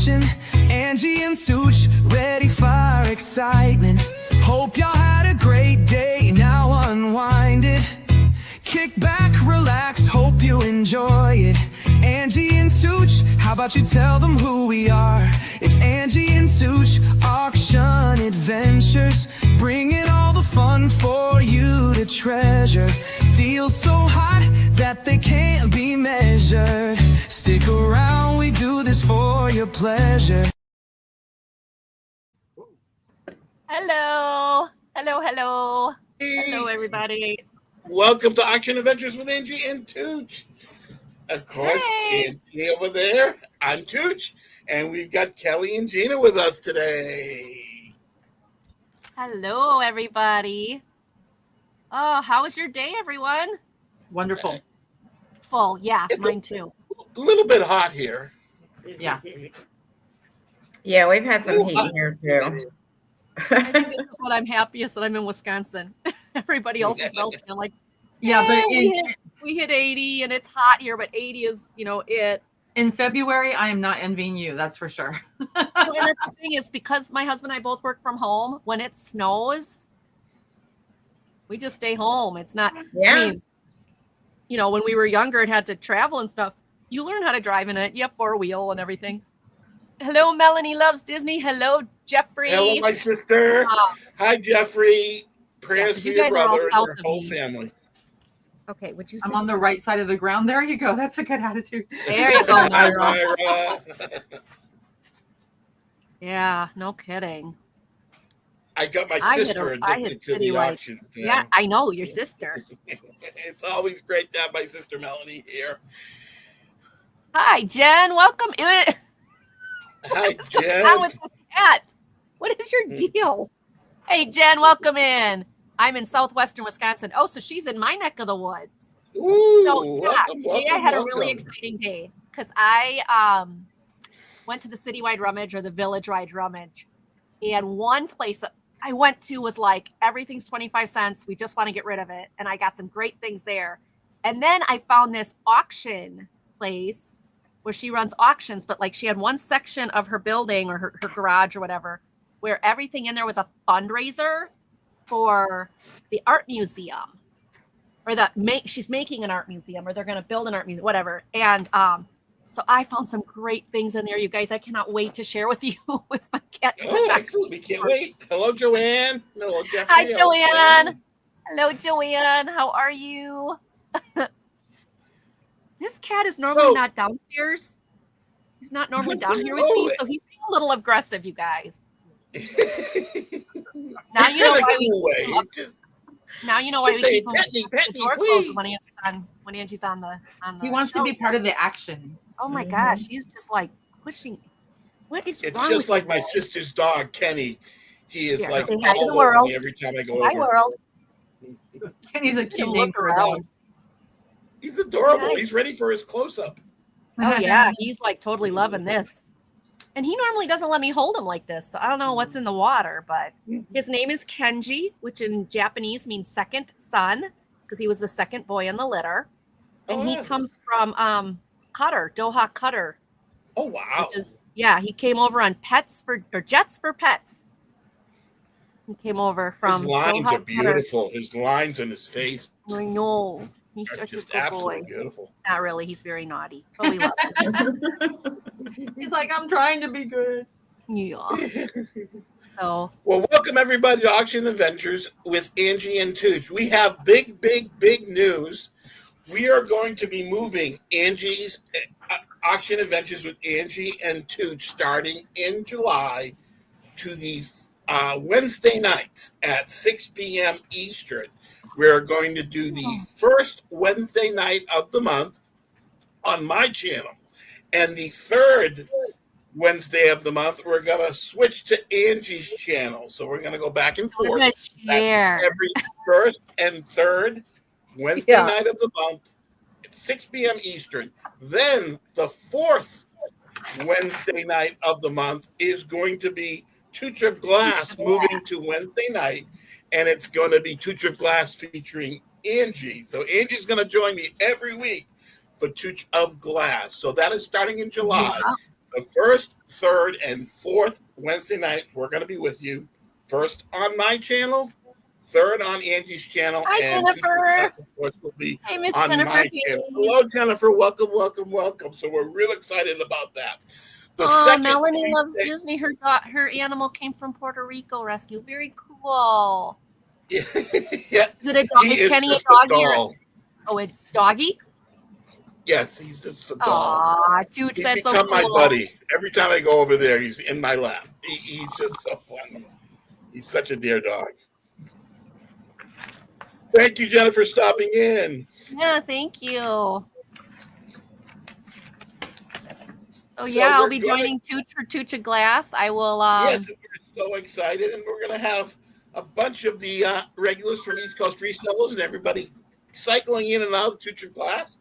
auction. Angie and Tooch, ready for our excitement. Hope y'all had a great day, now unwind it. Kick back, relax, hope you enjoy it. Angie and Tooch, how about you tell them who we are? It's Angie and Tooch, auction adventures, bringing all the fun for you to treasure. Deals so hot that they can't be measured. Stick around, we do this for your pleasure. Hello, everybody. Welcome to Auction Adventures with Angie and Tooch. Of course, Angie over there. I'm Tooch, and we've got Kelly and Gina with us today. Hello, everybody. Oh, how was your day, everyone? Wonderful. Full, yeah, It's mine too. A little bit hot here. Yeah. Yeah, we've had some heat here too. I think this is what I'm happiest that I'm in Wisconsin. Everybody else is melting. I'm like, Yeah, but we hit 80 and it's hot here, but 80 is, it. in February, I am not envying you. That's for sure. And that's the thing is because my husband and I both work from home, when it snows, we just stay home. It's not, Yeah. When we were younger and had to travel and stuff, you learn how to drive in it. You have four-wheel and everything. Hello, Melanie loves Disney. Hello, Jeffrey. Hello, my sister. Hi, Jeffrey. Prayers for you your guys are all brother and south your of whole me. family. Okay, would you say I'm on the right side of the ground. There you go. That's a good attitude. There you go, Hi, Myra. Myra. Yeah, no kidding. I got my I hit sister a- I hit addicted to the citywide. auctions. now. Yeah, I know, your sister. It's always great to have my sister Melanie here. Hi, Jen. Welcome. Hi, What's going Jen. on with this cat? What is your deal? Hey, Jen, welcome in. I'm in southwestern Wisconsin. Oh, so she's in my neck of the woods. Ooh, So yeah, welcome, today I had a welcome. really exciting day because I went to the citywide rummage or the village-wide rummage, and one place that I went to was like everything's 25 cents. We just want to get rid of it, and I got some great things there. And then I found this auction place where she runs auctions, but like she had one section of her building or her garage or whatever where everything in there was a fundraiser for the art museum. Or she's making an art museum, or they're going to build an art museum, whatever. And so I found some great things in there, you guys. I cannot wait to share with you with my cat. Oh, excellent. We can't wait. Hello, Joanne. Hello, Jeffrey. Hi, Hello, Joanne. Glenn. Hello, Joanne. How are you? This cat is normally not downstairs. He's not normally down here with me, so he's being a little aggressive, you guys. Now you know In a why cool way. we Just Now you know why we say, keep him "Pet me, with the door please." closed when Angie's on the He wants to show. be part of the action. Oh my gosh, he's just like pushing. What is It's wrong just with like you my guys? sister's dog, Kenny. He is Yeah, like say hi to all the over world. me every time I go Hi, over. world. Kenny's a Him cute name look for a around. dog. He's adorable. Nice. He's ready for his close-up. Oh yeah, he's like totally loving this. And he normally doesn't let me hold him like this. So I don't know what's in the water, but his name is Kenji, which in Japanese means second son, because he was the second boy in the litter. And Oh, he yeah. comes from Qatar, Doha, Qatar. Oh, wow. Which is, yeah, he came over on Jets for Pets. He came over from His lines Doha, are beautiful. His lines on his face Qatar. I know. He's are such a just good boy. absolutely beautiful. Not really. He's very naughty, but we love him. He's like, I'm trying to be good. Yeah. So Well, welcome everybody to Auction Adventures with Angie and Tooch. We have big news. We are going to be moving Angie's Auction Adventures with Angie and Tooch starting in July to the Wednesday nights at 6 p.m. Eastern. We're going to do the first Wednesday night of the month on my channel. And the third Wednesday of the month, we're going to switch to Angie's channel. So we're going to go back and we're forth. gonna share. Every first and third Wednesday night of the month at 6 p.m. Eastern. Then the fourth Wednesday night of the month is going to be Tooch of Glass moving to Wednesday night. And it's going to be Tooch of Glass featuring Angie. So Angie's going to join me every week for Tooch of Glass. So that is starting in July. The first, third, and fourth Wednesday night, we're going to be with you. First on my channel, third on Angie's channel, Hi, and Jennifer. of course, will be Hey, Miss on Jennifer. my channel. Hello, Jennifer. Welcome, welcome, welcome. So we're real excited about that. The second Melanie loves Tuesday- Disney. Her animal came from Puerto Rico rescue. Very cool. yeah, Is it a dog? he Is is Kenny a just a doggy? doll. A doggy? Yes, he's just a doll. Aw, Tooch, He's that's so become cool. my buddy. Every time I go over there, he's in my lap. He's just so fun. He's such a dear dog. Thank you, Jennifer, for stopping in. Yeah, thank you. So So yeah, I'll we're be gonna- joining Tooch for Tooch a Glass. I will. Yes, we're so excited, and we're going to have a bunch of the regulars from East Coast Resellers and everybody cycling in and out of the Tooch class.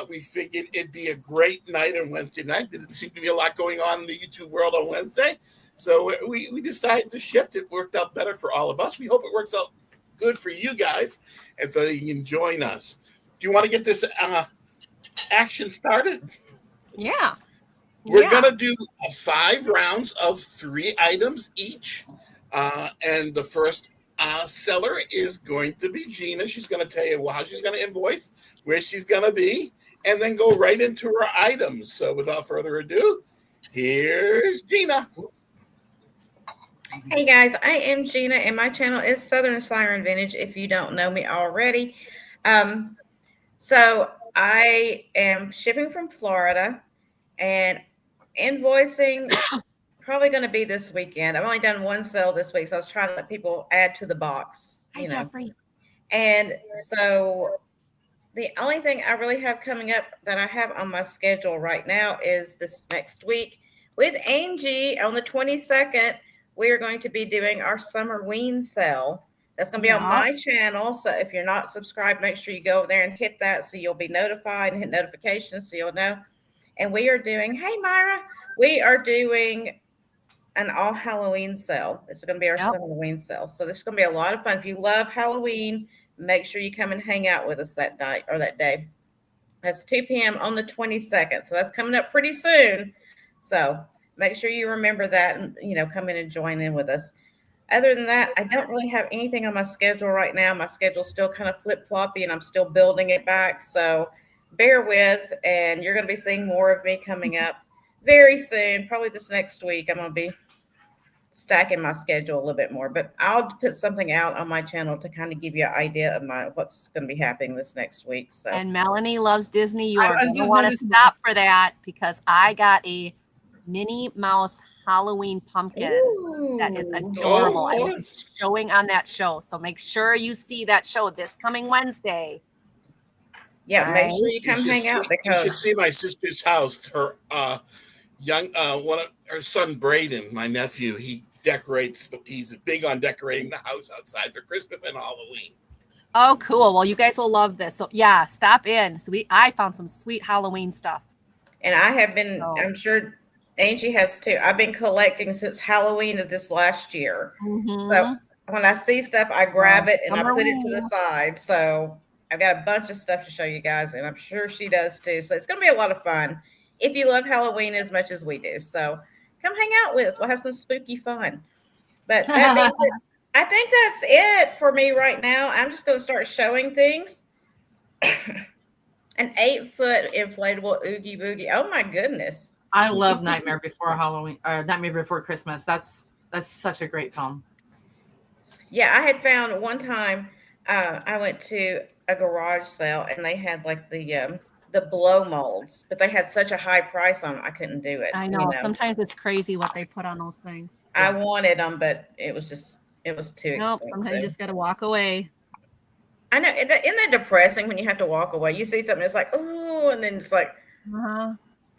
We figured it'd be a great night on Wednesday night. There didn't seem to be a lot going on in the YouTube world on Wednesday, so we decided to shift. It worked out better for all of us. We hope it works out good for you guys, and so you can join us. Do you want to get this action started? Yeah. We're going to do 5 rounds of 3 items each. And the first seller is going to be Gina. She's going to tell you how she's going to invoice, where she's going to be, and then go right into her items. So without further ado, here's Gina. Hey guys, I am Gina, and my channel is Southern Siren Vintage. If you don't know me already, so I am shipping from Florida, and invoicing probably going to be this weekend. I've only done one sale this week, so I was trying to let people add to the box. Hi, Jeffrey. And so the only thing I really have coming up that I have on my schedule right now is this next week with Angie on the 22nd. We are going to be doing our summer ween sale. That's going to be on my channel. So if you're not subscribed, make sure you go over there and hit that so you'll be notified, and hit notifications so you'll know. And we are doing, hey Myra, we are doing an all Halloween sale. This is going to be our Halloween sale. So this is going to be a lot of fun. If you love Halloween, make sure you come and hang out with us that night or that day. That's 2 p.m. on the 22nd. So that's coming up pretty soon. So make sure you remember that and, come in and join in with us. Other than that, I don't really have anything on my schedule right now. My schedule's still kind of flip-floppy, and I'm still building it back. So bear with, and you're going to be seeing more of me coming up very soon. Probably this next week, I'm going to be stacking my schedule a little bit more, but I'll put something out on my channel to kind of give you an idea of what's going to be happening this next week. So, and Melanie loves Disney. You are going to just want to noticing stop for that, because I got a Minnie Mouse Halloween pumpkin that is adorable. I will be showing on that show, so make sure you see that show this coming Wednesday. Yeah, make sure you come hang out, because you should see my sister's house. Her her son Braden, my nephew, he decorates. He's big on decorating the house outside for Christmas and Halloween. Oh, cool. Well, you guys will love this. So yeah, stop in. So I found some sweet Halloween stuff. And I have been, I'm sure Angie has too. I've been collecting since Halloween of this last year. Mm-hmm. So when I see stuff, I grab it and I put it to the side. So I've got a bunch of stuff to show you guys, and I'm sure she does too. So it's going to be a lot of fun if you love Halloween as much as we do. So come hang out with us. We'll have some spooky fun. But that means I think that's it for me right now. I'm just going to start showing things. An 8-foot inflatable Oogie Boogie. Oh my goodness. I love Nightmare Before Halloween, or Nightmare Before Christmas. That's such a great film. Yeah, I had found one time I went to a garage sale, and they had like the blow molds, but they had such a high price on them, I couldn't do it. I know. Sometimes it's crazy what they put on those things. I wanted them, but it was too expensive. Sometimes you just got to walk away. I know. Isn't that depressing when you have to walk away? You see something, it's like, oh, and then it's like,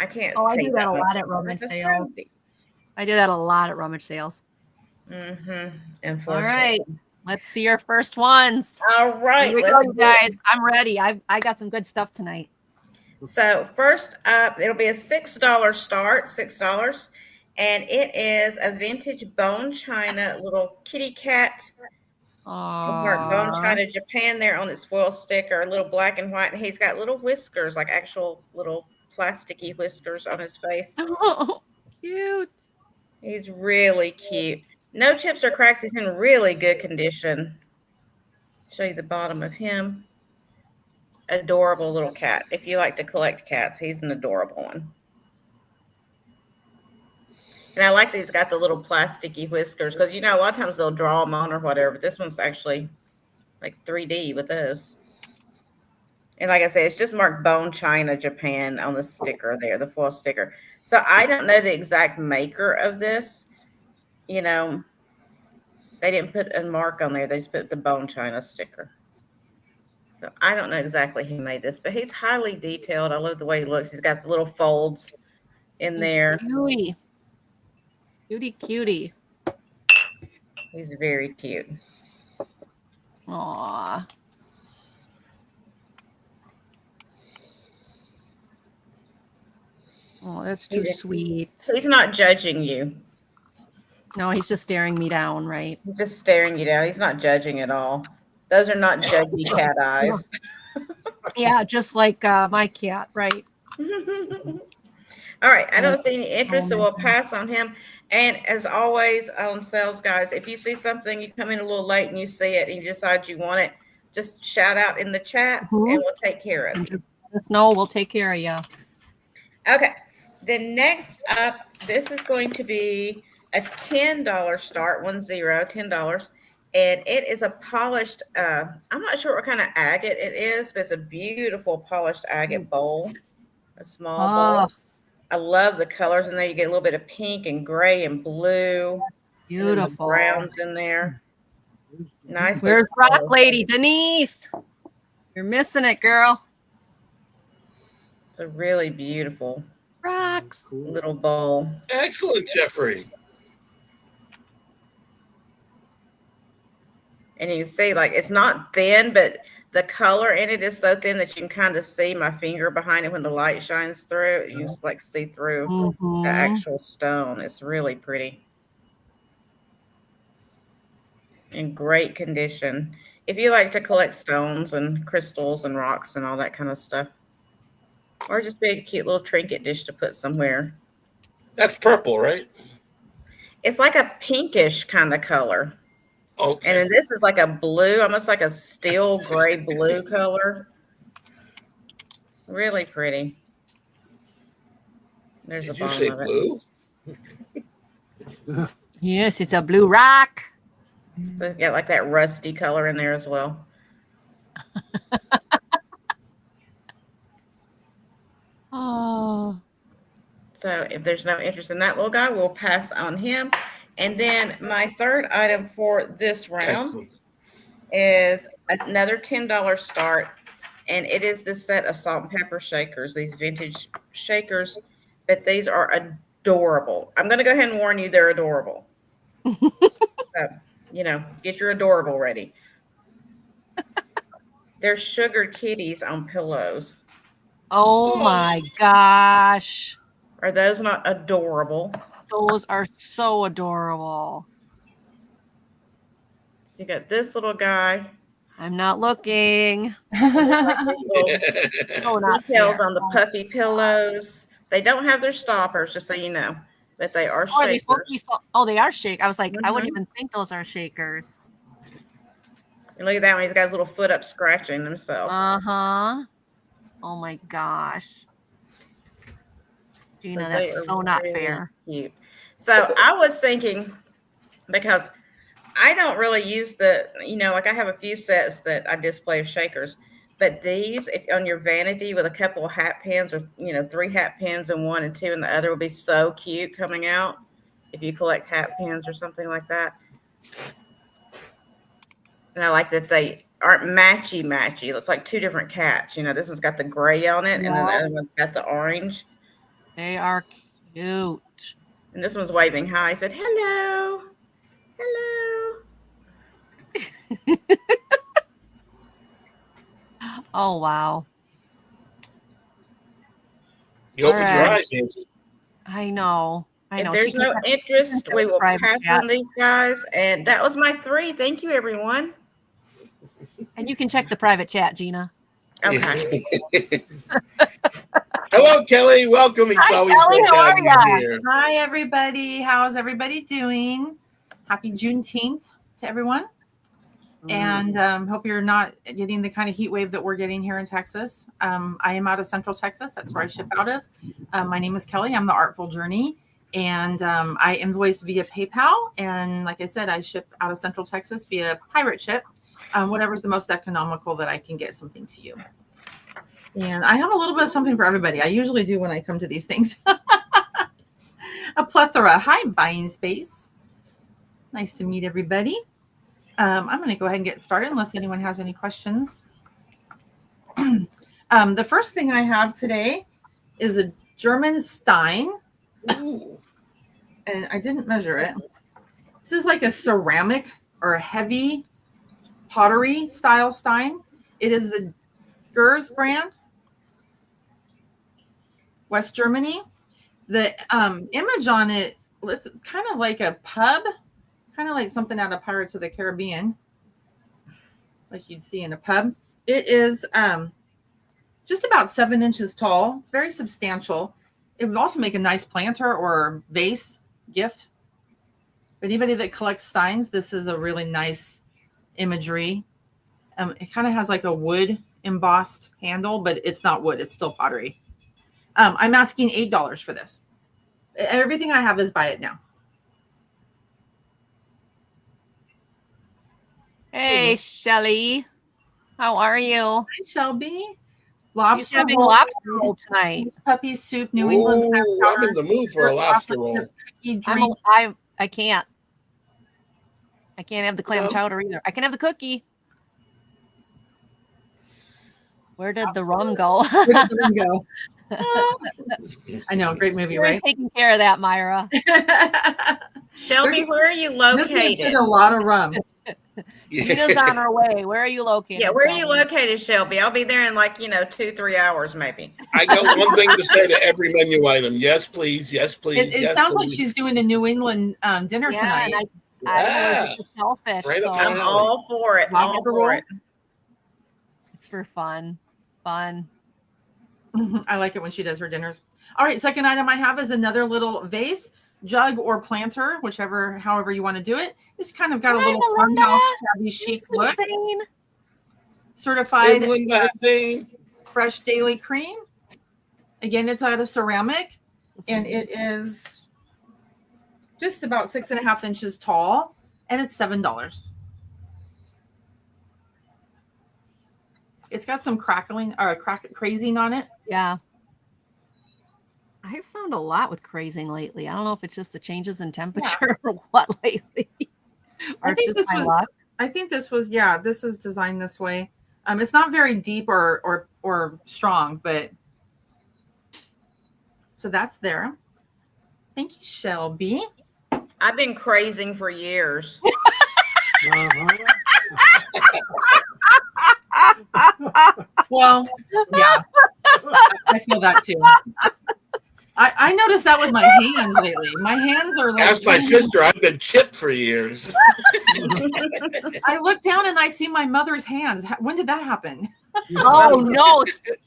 I can't. Oh, I do that a lot at rummage sales. I do that a lot at rummage sales. Unfortunately. All right. Let's see your first ones. All right. Here we go, you guys. I'm ready. I got some good stuff tonight. So first up, it'll be a $6 start, $6. And it is a vintage bone china little kitty cat. Smart bone china Japan there on its foil sticker, a little black and white. And he's got little whiskers, like actual little plasticky whiskers on his face. Oh, cute. He's really cute. No chips or cracks. He's in really good condition. Show you the bottom of him. Adorable little cat. If you like to collect cats, he's an adorable one. And I like that he's got the little plasticky whiskers because, you know, a lot of times they'll draw them on or whatever. But this one's actually like 3D with those. And like I said, it's just marked Bone China, Japan on the sticker there, the foil sticker. So I don't know the exact maker of this. You know, they didn't put a mark on there. They just put the Bone China sticker. So I don't know exactly who made this, but he's highly detailed. I love the way he looks. He's got the little folds in there. Cutie. Cutie, cutie. He's very cute. Aw. Oh, that's too sweet. So he's not judging you. No, he's just staring me down, right? He's just staring you down. He's not judging at all. Those are not judgy cat eyes. Yeah, just like my cat, right? All right. I don't see any interest, so we'll pass on him. And as always on sales, guys, if you see something, you come in a little late and you see it and you decide you want it, just shout out in the chat and we'll take care of it. Just let us know. We'll take care of you. Okay. The next up, this is going to be a $10 start, $10. And it is a polished, I'm not sure what kind of agate it is, but it's a beautiful polished agate bowl, a small bowl. I love the colors in there. You get a little bit of pink and gray and blue. Beautiful. Browns in there. Nice. Where's Rock Lady? Denise? You're missing it, girl. It's a really beautiful Rocks. little bowl. Excellent, Jeffrey. And you can see, like, it's not thin, but the color in it is so thin that you can kind of see my finger behind it when the light shines through. You just like see through the actual stone. It's really pretty. In great condition. If you like to collect stones and crystals and rocks and all that kind of stuff. Or just be a cute little trinket dish to put somewhere. That's purple, right? It's like a pinkish kind of color. Okay. And then this is like a blue, almost like a steel gray blue color. Really pretty. There's Did a you bottom say of it. blue? Yes, it's a blue rock. So it's got like that rusty color in there as well. Oh. So if there's no interest in that little guy, we'll pass on him. And then my third item for this round is another $10 start. And it is this set of salt and pepper shakers, these vintage shakers. But these are adorable. I'm going to go ahead and warn you, they're adorable. So, you know, get your adorable ready. They're sugar kitties on pillows. Oh my gosh. Are those not adorable? Those are so adorable. So you got this little guy. I'm not looking. These little Oh, not details fair. on the puffy pillows. They don't have their stoppers, just so you know, but they are Oh, are they supposed shakers. to be oh, they are shake. I was like, I wouldn't Mhm. even think those are shakers. And look at that one. He's got his little foot up scratching himself. Uh-huh. Oh my gosh. Gina, So they that's are so not really fair. Cute. So I was thinking, because I don't really use the, you know, like I have a few sets that I display of shakers, but these, if on your vanity with a couple of hat pins or, you know, 3 hat pins in one and 2 in the other, will be so cute coming out if you collect hat pins or something like that. And I like that they aren't matchy. It's like 2 different cats. You know, this one's got the gray on it, and then the Yeah. other one's got the orange. They are cute. And this one's waving hi. He said, hello. Hello. Oh wow. You open your Alright. eyes, Angie. I know. I If know. there's She can no check- interest, we will private pass chat. on these guys. And that was my 3. Thank you, everyone. And you can check the private chat, Gina. Okay. Hello, Kelly. Welcome. It's Hi, always Kelly. great to How have are you ya? here. Hi, everybody. How's everybody doing? Happy Juneteenth to everyone. And hope you're not getting the kind of heat wave that we're getting here in Texas. I am out of Central Texas. That's where I ship out of. My name is Kelly. I'm the Artful Journey. And I invoice via PayPal. And like I said, I ship out of Central Texas via pirate ship, whatever's the most economical that I can get something to you. And I have a little bit of something for everybody. I usually do when I come to these things. A plethora. Hi, Buying Space. Nice to meet everybody. I'm going to go ahead and get started unless anyone has any questions. The first thing I have today is a German Stein. Ooh. And I didn't measure it. This is like a ceramic or a heavy pottery style Stein. It is the Gers brand, West Germany. The image on it looks kind of like a pub, kind of like something out of Pirates of the Caribbean, like you'd see in a pub. It is just about 7 inches tall. It's very substantial. It would also make a nice planter or vase gift. For anybody that collects steins, this is a really nice imagery. It kind of has like a wood embossed handle, but it's not wood. It's still pottery. I'm asking $8 for this. Everything I have is buy it now. Hey, Shelly. How are you? Hi, Shelby. She's Lobster having roll. lobster roll tonight. Puppy soup, New England clam Ooh, chowder. I'm in the mood for a lobster roll. Cookie drink. I can't. I can't have the clam No. chowder either. I can have the cookie. Where did the rum go? Where did the rum go? I know, great movie, You're right? taking care of that, Myra. Shelby, where are you This would located? fit a lot of rum. Gina's on her way. Where are you located? Yeah, where are you Shelby? located, Shelby? I'll be there in like 2-3 hours, maybe. I got one thing to say to every menu item. Yes, please. Yes, please. It yes, sounds like please. she's doing a New England dinner Yeah, tonight. and I'm allergic to shellfish, Right so up my I'm alley. all for it. All Lobster for roll? it. it's for fun. Fun. I like it when she does her dinners. All right, second item I have is another little vase, jug, or planter, however you want to do it. It's kind of got a Hi, little Melinda. farmhouse, shabby chic It's look. insane. Hey, Certified Melinda Hussein. fresh daily cream. Again, it's out of ceramic, and it is just about 6.5 inches tall, and it's $7. It's got some crazing on it. Yeah. I found a lot with crazing lately. I don't know if it's just the changes in temperature or what lately. Or I think it's just this my was. luck. I think this was. Yeah, this is designed this way. It's not very deep or strong, but so that's there. Thank you, Shelby. I've been crazing for years. Well, yeah, I feel that too. I noticed that with my hands lately. My hands are like. Ask my sister. I've been chipped for years. I look down and I see my mother's hands. When did that happen? Oh no,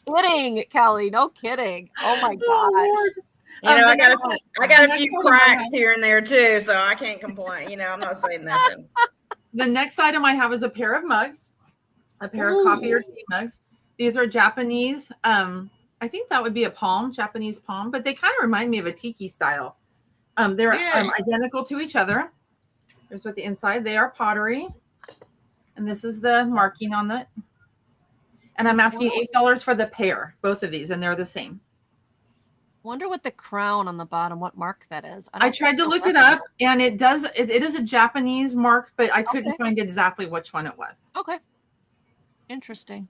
kidding, Kelly. No kidding. Oh my Oh, god. Lord. I got a the few next one I cracks have- here and there too, so I can't complain. I'm not saying nothing. The next item I have is a pair of mugs, a pair of coffee or tea mugs. These are Japanese. I think that would be a Japanese palm, but they kind of remind me of a tiki style. They're identical to each other. Here's what the inside. They are pottery, and this is the marking on it. And I'm asking $8 for the pair, both of these, and they're the same. Wonder what the crown on the bottom, what mark that is. I tried to look it up, and it does. It is a Japanese mark, but I couldn't find exactly which one it was. Okay. Interesting.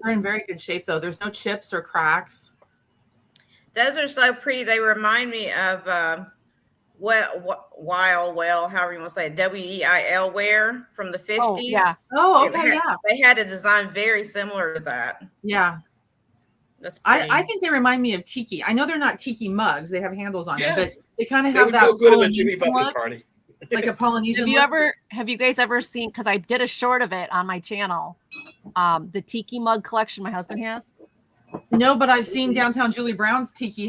They're in very good shape, though. There's no chips or cracks. Those are so pretty. They remind me of however you want to say it, WEIL ware from the 50s. Oh, yeah. Oh, okay, yeah. They had a design very similar to that. Yeah. That's pretty. I think they remind me of tiki. I know they're not tiki mugs; they have handles on Yeah. them, but they kind of They have would that go good at a Jimmy Polynesian Buffett look, party. like a Polynesian. Have you guys ever seen, because I did a short of it on my channel, the tiki mug collection my husband has? No, but I've seen downtown Julie Brown's tiki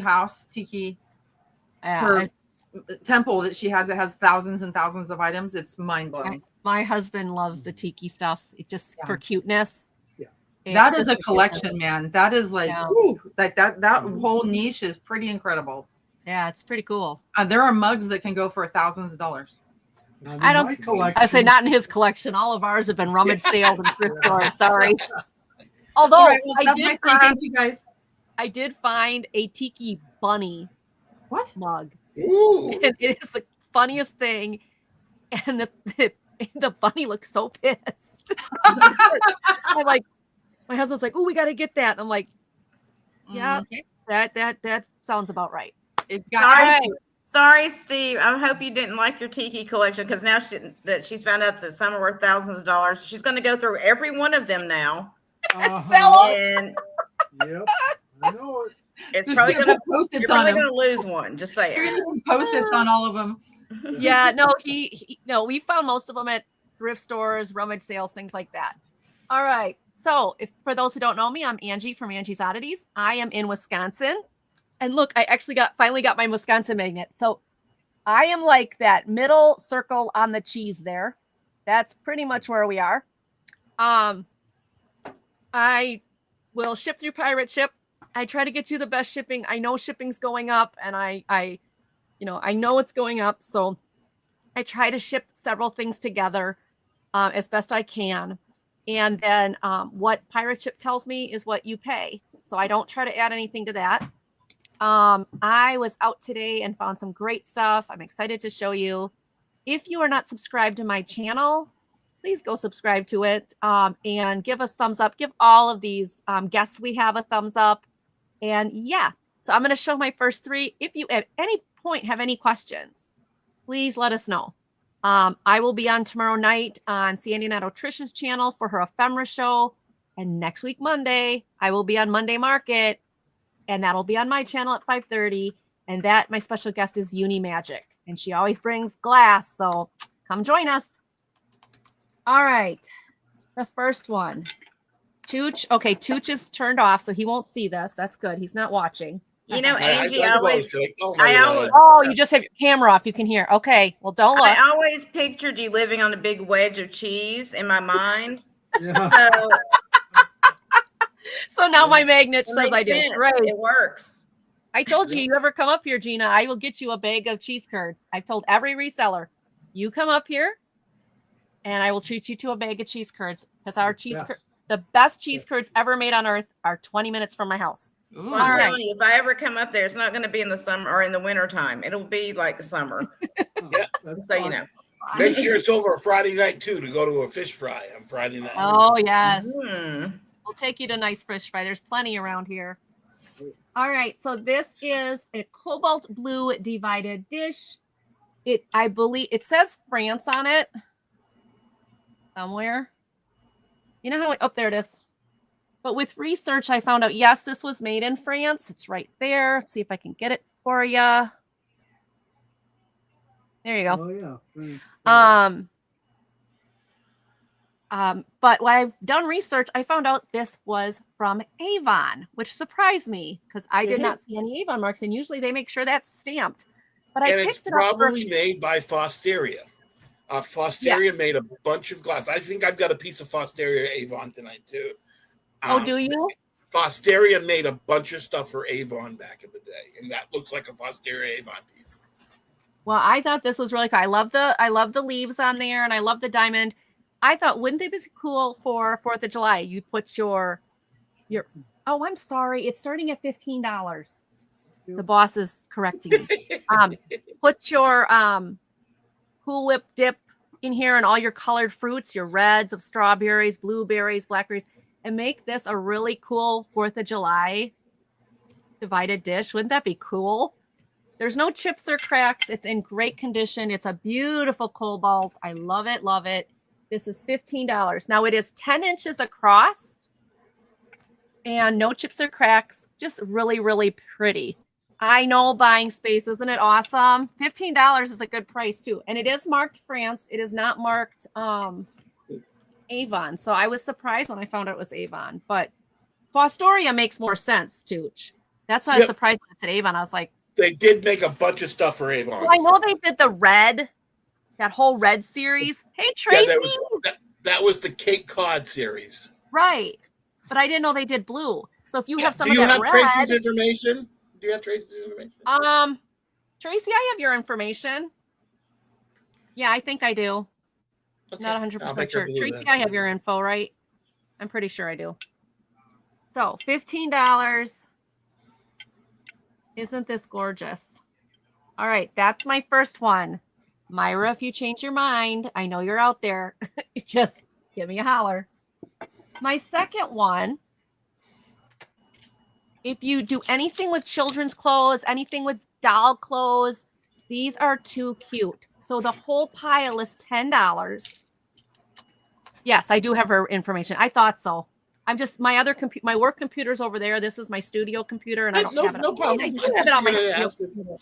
Yeah, her it's- temple that she has. It has thousands and thousands of items. It's mind blowing. my husband loves the tiki stuff. It just for cuteness. Yeah. That is Just a for collection, cuteness. man. That is like, Yeah. whew, that whole niche is pretty incredible. Yeah, it's pretty cool. There are mugs that can go for thousands of dollars. Now, in I don't- my collection, I say not in his collection. All of ours have been rummage sales and thrift stores. Sorry. Although All right, well, I that's did my say find thank you guys. I did find a tiki bunny What? mug. Ooh. And it is the funniest thing. And the bunny looks so pissed. I'm like, my husband's like, oh, we got to get that. I'm like, yeah, Okay. that sounds about right. It's got All right. Sorry, Steve. I hope you didn't like your tiki collection because now she's found out that some are worth thousands of dollars. She's going to go through every one of them now, Sell 'em. and Yep, I know it. it's Just probably gonna going to put Post-its you're on probably them. going to lose one. Just say You're it. gonna see Post-its on all of them. Yeah, no, no, we found most of them at thrift stores, rummage sales, things like that. All right. So, if for those who don't know me, I'm Angie from Angie's Oddities. I am in Wisconsin. And look, I actually finally got my Wisconsin magnet. So, I am like that middle circle on the cheese there. That's pretty much where we are. I will ship through Pirate Ship. I try to get you the best shipping. I know shipping's going up, and I know it's going up. So I try to ship several things together as best I can. And then what Pirate Ship tells me is what you pay. So I don't try to add anything to that. I was out today and found some great stuff. I'm excited to show you. If you are not subscribed to my channel, please go subscribe to it and give us thumbs up. Give all of these guests we have a thumbs up. And yeah, so I'm going to show my first three. If you at any point have any questions, please let us know. I will be on tomorrow night on Sandy and Trish's channel for her ephemera show. And next week, Monday, I will be on Monday Market. And that'll be on my channel at 5:30. And that my special guest is Uni Magic. And she always brings glass. So come join us. All right. The first one. Tooch. Okay, Tooch is turned off, so he won't see this. That's good. He's not watching. You know, I Angie, tried I to always, vote, oh I my always- God. Oh, you just have your camera off. You can hear. Okay. Well, don't look. I always pictured you living on a big wedge of cheese in my mind. Yeah. So So now my magnet it says makes I do. sense. Great. It works. I told you ever come up here, Gina, I will get you a bag of cheese curds. I've told every reseller, you come up here and I will treat you to a bag of cheese curds because our cheese Yes. curds, the best cheese curds ever made on earth are 20 minutes from my house. Ooh. Well, I'm All right. telling you, if I ever come up there, it's not going to be in the summer or in the winter time. It'll be like summer. That's So you fine. know. Make sure it's over a Friday night too to go to a fish fry on Friday night. Oh, yes. Mm. We'll take you to nice fish fry. There's plenty around here. All right. So this is a cobalt blue divided dish. I believe it says France on it somewhere. You know how up there it is. But with research, I found out, yes, this was made in France. It's right there. Let's see if I can get it for you. There you go. Oh yeah. Pretty- But when I've done research, I found out this was from Avon, which surprised me because I did not see any Avon marks, and usually they make sure that's stamped. But I And it's picked it up for probably made by Fosteria. Fosteria made a bunch of glass. I think I've got a piece of Fosteria Avon tonight too. Oh, do you? Fosteria made a bunch of stuff for Avon back in the day, and that looks like a Fosteria Avon piece. Well, I thought this was really cool. I love the leaves on there, and I love the diamond. I thought, wouldn't they be cool for 4th of July? You put your oh, I'm sorry, it's starting at $15. The boss is correcting me. Put your Cool Whip dip in here and all your colored fruits, your reds of strawberries, blueberries, blackberries, and make this a really cool 4th of July divided dish. Wouldn't that be cool? There's no chips or cracks. It's in great condition. It's a beautiful cobalt. I love it, love it. This is $15. Now it is 10 inches across and no chips or cracks. Just really, really pretty. I know buying space. Isn't it awesome? $15 is a good price too. And it is marked France. It is not marked Avon. So I was surprised when I found out it was Avon. But Fostoria makes more sense, Tooch. That's why I was surprised when it said Avon. I was like, they did make a bunch of stuff for Avon. well, I know they did the red, that whole red series. Hey, Tracy. Yeah, that was the Cape Cod series. Right. But I didn't know they did blue. So if you have some do of you that have red, Tracy's information? Do you have Tracy's information? Tracy, I have your information. Yeah, I think I do. Okay. Not 100% sure. Tracy, I have your info, right? I'm pretty sure I do. So $15. Isn't this gorgeous? All right, that's my first one. Myra, if you change your mind, I know you're out there. Just give me a holler. My second one, if you do anything with children's clothes, anything with doll clothes, these are too cute. So the whole pile is $10. Yes, I do have her information. I thought so. I'm just, my other computer, my work computer's over there. This is my studio computer, and I don't have it. No problem. I do have it on my studio computer.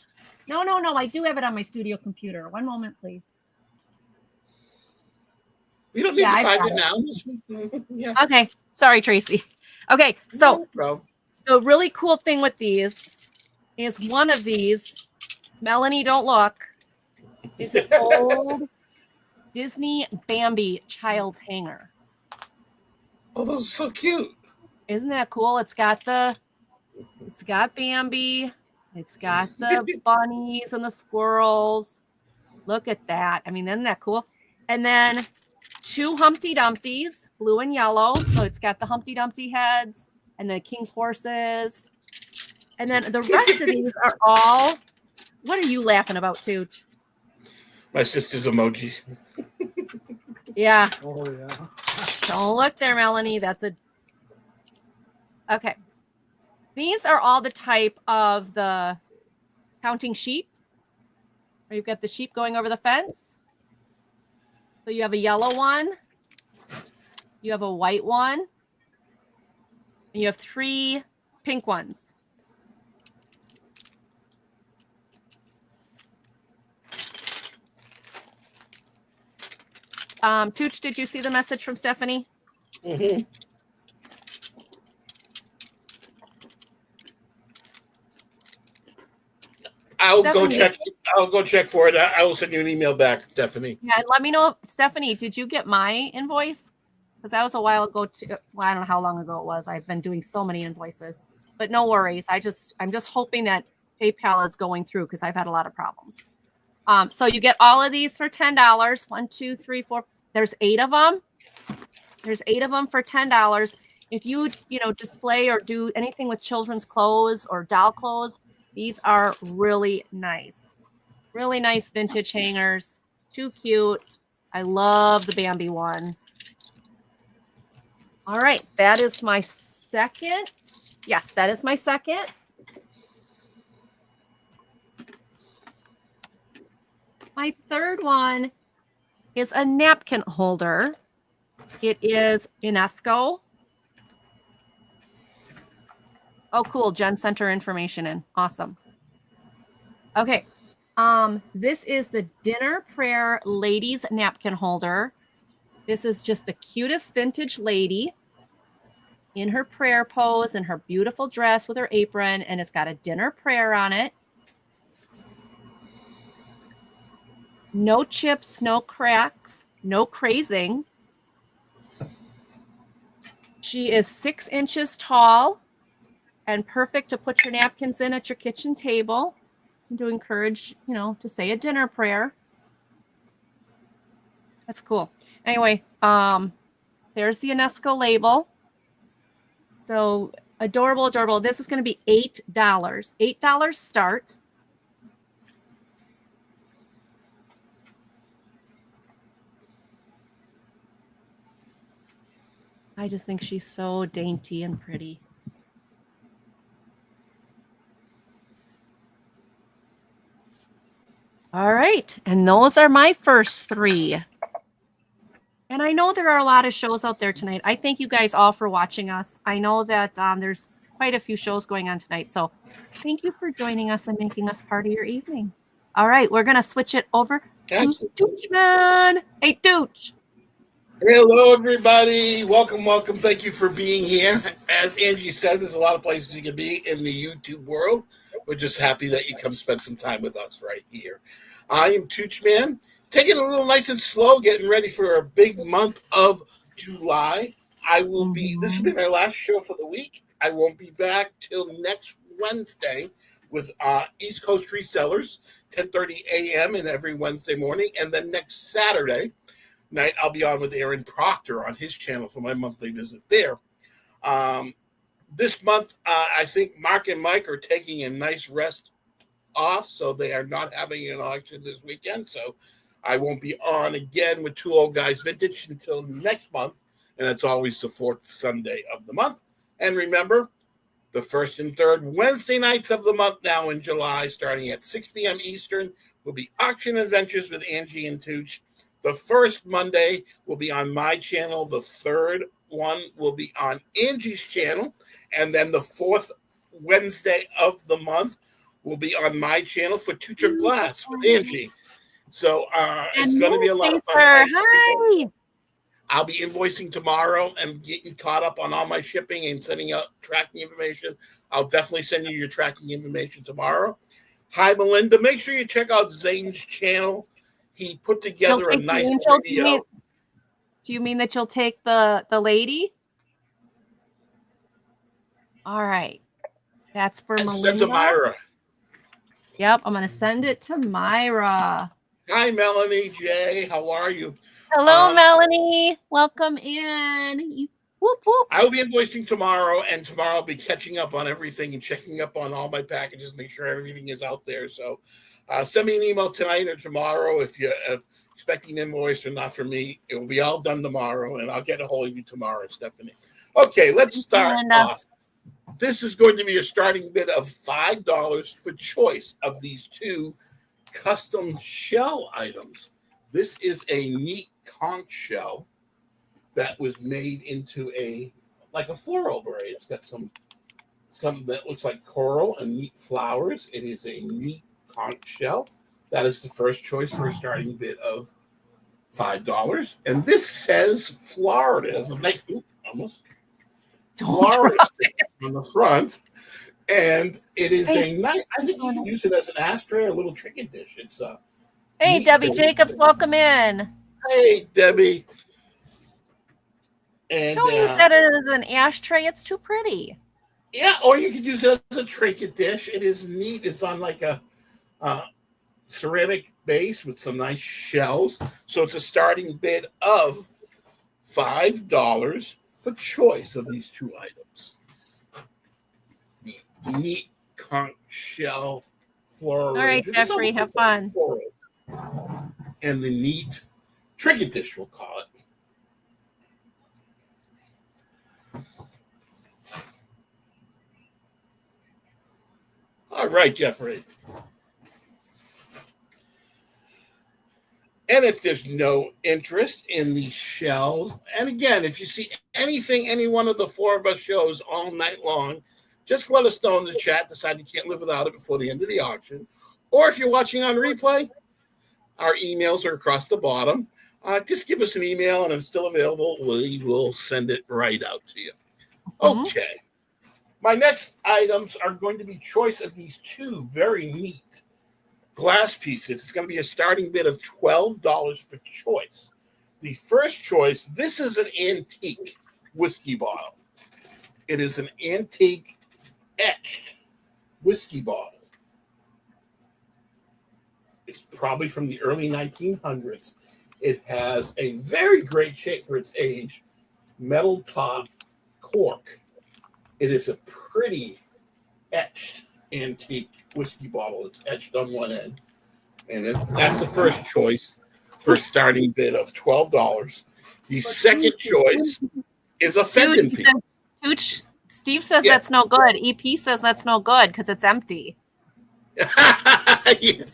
No. I do have it on my studio computer. One moment, please. You don't need to find it now. Yeah. Okay. Sorry, Tracy. Okay. So the really cool thing with these is one of these, Melanie, don't look, is an old Disney Bambi child's hanger. Oh, those are so cute. Isn't that cool? It's got Bambi. It's got the bunnies and the squirrels. Look at that. I mean, isn't that cool? And then 2 Humpty Dumptys, blue and yellow. So it's got the Humpty Dumpty heads and the king's horses. And then the rest of these are all, what are you laughing about, Tooch? My sister's emoji. Yeah. Oh, yeah. Don't look there, Melanie. That's a... Okay. These are all the type of the counting sheep. Where you've got the sheep going over the fence. So you have a yellow one. You have a white one. And you have 3 pink ones. Tooch, did you see the message from Stephanie? Mm-hmm. I'll go check for it. I will send you an email back, Stephanie. Yeah, let me know. Stephanie, did you get my invoice? Because that was a while ago. I don't know how long ago it was. I've been doing so many invoices, but no worries. I'm just hoping that PayPal is going through because I've had a lot of problems. So you get all of these for $10. 1, 2, 3, 4. There's 8 of them. There's 8 of them for $10. If you display or do anything with children's clothes or doll clothes, these are really nice. Really nice vintage hangers. Too cute. I love the Bambi one. All right, that is my second. Yes, that is my second. My third one is a napkin holder. It is UNESCO. Oh, cool. Jen sent her information in. Awesome. Okay. This is the Dinner Prayer Ladies Napkin Holder. This is just the cutest vintage lady in her prayer pose and her beautiful dress with her apron, and it's got a dinner prayer on it. No chips, no cracks, no crazing. She is 6 inches tall and perfect to put your napkins in at your kitchen table and to encourage, to say a dinner prayer. That's cool. Anyway, there's the UNESCO label. So adorable, adorable. This is going to be $8. $8 start. I just think she's so dainty and pretty. All right. And those are my first 3. And I know there are a lot of shows out there tonight. I thank you guys all for watching us. I know that there's quite a few shows going on tonight. So thank you for joining us and making us part of your evening. All right. We're going to switch it over to Tooch Man. Hey, Tooch. Hello, everybody. Welcome, welcome. Thank you for being here. As Angie said, there's a lot of places you can be in the YouTube world. We're just happy that you come spend some time with us right here. I am Tooch Man, taking it a little nice and slow, getting ready for a big month of July. This will be my last show for the week. I won't be back till next Wednesday with East Coast Resellers, 10:30 a.m. and every Wednesday morning. And then next Saturday night, I'll be on with Aaron Proctor on his channel for my monthly visit there. This month, I think Mark and Mike are taking a nice rest off, so they are not having an auction this weekend. So I won't be on again with Two Old Guys Vintage until next month, and it's always the fourth Sunday of the month. And remember, the first and third Wednesday nights of the month now in July, starting at 6 p.m. Eastern, will be Auction Adventures with Angie and Tooch. The first Monday will be on my channel. The third one will be on Angie's channel. And then the fourth Wednesday of the month will be on my channel for Tooch of Glass with Angie. So it's going to be a lot of fun. Hi. I'll be invoicing tomorrow and getting caught up on all my shipping and sending out tracking information. I'll definitely send you your tracking information tomorrow. Hi, Melinda. Make sure you check out Zane's channel. He put together a nice video. Do you mean that you'll take the lady? All right. That's for Melinda. Send to Myra. Yep, I'm going to send it to Myra. Hi, Melanie J. How are you? Hello, Melanie. Welcome in. Whoop, whoop. I will be invoicing tomorrow, and tomorrow I'll be catching up on everything and checking up on all my packages, make sure everything is out there. So send me an email tonight or tomorrow if you're expecting an invoice or not from me. It will be all done tomorrow, and I'll get a hold of you tomorrow, Stephanie. Okay, let's start off. This is going to be a starting bid of $5 for choice of these two custom shell items. This is a neat conch shell that was made into like a floral braid. It's got some that looks like coral and neat flowers. It is a neat conch shell. That is the first choice for a starting bid of $5. And this says Florida. It's a nice, almost Florida on the front. And it is a nice, I think you can use it as an ashtray or a little trinket dish. It's Hey, Debbie Jacobs, welcome in. Hey, Debbie. And Don't use that as an ashtray. It's too pretty. Yeah, or you could use it as a trinket dish. It is neat. It's on like a ceramic base with some nice shells. So it's a starting bid of $5 for choice of these two items. The neat conch shell floral. All right, Jeffrey, have fun. And the neat trinket dish, we'll call it. All right, Jeffrey. And if there's no interest in these shells, and again, if you see anything any one of the four of us shows all night long, just let us know in the chat. Decide you can't live without it before the end of the auction. Or if you're watching on replay, our emails are across the bottom. Just give us an email, and if it's still available, we will send it right out to you. Okay. My next items are going to be choice of these two very neat glass pieces. It's going to be a starting bid of $12 for choice. The first choice, this is an antique whiskey bottle. It is an antique etched whiskey bottle. It's probably from the early 1900s. It has a very great shape for its age, metal top cork. It is a pretty etched antique whiskey bottle. It's etched on one end. And that's the first choice for a starting bid of $12. The second choice is a Fenton piece. Steve says that's no good. EP says that's no good because it's empty. You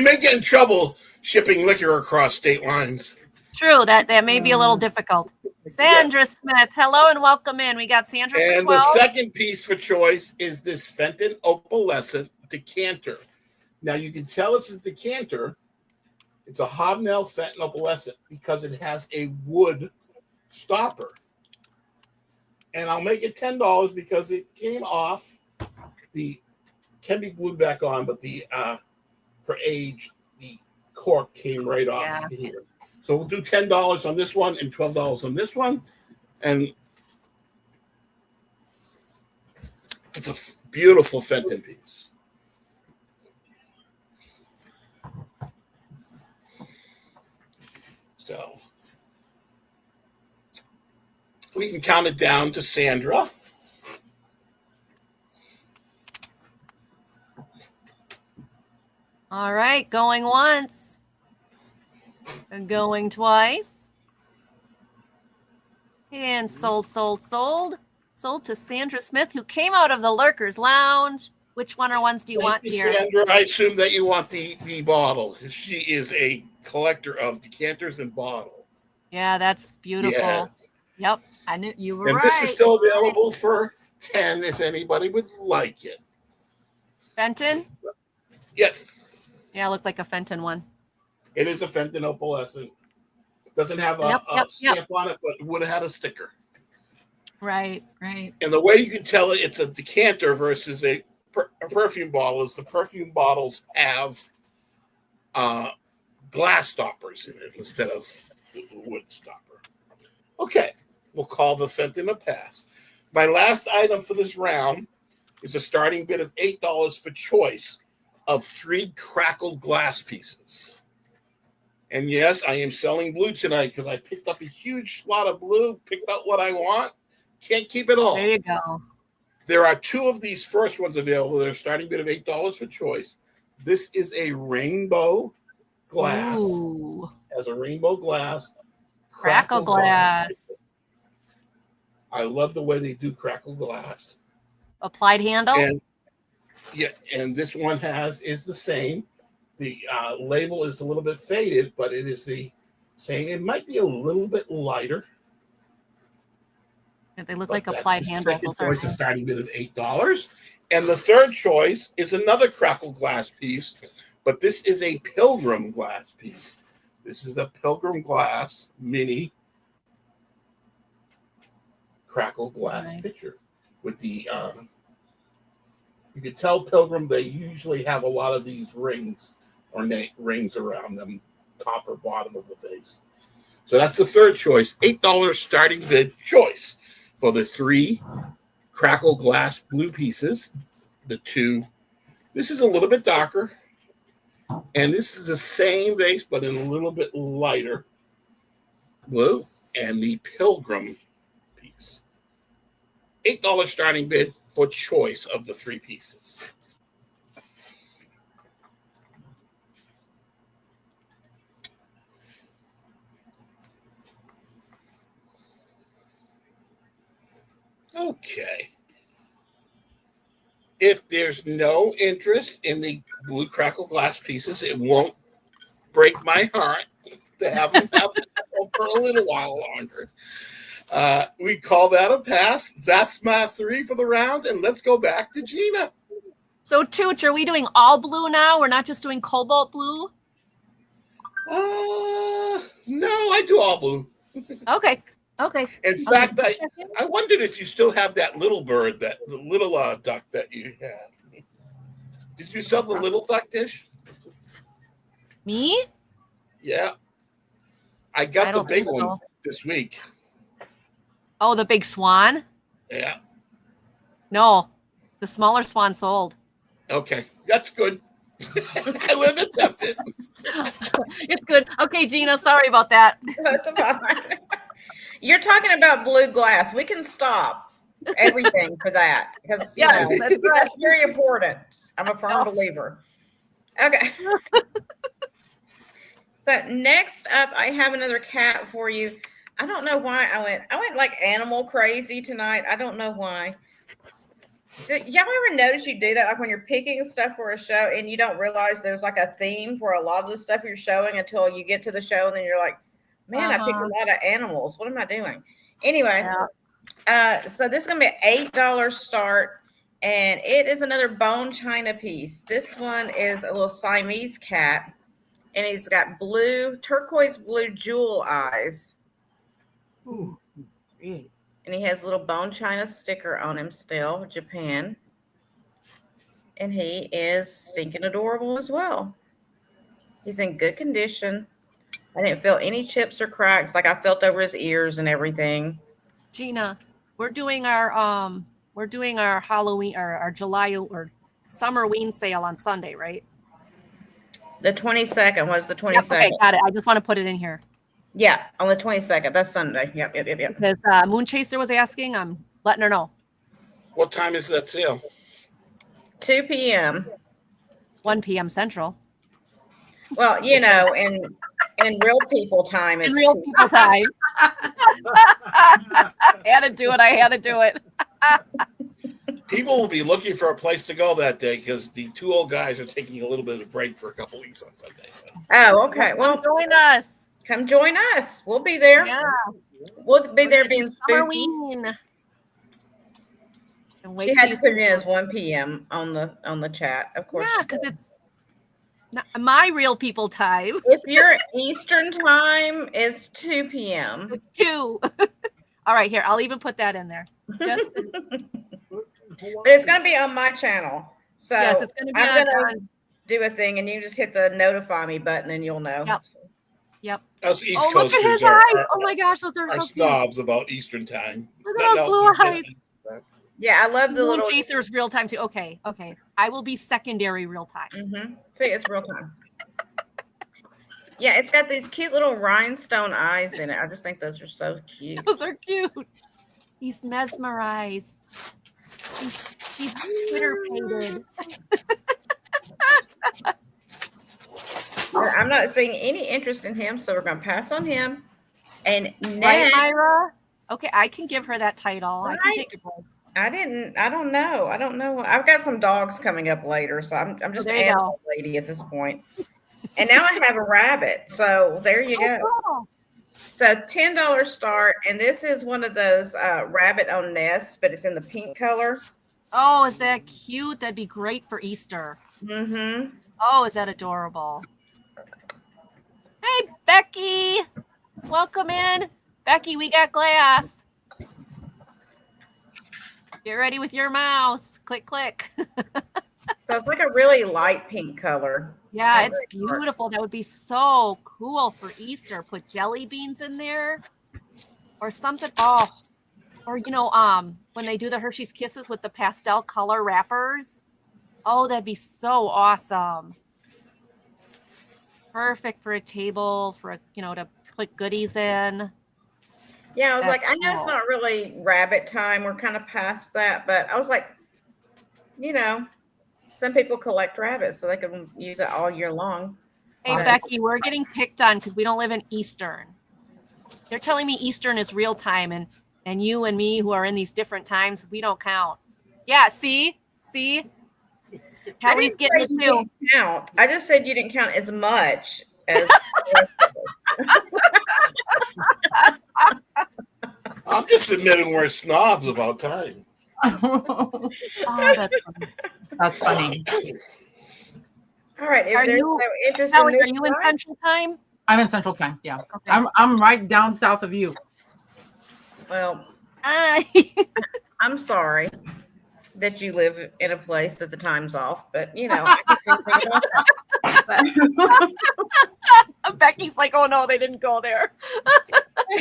may get in trouble shipping liquor across state lines. True, that may be a little difficult. Sandra Smith, hello and welcome in. We got Sandra. And the second piece for choice is this Fenton Opalescent decanter. Now you can tell it's a decanter It's a hobnail Fenton opalescent because it has a wood stopper. And I'll make it $10 because it came off. Can be glued back on, but for age, the cork came right off here. So we'll do $10 on this one and $12 on this one. And it's a beautiful Fenton piece. So we can count it down to Sandra. All right, going once. And going twice. And sold. Sold to Sandra Smith, who came out of the Lurkers Lounge. Which one or ones do you want here? Sandra, I assume that you want the bottle. She is a collector of decanters and bottles. Yeah, that's beautiful. Yeah. Yep, I knew you were And right. this is still available for $10 if anybody would like it. Fenton? Yes. Yeah, looked like a Fenton one. It is a Fenton opalescent. Doesn't have a stamp on it, but it would have had a sticker. Right. And the way you can tell it's a decanter versus a perfume bottle is the perfume bottles have glass stoppers in it instead of the wood stopper. Okay, we'll call the Fenton a pass. My last item for this round is a starting bid of $8 for choice of 3 crackled glass pieces. And yes, I am selling blue tonight because I picked up a huge lot of blue, picked out what I want. Can't keep it all. There you go. There are 2 of these first ones available. They're a starting bid of $8 for choice. This is a rainbow glass. Ooh. Has a rainbow glass. Crackle glass. I love the way they do crackle glass. Applied handle? And this one is the same. The label is a little bit faded, but it is the same. It might be a little bit lighter. They look like applied handles. Second choice is starting bid of $8. And the third choice is another crackle glass piece, but this is a Pilgrim glass piece. This is a Pilgrim glass mini crackle glass pitcher with the you can tell Pilgrim they usually have a lot of these rings or rings around them, top or bottom of the vase. So that's the third choice. $8 starting bid choice for the 3 crackle glass blue pieces. The 2. This is a little bit darker. And this is the same vase, but in a little bit lighter blue. And the Pilgrim piece. $8 starting bid for choice of the 3 pieces. Okay. If there's no interest in the blue crackle glass pieces, it won't break my heart to have them for a little while longer. We call that a pass. That's my 3 for the round, and let's go back to Gina. So, Tooch, are we doing all blue now? We're not just doing cobalt blue? No, I do all blue. Okay. In fact, I wondered if you still have that little bird, that the little duck that you had. Did you sell the little duck dish? Me? Yeah. I got the big one this week. Oh, the big swan? Yeah. No, the smaller swan sold. Okay, that's good. I would have attempted. It's good. Okay, Gina, sorry about that. That's fine. You're talking about blue glass. We can stop everything for that because Yes, that's right. that's very important. I'm a firm believer. Okay. So next up, I have another cat for you. I don't know why I went like animal crazy tonight. I don't know why. Did y'all ever notice you do that? Like when you're picking stuff for a show and you don't realize there's like a theme for a lot of the stuff you're showing until you get to the show and then you're like, man, I picked a lot of animals. What am I doing? Anyway, so this is going to be an $8 start, and it is another bone china piece. This one is a little Siamese cat, and he's got turquoise blue jewel eyes. Ooh. Great. And he has a little bone china sticker on him still, Japan. And he is stinking adorable as well. He's in good condition. I didn't feel any chips or cracks like I felt over his ears and everything. Gina, we're doing our Halloween or our July or Summerween sale on Sunday, right? The 22nd was the 22nd. Yep, okay, got it. I just want to put it in here. Yeah, on the 22nd. That's Sunday. Yep. Because Moon Chaser was asking, I'm letting her know. What time is that sale? 2 p.m. 1 p.m. Central. Well, you know, in real people time. In real people time. I had to do it. People will be looking for a place to go that day because the two old guys are taking a little bit of a break for a couple weeks on Sunday. So. Oh, okay. Well, Come join us. come join us. We'll be there. Yeah. We'll be there being spooky. Summerween. And wait She till had you to put see it in as 1 p.m. on the chat, of course. Yeah, because it's not my real people time. If you're Eastern time, it's 2 p.m. It's 2. All right, here. I'll even put that in there. Just But it's going to be on my channel. So yes, it's going to be I'm going on. to do a thing, and you just hit the notify me button, and you'll know. Yep. Us East Oh, look at Coasters his are, eyes. are, Oh my gosh, those are are so cute. snobs about Eastern time. Look at those blue eyes. Yeah, I love the Moon little. Chaser's real time too. Okay. I will be secondary real time. See, it's real time. Yeah, it's got these cute little rhinestone eyes in it. I just think those are so cute. Those are cute. He's mesmerized. He's Twitter painted. I'm not seeing any interest in him, so we're going to pass on him. And Right, next, Myra? Okay, I can give her that title. I can Right. take it. Back. I don't know. I've got some dogs coming up later, so I'm just there an you animal lady at this point. And now I have a rabbit. So there you go. Oh, So $10 start, and this is one of those rabbit on nests, but it's in the pink color. oh, is that cute? That'd be great for Easter. Mm-hmm. Oh, is that adorable? Hey, Becky. Welcome in. Becky, we got glass. Get ready with your mouse. Click, click. So it's like a really light pink color. Yeah, it's beautiful. That would be so cool for Easter. Put jelly beans in there or something. Oh, or when they do the Hershey's Kisses with the pastel color wrappers. Oh, that'd be so awesome. Perfect for a table to put goodies in. Yeah, I was That's like, I know it's cool. not really rabbit time. We're kind of past that, but I was like, some people collect rabbits so they can use it all year long. Hey, Becky, we're getting picked on because we don't live in Eastern. They're telling me Eastern is real time, and you and me who are in these different times, we don't count. Yeah, see? Kelly's getting it too. Count. I just said you didn't count as much as the rest of us. I'm just admitting we're snobs about time. Oh, that's funny. That's funny. All right. If Are there's you- no interest Kelly, in are you in Central Time? I'm in Central Time. Yeah, Okay. I'm right down south of you. Well, Hi. I'm sorry that you live in a place that the time's off, but I can do things about that. Becky's like, oh no, they didn't go there.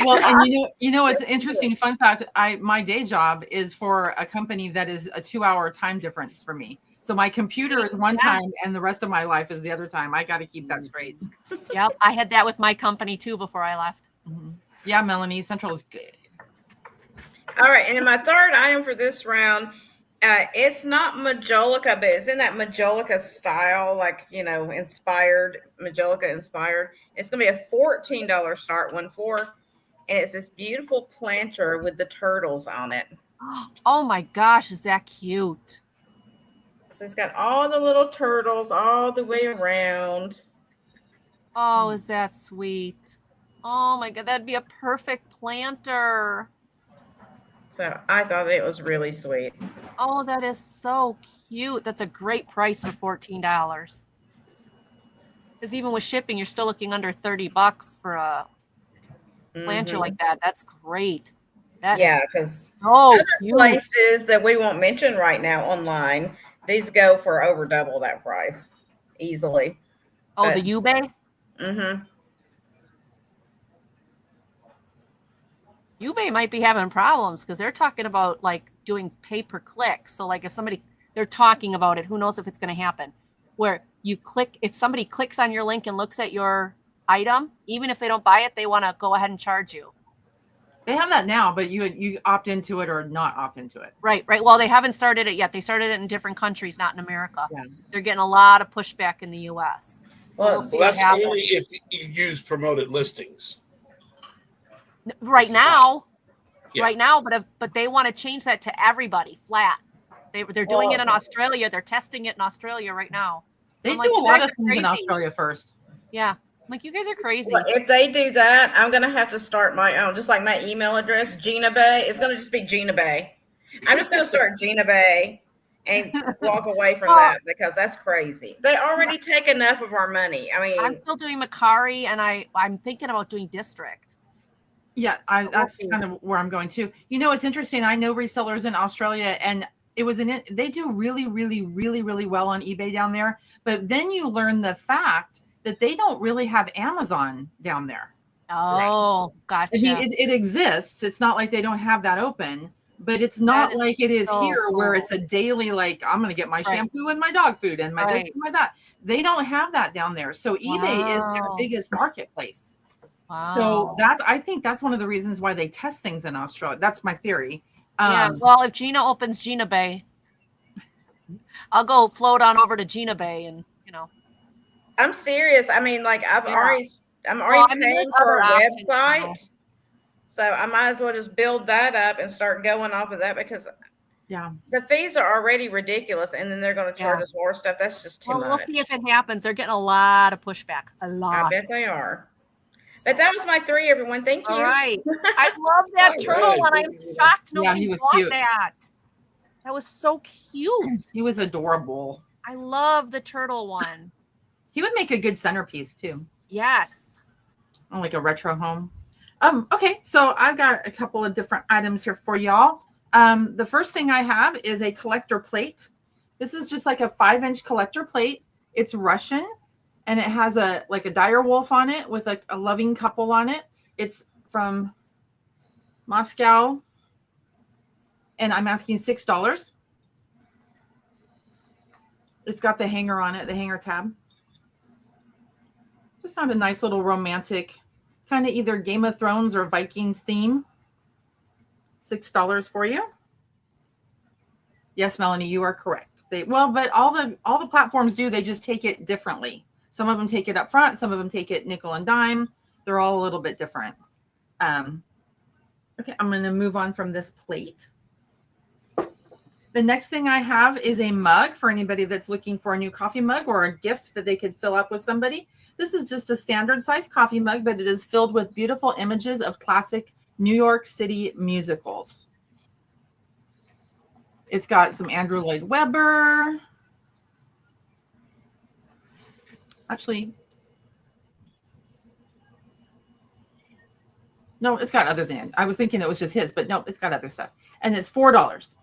Well, and it's an interesting fun fact. My day job is for a company that is a 2-hour time difference for me. So my computer is one Yeah. time and the rest of my life is the other time. I got to keep that straight. Yep, I had that with my company too before I left. Mhm. Yeah, Melanie, Central is good. All right, and my third item for this round, it's not Majolica, but it's in that Majolica style, inspired, Majolica inspired. It's going to be a $14 start, 1-4, and it's this beautiful planter with the turtles on it. Oh my gosh, is that cute? So it's got all the little turtles all the way around. Oh, is that sweet? Oh my God, that'd be a perfect planter. So I thought it was really sweet. Oh, that is so cute. That's a great price for $14. Because even with shipping, you're still looking under $30 for a planter Mhm. like that. That's great. That Yeah, is because so other cute. places that we won't mention right now online, these go for over double that price easily. Oh, the But Ube? mm-hmm. Ube might be having problems because they're talking about like doing pay per click. So like if they're talking about it, who knows if it's going to happen? Where you click, if somebody clicks on your link and looks at your item, even if they don't buy it, they want to go ahead and charge you. They have that now, but you opt into it or not opt into it. Right. Well, they haven't started it yet. They started it in different countries, not in America. Yeah. They're getting a lot of pushback in the U.S. So Well, we'll see Well, what that's happens. only if you use promoted listings. Right now, Yeah. but they want to change that to everybody flat. They're doing it in Australia. They're testing it in Australia right now. They I'm do like, a you lot guys of are things in crazy. Australia first. Yeah. I'm like, you guys are crazy. Well, if they do that, I'm gonna have to start my own, just like my email address, Gina Bay. It's gonna just be Gina Bay. I'm just gonna start Gina Bay and walk away from Well, that because that's crazy. They already take enough of our money. I I'm mean, still doing Macari, and I'm thinking about doing District. Yeah, that's kind of where I'm going to. You know, it's interesting. I know resellers in Australia, and they do really, really, really, really well on eBay down there. But then you learn the fact that they don't really have Amazon down there. Oh, gotcha. I mean, it exists. It's not like they don't have that open, but it's not is like it is so here where cool. it's a daily, like, I'm going to get my Right. shampoo and my dog food and my this Right. and my that. They don't have that down there. So eBay is their Wow. biggest marketplace. Wow. So I think that's one of the reasons why they test things in Australia. That's my theory. Yeah. Well, if Gina opens Gina Bay, I'll go float on over to Gina Bay, and I'm serious. I mean, like I'm Yeah. already Well, I mean, paying there's for other a options, website. So I might as well just build that up and start going off of that because Yeah. the fees are already ridiculous, and then they're going to charge Yeah. us more stuff. That's just too Well, much. we'll see if it happens. They're getting a lot of pushback. A I lot. bet they are. But that was my 3, everyone. Thank you. All right. I love that All turtle right. one. I'm shocked Yeah, nobody he was bought cute. that. That was so cute. He was adorable. I love the turtle one. He would make a good centerpiece too, Yes. on like a retro home. Okay, so I've got a couple of different items here for y'all. The first thing I have is a collector plate. This is just like a 5-inch collector plate. It's Russian, and it has a dire wolf on it with a loving couple on it. It's from Moscow, and I'm asking $6. It's got the hanger on it, the hanger tab. Just not a nice little romantic, kind of either Game of Thrones or Vikings theme. $6 for you. Yes, Melanie, you are correct. But all the platforms do, they just take it differently. Some of them take it up front, some of them take it nickel and dime. They're all a little bit different. Okay, I'm going to move on from this plate. The next thing I have is a mug for anybody that's looking for a new coffee mug or a gift that they could fill up with somebody. This is just a standard size coffee mug, but it is filled with beautiful images of classic New York City musicals. It's got some Andrew Lloyd Webber. Actually, no, it's got other than. I was thinking it was just his, but no, it's got other stuff. And it's $4.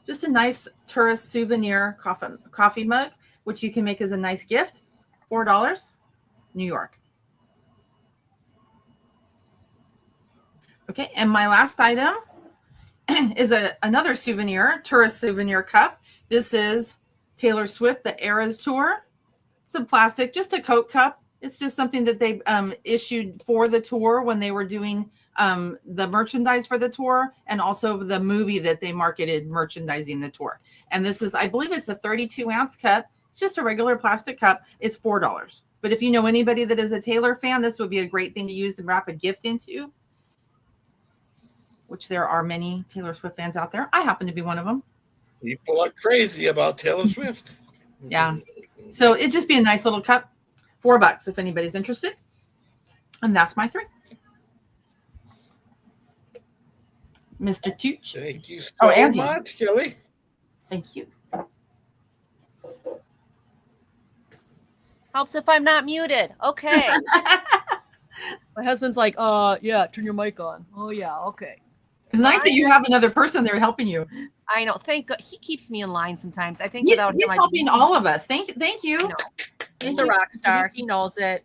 Just a nice tourist souvenir coffee mug, which you can make as a nice gift. $4, New York. Okay, and my last item is another souvenir, tourist souvenir cup. This is Taylor Swift, the Eras Tour. It's a plastic, just a Coke cup. It's just something that they issued for the tour when they were doing the merchandise for the tour, and also the movie that they marketed merchandising the tour. And this is, I believe it's a 32-ounce cup. It's just a regular plastic cup. It's $4. But if you know anybody that is a Taylor fan, this would be a great thing to use to wrap a gift into, which there are many Taylor Swift fans out there. I happen to be one of them. People are crazy about Taylor Swift. Yeah. So it'd just be a nice little cup. $4 if anybody's interested. And that's my 3. Mr. Tooch. Thank you so Angie. much, Kelly. Thank you. Helps if I'm not muted. Okay. My husband's like, yeah, turn your mic on. Oh, yeah, okay. It's nice that you have another person there helping you. I know. Thank God. He keeps me in line sometimes. I think He's without him, helping all of us. Thank you. No. He's a rock star. He knows it.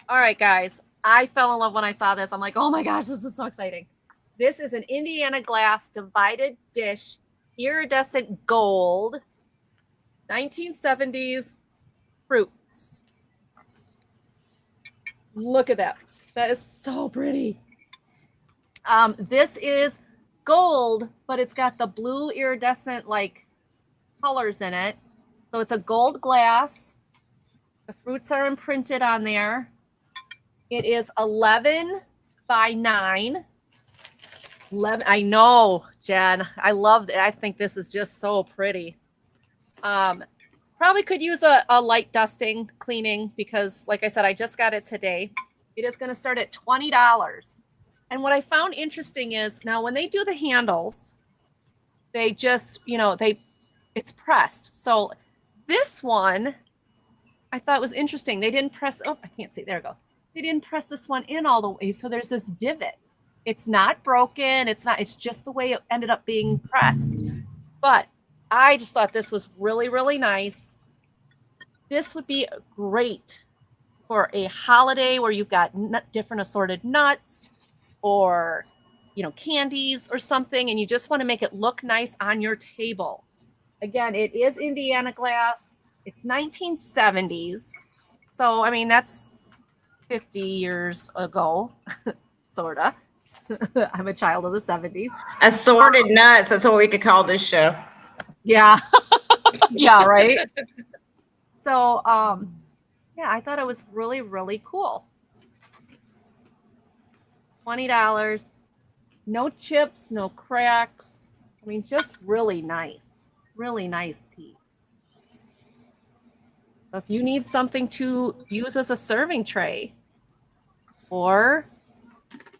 All right, guys. I fell in love when I saw this. I'm like, oh my gosh, this is so exciting. This is an Indiana glass divided dish, iridescent gold, 1970s fruits. Look at that. That is so pretty. This is gold, but it's got the blue iridescent like colors in it. So it's a gold glass. The fruits are imprinted on there. It is 11 by 9. 11. I know, Jen. I love it. I think this is just so pretty. Probably could use a light dusting, cleaning, because like I said, I just got it today. It is going to start at $20. And what I found interesting is now when they do the handles, they just, it's pressed. So this one, I thought was interesting. They didn't press, I can't see. There it goes. They didn't press this one in all the way. So there's this divot. It's not broken. It's just the way it ended up being pressed. But I just thought this was really, really nice. This would be great for a holiday where you've got different assorted nuts or, candies or something, and you just want to make it look nice on your table. Again, it is Indiana glass. It's 1970s. So, I mean, that's 50 years ago, sort of. I'm a child of the 70s. Assorted nuts. That's what we could call this show. Yeah. Yeah, right. So, yeah, I thought it was really, really cool. $20. No chips, no cracks. I mean, just really nice. Really nice piece. So if you need something to use as a serving tray, or,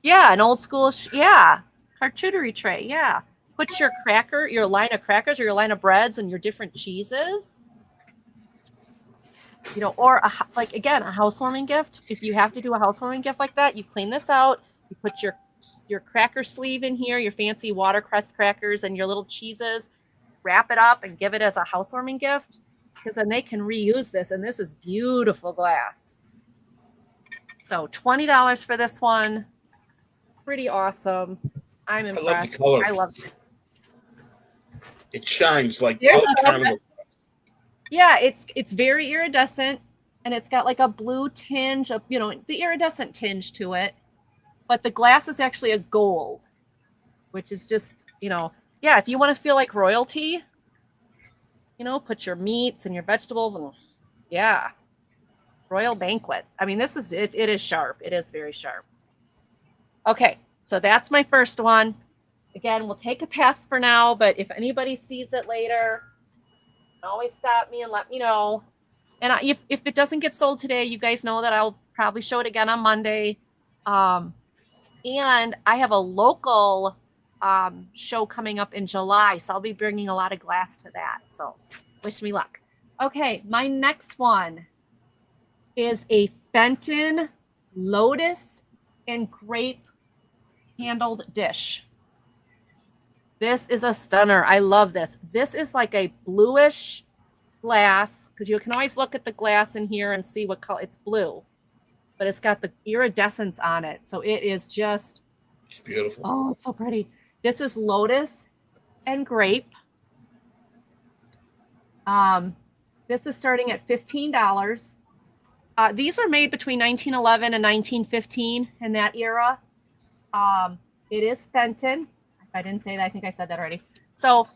yeah, an old school, charcuterie tray, yeah. Put your line of crackers or your line of breads and your different cheeses. Or a housewarming gift. If you have to do a housewarming gift like that, you clean this out. You put your cracker sleeve in here, your fancy watercress crackers and your little cheeses. Wrap it up and give it as a housewarming gift, because then they can reuse this. And this is beautiful glass. So $20 for this one. Pretty awesome. I'm impressed. I love the color. I love it. It shines like carnival. Yeah, it's very iridescent, and it's got like a blue tinge of, the iridescent tinge to it. But the glass is actually a gold, which is just, if you want to feel like royalty, put your meats and your vegetables and, yeah, royal banquet. I mean, it is sharp. It is very sharp. Okay, so that's my first one. Again, we'll take a pass for now, but if anybody sees it later, always stop me and let me know. And if it doesn't get sold today, you guys know that I'll probably show it again on Monday. And I have a local show coming up in July, so I'll be bringing a lot of glass to that. So wish me luck. Okay, my next one is a Fenton lotus and grape handled dish. This is a stunner. I love this. This is like a bluish glass, because you can always look at the glass in here and see what color. It's blue, but it's got the iridescence on it. So it is just it's beautiful. Oh, it's so pretty. This is lotus and grape. This is starting at $15. These were made between 1911 and 1915 in that era. It is Fenton. I didn't say that. I think I said that already. So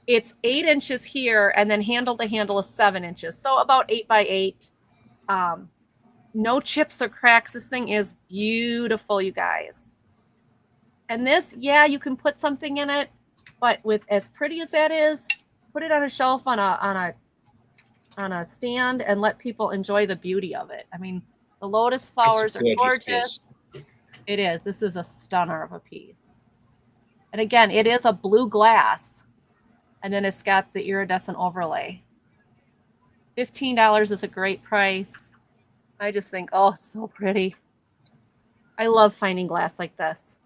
it's 8 inches here, and then handle to handle is 7 inches. So about 8 by 8. No chips or cracks. This thing is beautiful, you guys. And this, yeah, you can put something in it, but with as pretty as that is, put it on a shelf on a stand and let people enjoy the beauty of it. I mean, the lotus flowers are gorgeous. It is. This is a stunner of a piece. And again, it is a blue glass, and then it's got the iridescent overlay. $15 is a great price. I just think, oh, it's so pretty. I love finding glass like this.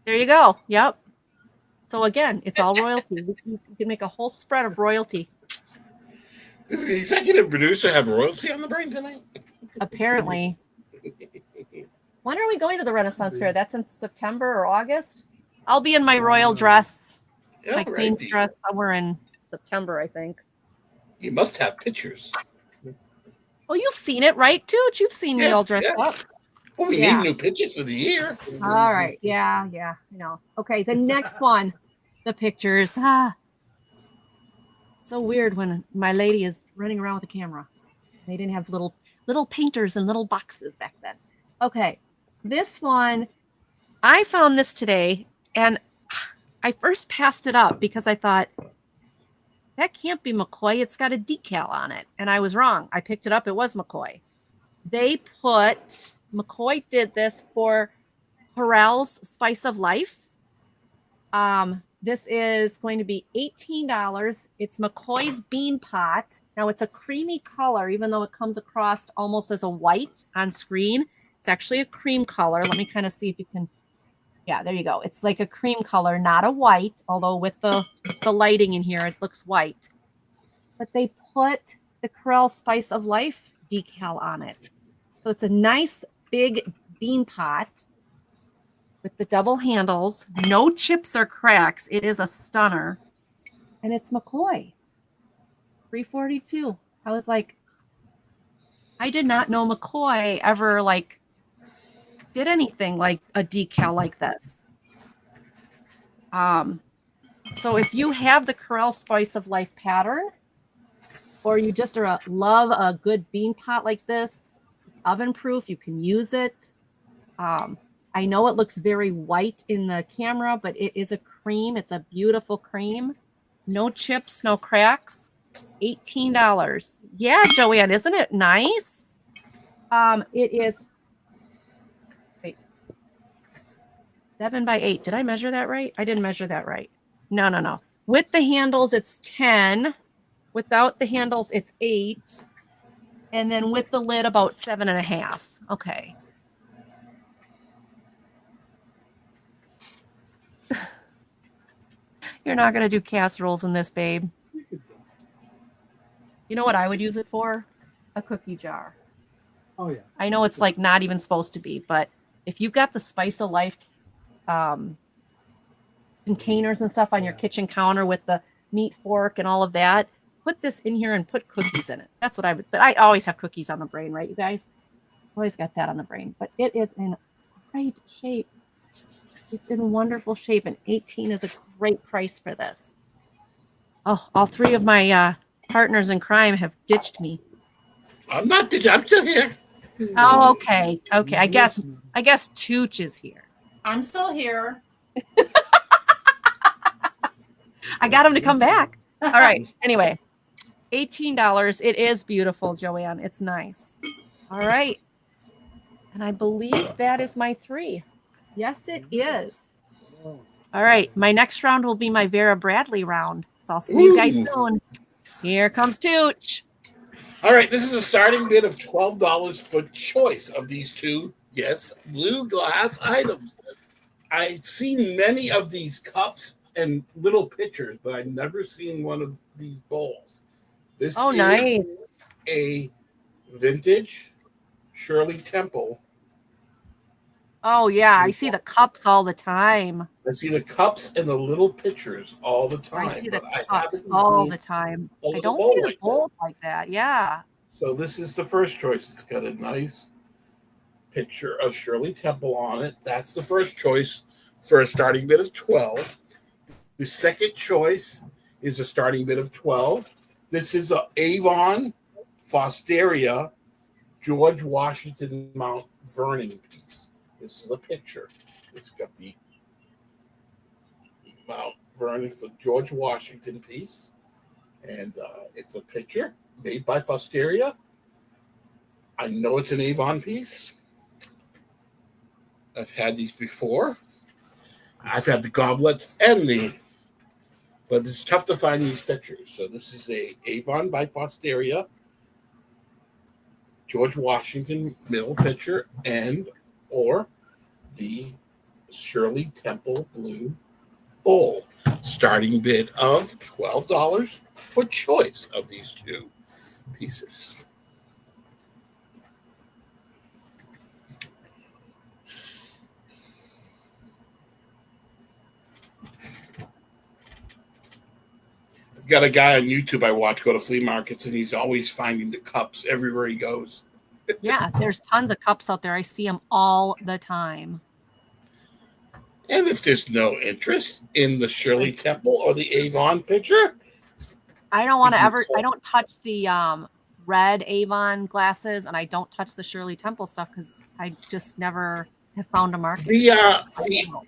There you go. Yep. So again, it's all royalty. You can make a whole spread of royalty. Does the executive producer have royalty on the brain tonight? Apparently. When are we going to the Renaissance Fair? That's in September or August? I'll be in my royal dress, my queen's dress somewhere in September, I think. You must have pictures. Oh, you've seen it, right, Tooch? You've seen me all dressed up. Well, we need new pictures for the year. All right. Yeah, I know. Okay, the next one. The pictures. So weird when my lady is running around with a camera. They didn't have little painters and little boxes back then. Okay, this one, I found this today, and I first passed it up because I thought, that can't be McCoy. It's got a decal on it. And I was wrong. I picked it up. It was McCoy. McCoy did this for Corral's Spice of Life. This is going to be $18. It's McCoy's Bean Pot. Now it's a creamy color, even though it comes across almost as a white on screen. It's actually a cream color. Let me kind of see if you can. Yeah, there you go. It's like a cream color, not a white, although with the lighting in here, it looks white. But they put the Corral Spice of Life decal on it. So it's a nice big bean pot with the double handles, no chips or cracks. It is a stunner. And it's McCoy. $3.42. I was like, I did not know McCoy ever did anything like a decal like this. So if you have the Corral Spice of Life pattern, or you just love a good bean pot like this, it's oven proof, you can use it. I know it looks very white in the camera, but it is a cream. It's a beautiful cream. No chips, no cracks. $18. Yeah, Joanne, isn't it nice? It is 7 by 8. Did I measure that right? I didn't measure that right. No. With the handles, it's 10. Without the handles, it's 8. And then with the lid, about 7.5. Okay. You're not going to do casseroles in this, babe. You know what I would use it for? A cookie jar. Oh, yeah. I know it's not even supposed to be, but if you've got the Spice of Life containers and stuff on your kitchen counter with the meat fork and all of that, put this in here and put cookies in it. That's what I would. But I always have cookies on the brain, right, you guys? Always got that on the brain. But it is in great shape. It's in wonderful shape, and 18 is a great price for this. Oh, all three of my partners in crime have ditched me. I'm not. I'm still here. Oh, okay. I guess Tooch is here. I'm still here. I got him to come back. All right. Anyway, $18. It is beautiful, Joanne. It's nice. All right. And I believe that is my 3. Yes, it is. All right. My next round will be my Vera Bradley round. So I'll see you guys soon. Here comes Tooch. All right. This is a starting bid of $12 for choice of these two, yes, blue glass items. I've seen many of these cups and little pitchers, but I've never seen one of these bowls. This is nice. A vintage Shirley Temple. Oh, yeah. I see the cups all the time. I see the cups and the little pitchers all the time. I see the cups all the time. I don't see the bowls like that. Yeah. So this is the first choice. It's got a nice picture of Shirley Temple on it. That's the first choice for a starting bid of 12. The second choice is a starting bid of 12. This is a Avon Fosteria George Washington Mount Vernon piece. This is a picture. It's got the Mount Vernon for George Washington piece. And it's a picture made by Fosteria. I know it's an Avon piece. I've had these before. I've had the goblets and the but it's tough to find these pictures. So this is a Avon by Fosteria, George Washington middle picture, and or the Shirley Temple Blue Bowl. Starting bid of $12 for choice of these two pieces. I've got a guy on YouTube I watch go to flea markets, and he's always finding the cups everywhere he goes. Yeah, there's tons of cups out there. I see them all the time. And if there's no interest in the Shirley Temple or the Avon picture, I don't want to ever. I don't touch the red Avon glasses, and I don't touch the Shirley Temple stuff because I just never have found a market. the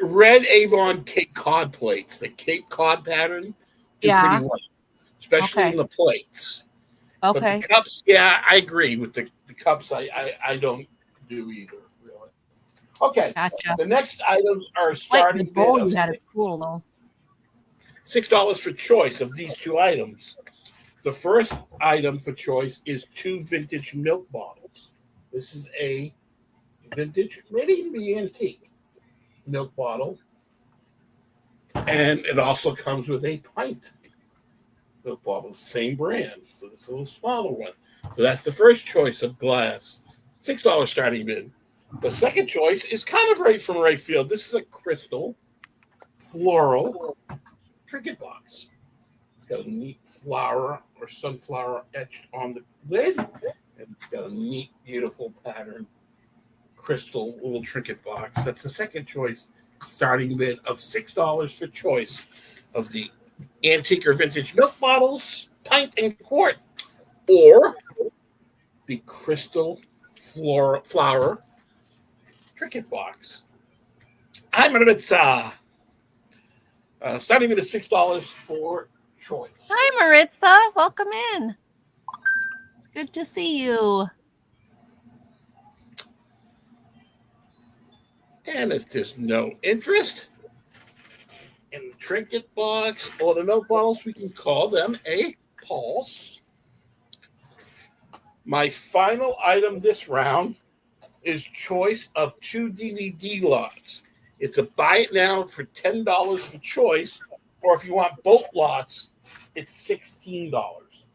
red Avon Cape Cod plates, the Cape Cod pattern, Yeah. pretty white, especially Okay. in the plates. Okay. But the cups, yeah, I agree with the cups. I don't do either. Really. Okay. Gotcha. The next items are Like the starting bid bowl of you had is cool though. $6 for choice of these two items. The first item for choice is 2 vintage milk bottles. This is a vintage, maybe even be antique milk bottle. And it also comes with a pint milk bottle, same brand. So it's a little smaller one. So that's the first choice of glass. $6 starting bid. The second choice is kind of right from right field. This is a crystal floral trinket box. It's got a neat flower or sunflower etched on the lid, and it's got a neat, beautiful pattern crystal little trinket box. That's the second choice, starting bid of $6 for choice of the antique or vintage milk bottles, pint and quart, or the crystal flower trinket box. Hi, Maritza. Starting with the $6 for choice. Hi, Maritza. Welcome in. It's good to see you. And if there's no interest in the trinket box or the milk bottles, we can call them a pulse. My final item this round is choice of 2 DVD lots. It's a buy it now for $10 for choice, or if you want both lots, it's $16.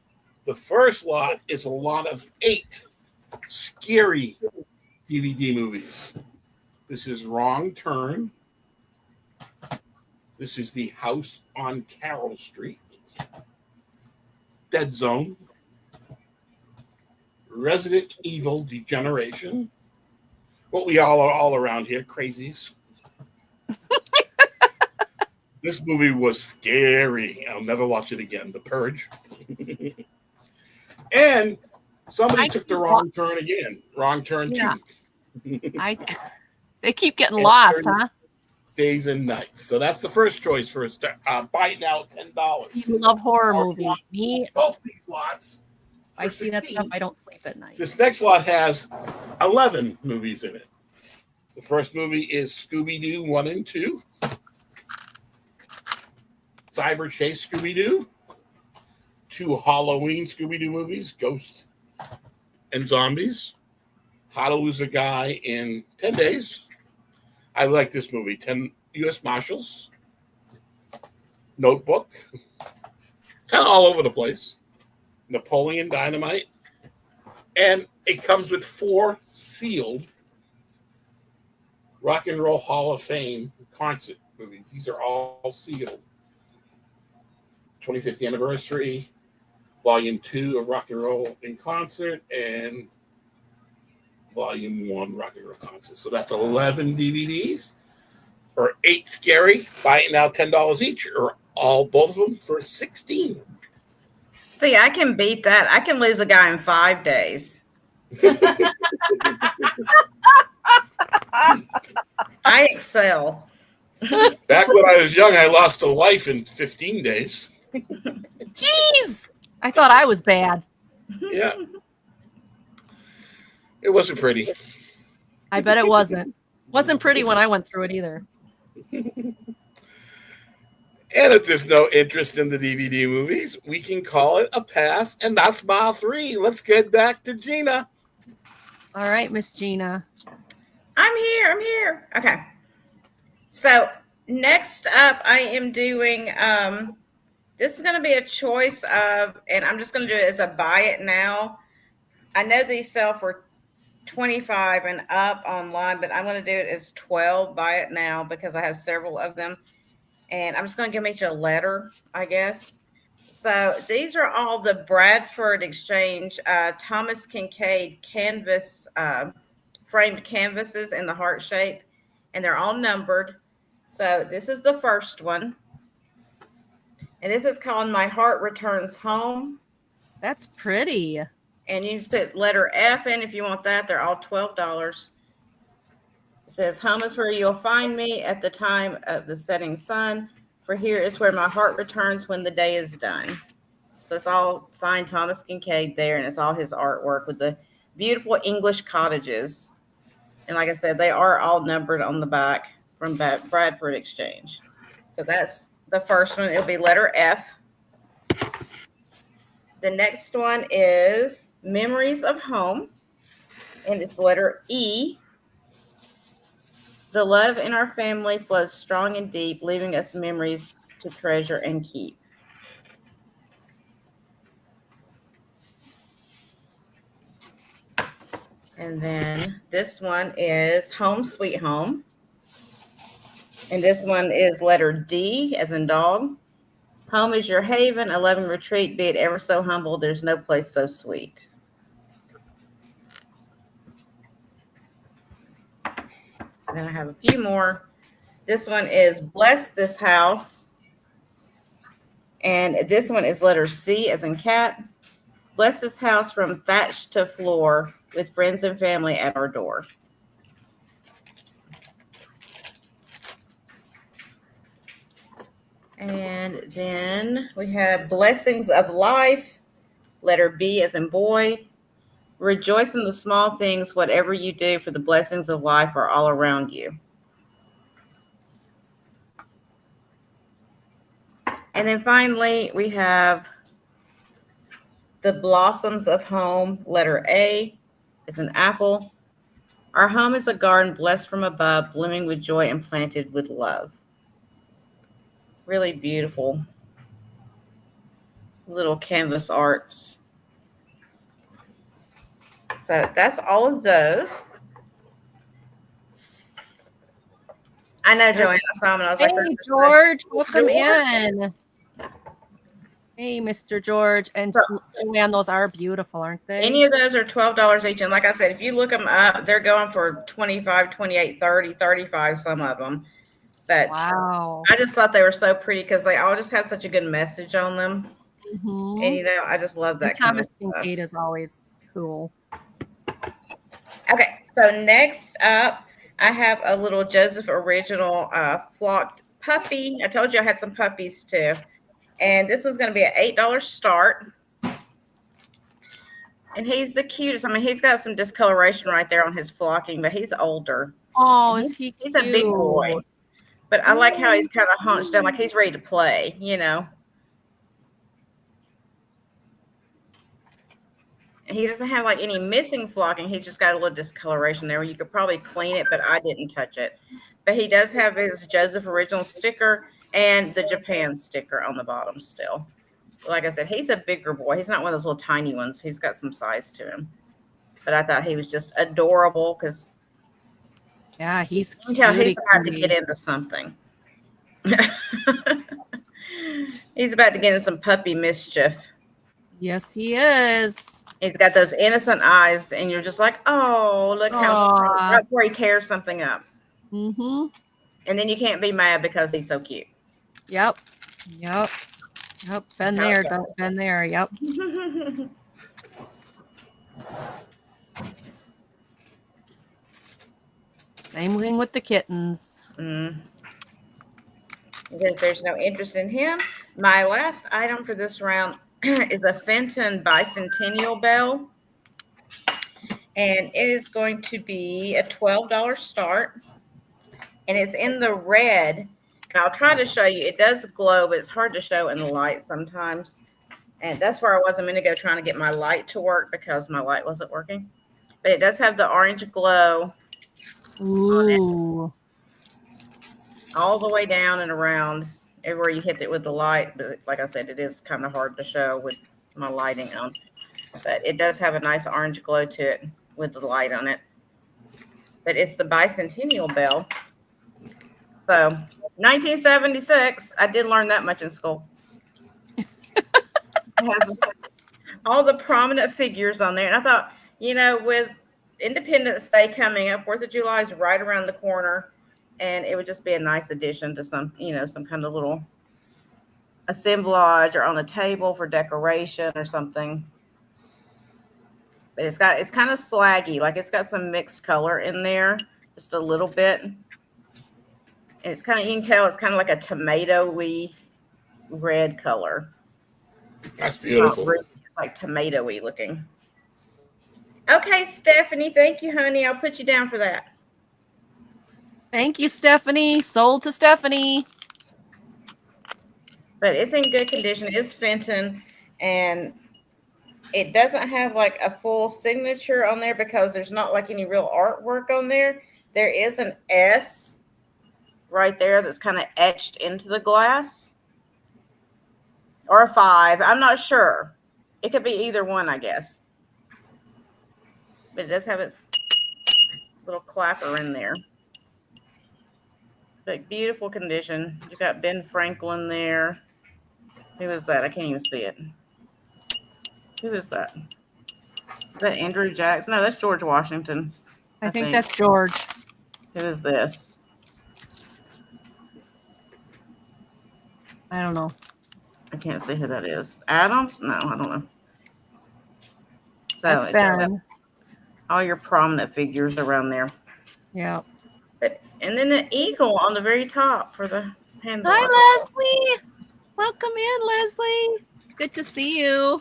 The first lot is a lot of 8 scary DVD movies. This is Wrong Turn. This is The House on Carroll Street. Dead Zone. Resident Evil Degeneration. What we all are all around here, crazies. This movie was scary. I'll never watch it again. The Purge. And somebody took the wrong turn again. Wrong Turn 2. They keep getting lost, huh? Days and Nights. So that's the first choice for a buy it now $10. You love horror movies. Me, Both these lots. I see that stuff. I don't sleep at night. This next lot has 11 movies in it. The first movie is Scooby-Doo 1 and 2. Cyber Chase Scooby-Doo. 2 Halloween Scooby-Doo movies, Ghost and Zombies. How to Lose a Guy in 10 Days. I like this movie. 10 U.S. Marshals. Notebook. Kind of all over the place. Napoleon Dynamite. And it comes with 4 sealed Rock and Roll Hall of Fame concert movies. These are all sealed. 25th anniversary, Volume 2 of Rock and Roll in Concert, and Volume 1 Rock and Roll Concert. So that's 11 DVDs, or 8 scary. Buy it now, $10 each, or both of them for $16. See, I can beat that. I can lose a guy in 5 days. I excel. Back when I was young, I lost a wife in 15 days. Jeez! I thought I was bad. Yeah. It wasn't pretty. I bet it wasn't. Wasn't pretty when I went through it either. And if there's no interest in the DVD movies, we can call it a pass, and that's mile 3. Let's get back to Gina. All right, Miss Gina. I'm here. Okay. So next up, I am doing, this is going to be a choice of, and I'm just going to do it as a buy it now. I know these sell for 25 and up online, but I'm going to do it as 12, buy it now, because I have several of them. And I'm just going to give each a letter, I guess. So these are all the Bradford Exchange Thomas Kincaid canvas, framed canvases in the heart shape, and they're all numbered. So this is the first one. And this is called My Heart Returns Home. That's pretty. And you just put letter F in if you want that. They're all $12. It says, home is where you'll find me at the time of the setting sun. For here is where my heart returns when the day is done. So it's all signed Thomas Kincaid there, and it's all his artwork with the beautiful English cottages. And like I said, they are all numbered on the back from Bradford Exchange. So that's the first one. It'll be letter F. The next one is Memories of Home, and it's letter E. The love in our family flows strong and deep, leaving us memories to treasure and keep. And then this one is Home Sweet Home. And this one is letter D as in dog. Home is your haven, a loving retreat, be it ever so humble. There's no place so sweet. Then I have a few more. This one is Bless This House. And this one is letter C as in cat. Bless this house from thatch to floor with friends and family at our door. And then we have Blessings of Life, letter B as in boy. Rejoice in the small things, whatever you do, for the blessings of life are all around you. And then finally, we have the Blossoms of Home, letter A is an apple. Our home is a garden blessed from above, blooming with joy and planted with love. Really beautiful little canvas arts. So that's all of those. I know Joanna saw them, and I was Hey, like, George, welcome in. Hey, Mr. George. And Joanne, those are beautiful, aren't they? any of those are $12 each. And like I said, if you look them up, they're going for 25, 28, 30, 35, some of them. But wow. I just thought they were so pretty because they all just had such a good message on them. Mm-hmm. And, you know, I just love that kind of Thomas stuff. Kincaid is always cool. Okay, so next up, I have a little Joseph original flocked puppy. I told you I had some puppies too. And this one's going to be an $8 start. And he's the cutest. I mean, he's got some discoloration right there on his flocking, but he's older. Oh, is he He's cute? a big boy. But I like how he's kind of hunched down, like he's ready to play, you know. And he doesn't have like any missing flocking. He's just got a little discoloration there where you could probably clean it, but I didn't touch it. But he does have his Joseph original sticker and the Japan sticker on the bottom still. Like I said, he's a bigger boy. He's not one of those little tiny ones. He's got some size to him. But I thought he was just adorable because yeah, he's cute. He's about to get into something. He's about to get into some puppy mischief. Yes, he is. He's got those innocent eyes, and you're just like, oh, look how right before he tears something up. Mm-hmm. And then you can't be mad because he's so cute. Yep. Been there, been there. Yep. Same thing with the kittens. Because there's no interest in him. My last item for this round is a Fenton Bicentennial Bell. And it is going to be a $12 start. And it's in the red, I'll try to show you. It does glow, but it's hard to show in the light sometimes. And that's where I was a minute ago trying to get my light to work because my light wasn't working. But it does have the orange glow on it, Ooh. all the way down and around everywhere you hit it with the light. But like I said, it is kind of hard to show with my lighting on. But it does have a nice orange glow to it with the light on it. But it's the bicentennial bell. So 1976, I did learn that much in school. It has all the prominent figures on there. And I thought, you know, with Independence Day coming up, 4th of July is right around the corner. And it would just be a nice addition to some, you know, some kind of little assemblage or on a table for decoration or something. But it's kind of slaggy, like it's got some mixed color in there, just a little bit. And it's kind of, you can tell it's kind of like a tomatoey red color. That's beautiful. It's like tomatoey looking. Okay, Stephanie, thank you, honey. I'll put you down for that. Thank you, Stephanie. Sold to Stephanie. But it's in good condition. It's Fenton, and it doesn't have like a full signature on there because there's not like any real artwork on there. There is an S right there that's kind of etched into the glass, or a 5. I'm not sure. It could be either one, I guess. But it does have its little clapper in there. But beautiful condition. You got Ben Franklin there. Who is that? I can't even see it. Who is that? Is that Andrew Jackson? No, that's George Washington. I think that's George. Who is this? I don't know. I can't see who that is. Adams? No, I don't know. So That's it's Ben. all your prominent figures around there. Yeah. But, and then an eagle on the very top for the handle. Hi, Leslie. Welcome in, Leslie. It's good to see you.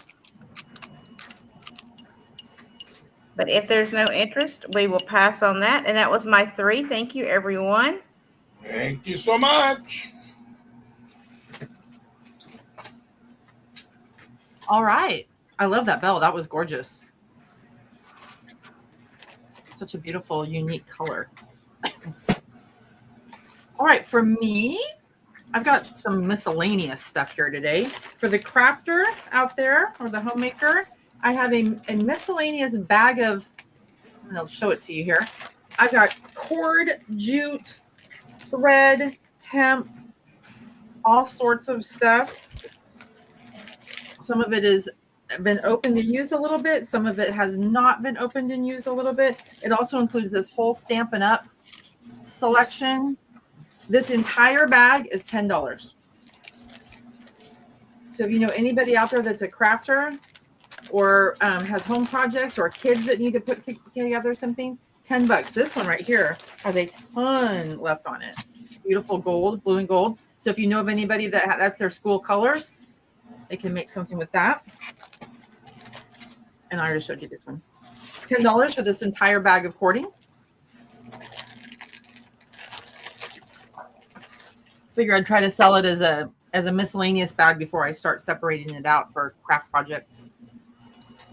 But if there's no interest, we will pass on that. And that was my 3. Thank you, everyone. Thank you so much. All right. I love that bell. That was gorgeous. Such a beautiful, unique color. All right. For me, I've got some miscellaneous stuff here today. For the crafter out there or the homemaker, I have a miscellaneous bag of, and I'll show it to you here. I've got cord, jute, thread, hemp, all sorts of stuff. Some of it has been opened and used a little bit. Some of it has not been opened and used a little bit. It also includes this whole Stampin' Up! Selection. This entire bag is $10. So if you know anybody out there that's a crafter or has home projects or kids that need to put together something, $10. This one right here has a ton left on it. Beautiful gold, blue and gold. So if you know of anybody that's their school colors, they can make something with that. And I already showed you these ones. $10 for this entire bag of cording. Figure I'd try to sell it as a miscellaneous bag before I start separating it out for craft projects.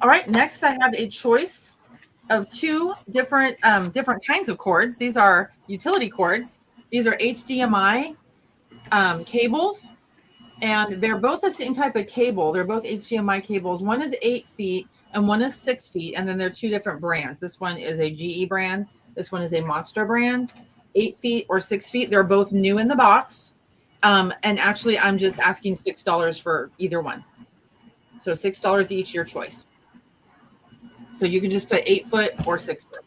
All right, next I have a choice of 2 different kinds of cords. These are utility cords. These are HDMI cables, and they're both the same type of cable. They're both HDMI cables. One is 8 feet and one is 6 feet, and then they're 2 different brands. This one is a GE brand. This one is a Monster brand. 8 feet or 6 feet. They're both new in the box. And actually, I'm just asking $6 for either one. So $6 each, your choice. So you can just put 8 foot or 6 foot.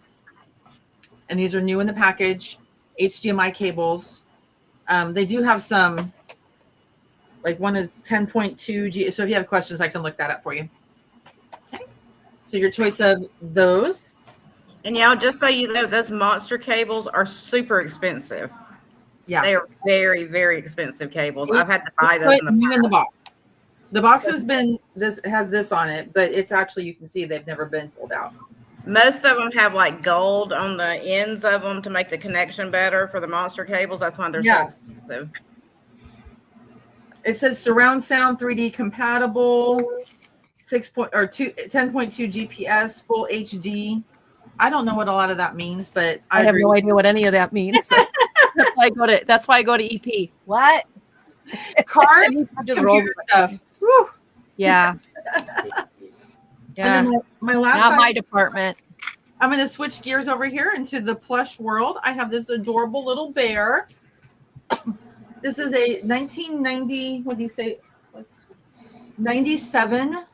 And these are new in the package, HDMI cables. They do have some, like one is 10.2 G. So if you have questions, I can look that up for you. Okay. So your choice of those. And y'all, just so you know, those Monster cables are super expensive. Yeah. They are very, very expensive cables. I've had to buy those in the box. The box has this on it, but it's actually, you can see they've never been pulled out. Most of them have like gold on the ends of them to make the connection better for the Monster cables. That's why they're so expensive. It says surround sound 3D compatible, 10.2 GPS, full HD. I don't know what a lot of that means, but I have agree no with idea what any of that means. That's why I go to EP. What? you. Card, Just rolls computer stuff. Whew. Yeah. Yeah. And then my last Not my item, department. I'm going to switch gears over here into the plush world. I have this adorable little bear. This is a 1990, what do you say? 97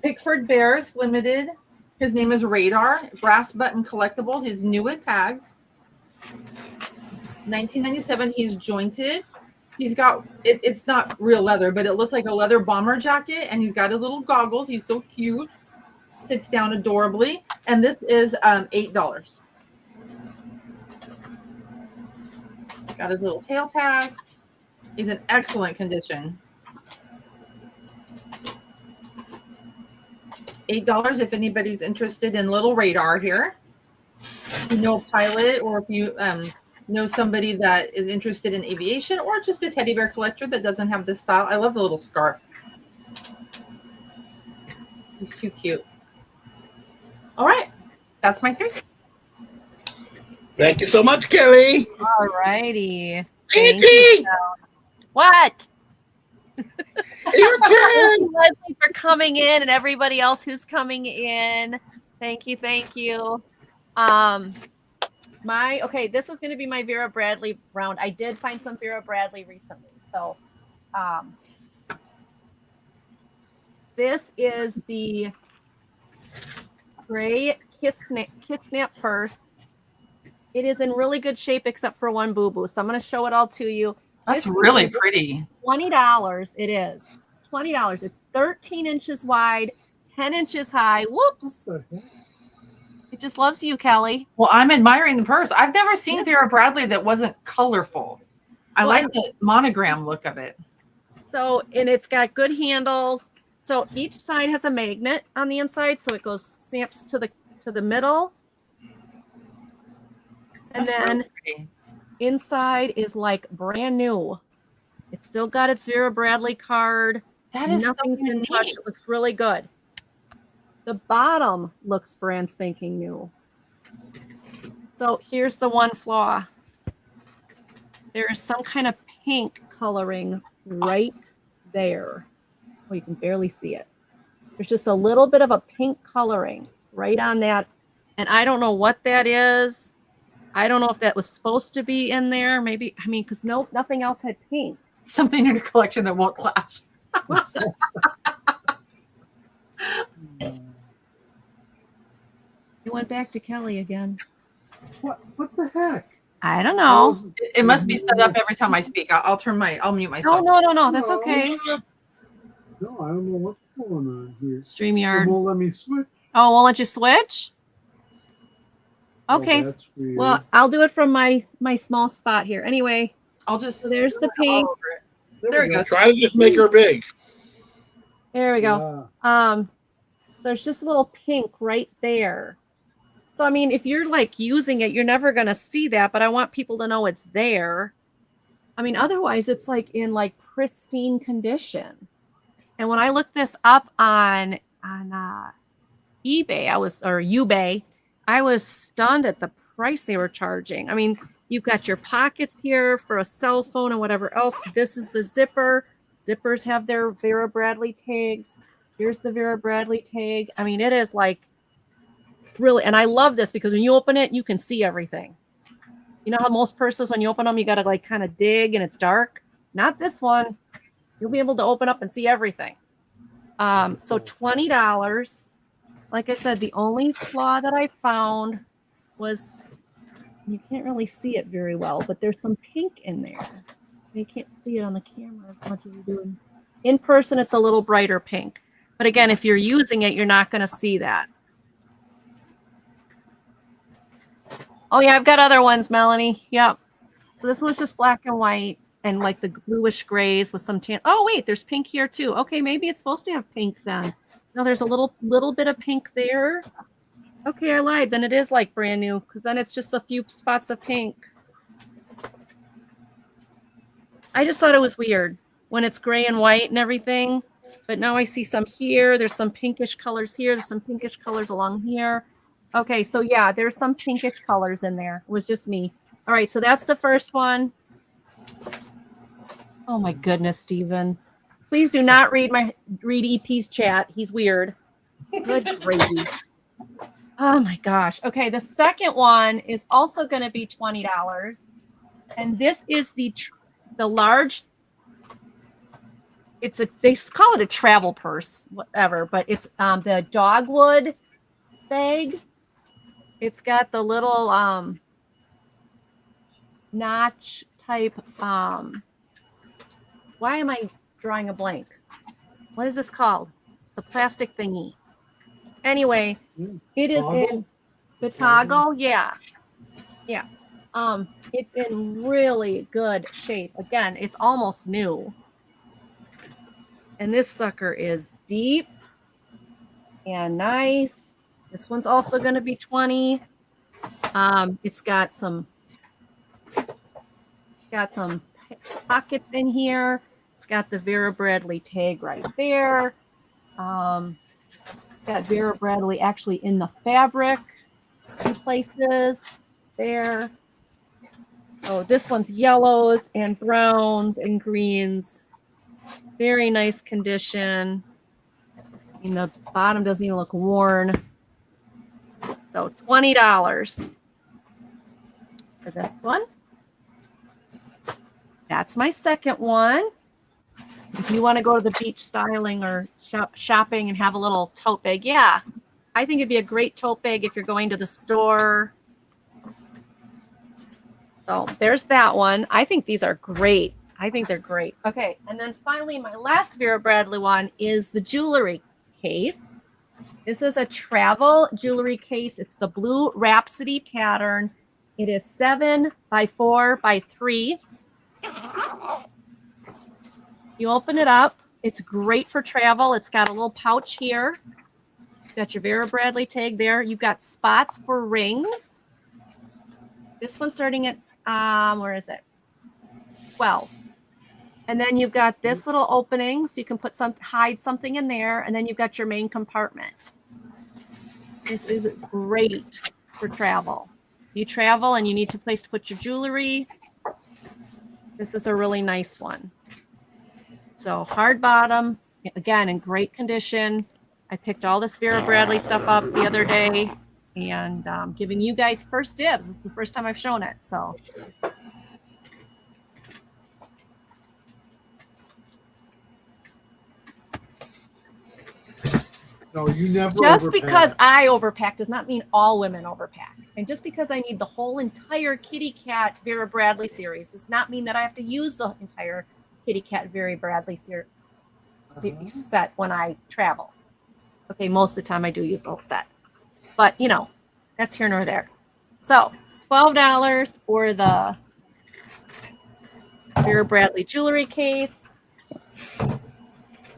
Pickford Bears Limited. His name is Radar. Brass button collectibles. He's new with tags. 1997. He's jointed. He's got it's not real leather, but it looks like a leather bomber jacket, and he's got his little goggles. He's so cute. Sits down adorably, and this is $8. Got his little tail tag. He's in excellent condition. $8 if anybody's interested in little Radar here. If you know a pilot, or if you know somebody that is interested in aviation, or just a teddy bear collector that doesn't have this style. I love the little scarf. He's too cute. All right. That's my 3. Thank you so much, Kelly. All righty. Angie! What? Your turn. Leslie for coming in, and everybody else who's coming in. Thank you. This is going to be my Vera Bradley round. I did find some Vera Bradley recently. So this is the gray Kiss Snap purse. It is in really good shape except for one boo-boo. So I'm going to show it all to you. That's really pretty. $20. It is. It's $20. It's 13 inches wide, 10 inches high. Whoops. It just loves you, Kelly. Well, I'm admiring the purse. I've never seen Vera Bradley that wasn't colorful. I like the monogram look of it. So, and it's got good handles. So each side has a magnet on the inside, so it snaps to the middle. And That's then really pretty. inside is like brand new. It's still got its Vera Bradley card. That is Nothing's been touched. It looks really good. The bottom looks brand spanking new. So here's the one flaw. There is some kind of pink coloring right there. Well, you can barely see it. There's just a little bit of a pink coloring right on that. And I don't know what that is. I don't know if that was supposed to be in there. Maybe, because nothing else had pink. Something in your collection that won't clash. You went back to Kelly again. What the heck? I don't know. It must be set up every time I speak. I'll mute myself. No. That's okay. No, I don't know what's going on here. It StreamYard. won't let me switch. Oh, won't let you switch? Okay. Oh, that's weird. Well, I'll do it from my small spot here. Anyway, I'll just. so there's the pink. There we go. Try to just make her big. There we go. There's just a little pink right there. So, if you're like using it, you're never going to see that, but I want people to know it's there. Otherwise it's like in like pristine condition. And when I looked this up on eBay, I was stunned at the price they were charging. You've got your pockets here for a cell phone and whatever else. This is the zipper. Zippers have their Vera Bradley tags. Here's the Vera Bradley tag. It is like really, and I love this because when you open it, you can see everything. You know how most purses, when you open them, you got to like kind of dig and it's dark. Not this one. You'll be able to open up and see everything. So $20. Like I said, the only flaw that I found was you can't really see it very well, but there's some pink in there. You can't see it on the camera as much as you do in person. It's a little brighter pink. But again, if you're using it, you're not going to see that. Oh, yeah, I've got other ones, Melanie. Yep. So this one's just black and white and like the bluish grays with some tan. Oh, wait, there's pink here too. Okay, maybe it's supposed to have pink then. No, there's a little bit of pink there. Okay, I lied. Then it is like brand new because then it's just a few spots of pink. I just thought it was weird when it's gray and white and everything. But now I see some here. There's some pinkish colors here. There's some pinkish colors along here. Okay, so yeah, there's some pinkish colors in there. It was just me. All right, so that's the first one. Oh my goodness, Stephen. Please do not read EP's chat. He's weird. Good gravy. Oh my gosh. Okay, the second one is also going to be $20. And this is the large, they call it a travel purse, whatever, but it's the dogwood bag. It's got the little notch type. Why am I drawing a blank? What is this called? The plastic thingy. Anyway, it is in the toggle. Yeah. It's in really good shape. Again, it's almost new. And this sucker is deep and nice. This one's also going to be 20. It's got some pockets in here. It's got the Vera Bradley tag right there. Got Vera Bradley actually in the fabric in places there. Oh, this one's yellows and browns and greens. Very nice condition. And the bottom doesn't even look worn. So $20 for this one. That's my second one. If you want to go to the beach styling or shopping and have a little tote bag, yeah, I think it'd be a great tote bag if you're going to the store. So there's that one. I think these are great. I think they're great. Okay, and then finally, my last Vera Bradley one is the jewelry case. This is a travel jewelry case. It's the blue Rhapsody pattern. It is 7 by 4 by 3. You open it up. It's great for travel. It's got a little pouch here. Got your Vera Bradley tag there. You've got spots for rings. This one's starting at, where is it? 12. And then you've got this little opening, so you can hide something in there. And then you've got your main compartment. This is great for travel. You travel and you need a place to put your jewelry. This is a really nice one. So hard bottom, again, in great condition. I picked all this Vera Bradley stuff up the other day and giving you guys first dibs. This is the first time I've shown it. So No, you never just overpack. because I overpack does not mean all women overpack. And just because I need the whole entire kitty cat Vera Bradley series does not mean that I have to use the entire kitty cat Vera Bradley set when I travel. Okay, most of the time I do use the whole set. But, you know, that's here nor there. So, $12 for the Vera Bradley jewelry case.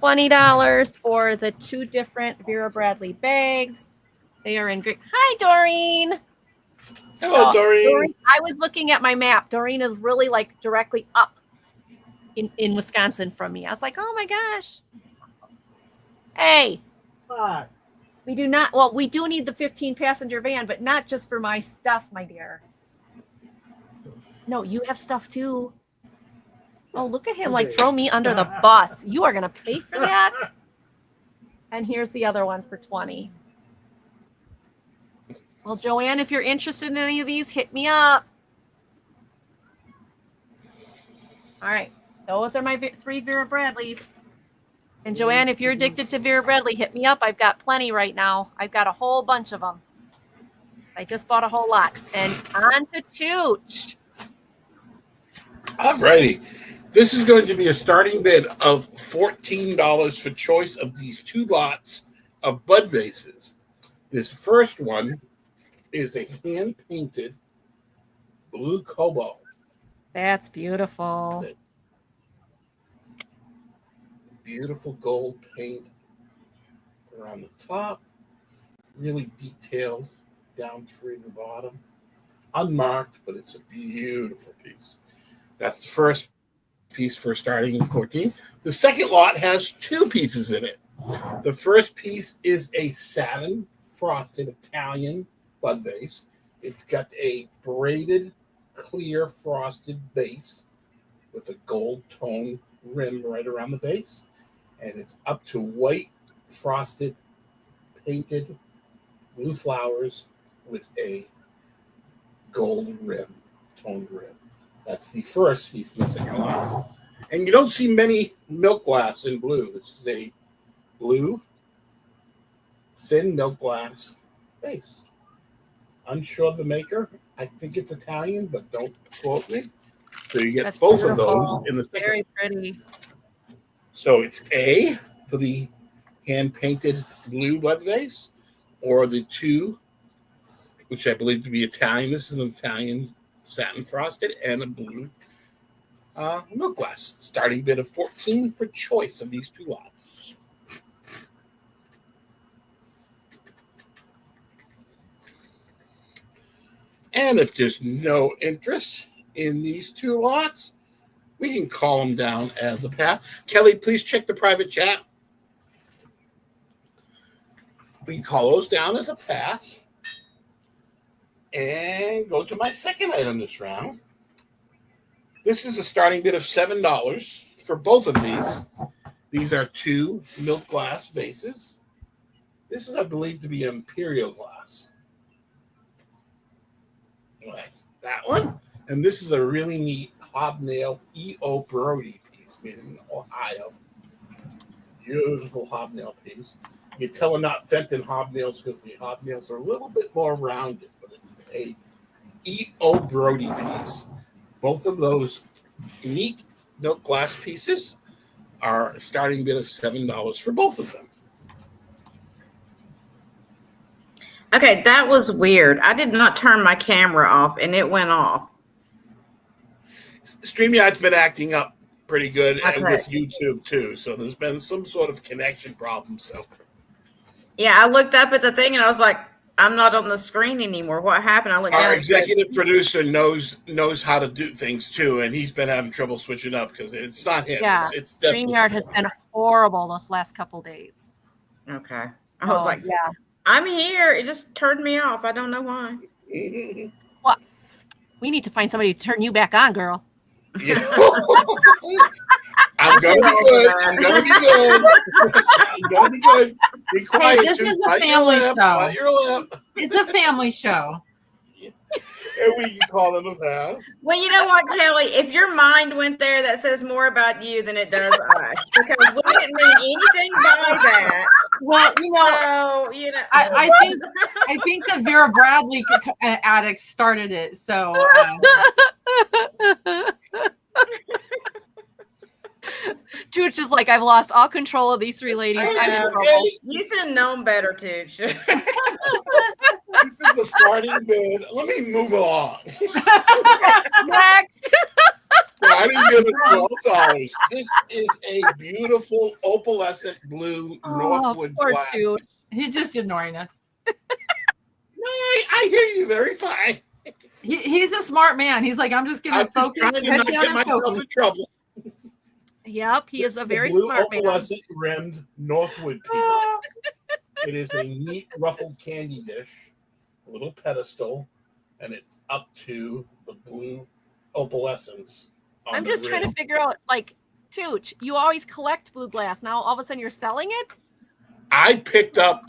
$20 for the 2 different Vera Bradley bags. They are in great. Hi, Doreen. Hello, Doreen. I was looking at my map. Doreen is really like directly up in Wisconsin from me. I was like, oh my gosh. Hey. Hi. We do need the 15 passenger van, but not just for my stuff, my dear. No, you have stuff too. Oh, look at him like throw me under the bus. You are going to pay for that? And here's the other one for 20. Well, Joanne, if you're interested in any of these, hit me up. All right. Those are my 3 Vera Bradleys. And Joanne, if you're addicted to Vera Bradley, hit me up. I've got plenty right now. I've got a whole bunch of them. I just bought a whole lot. And on to Tooch. All righty. This is going to be a starting bid of $14 for choice of these 2 lots of bud vases. This first one is a hand-painted blue cobalt. That's beautiful. Beautiful gold paint around the top. Really detailed down through the bottom. Unmarked, but it's a beautiful piece. That's the first piece for starting in 14. The second lot has 2 pieces in it. The first piece is a satin frosted Italian bud vase. It's got a braided clear frosted base with a gold tone rim right around the base, and it's up to white frosted painted blue flowers with a gold rim, toned rim. That's the first piece in the second line. And you don't see many milk glass in blue. This is a blue, thin milk glass vase. Unsure of the maker. I think it's Italian, but don't quote me. So you get That's both beautiful. of those in the second. Very pretty. So it's A for the hand-painted blue bud vase, or the 2, which I believe to be Italian. This is an Italian satin frosted and a blue milk glass. Starting bid of 14 for choice of these 2 lots. And if there's no interest in these 2 lots, we can call them down as a pass. Kelly, please check the private chat. We can call those down as a pass. And go to my second item this round. This is a starting bid of $7 for both of these. These are 2 milk glass vases. This is, I believe, to be imperial glass. That's that one. And this is a really neat hobnail E.O. Brody piece made in Ohio. Beautiful hobnail piece. You can tell they're not Fenton hobnails because the hobnails are a little bit more rounded, but it's a E.O. Brody piece. Both of those neat milk glass pieces are a starting bid of $7 for both of them. Okay, that was weird. I did not turn my camera off, and it went off. StreamYard's been acting up pretty good, and Okay. with YouTube too. So there's been some sort of connection problem. So Yeah, I looked up at the thing, and I was like, I'm not on the screen anymore. What happened? I looked down. our and it said- executive producer knows how to do things too, and he's been having trouble switching up because it's not him. Yeah, It's definitely StreamYard has been horrible this last couple days. Okay. I was like, yeah. I'm here. It just turned me off. I don't know why. We need to find somebody to turn you back on, girl. I'm gonna be good. I'm gonna be good. I'm gonna be good. Be quiet. this too. is a Bite your family lip, show. bite your lip. It's a family show. And we can call them a pass. Well, you know what, Kelly? If your mind went there, that says more about you than it does us. Because we didn't mean anything by that. Well, So, I think the Vera Bradley addict started it. So Tooch is like, I've lost all control of these 3 ladies. I'm in know. trouble. You should have known better, Tooch. This is a starting bid. Let me move along. Next. Starting bid of $12. This is a beautiful opalescent blue Northwood poor glass. Tooch. he's just ignoring us. No, I hear you very fine. He's a smart man. He's like, I'm just going I'm to just focus, trying to head not down get and myself focus. in trouble. Yep, he This is a the very blue smart man. opalescent rimmed Northwood piece. It is a neat ruffled candy dish, a little pedestal, and it's up to the blue opalescence. on I'm the just trying to rim. figure out, like, Tooch, you always collect blue glass. Now all of a sudden you're selling it? I picked up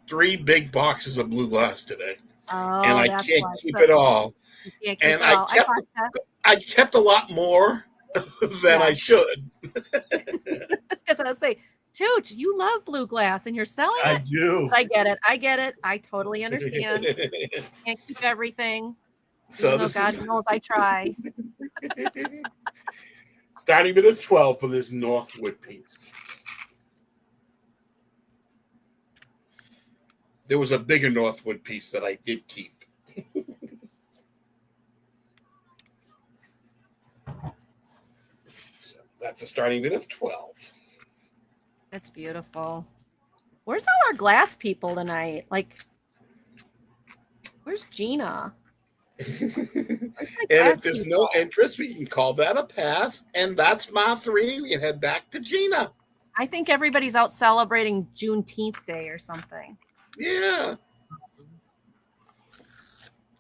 3 big boxes of blue glass today, Oh, and I that's can't why. keep So it all. you can't keep And it I all. kept- gotcha. I kept a lot more than I should. Because I was say, Tooch, you love blue glass and you're selling I it. do. I get it. I get it. I totally understand. Can't keep everything. So Even though this God is knows I try. starting bid of 12 for this Northwood piece. There was a bigger Northwood piece that I did keep. So that's a starting bid of 12. That's beautiful. Where's all our glass people tonight? Like, where's Gina? And if there's no interest, we can call that a pass. And that's my 3. We can head back to Gina. I think everybody's out celebrating Juneteenth Day or something. Yeah.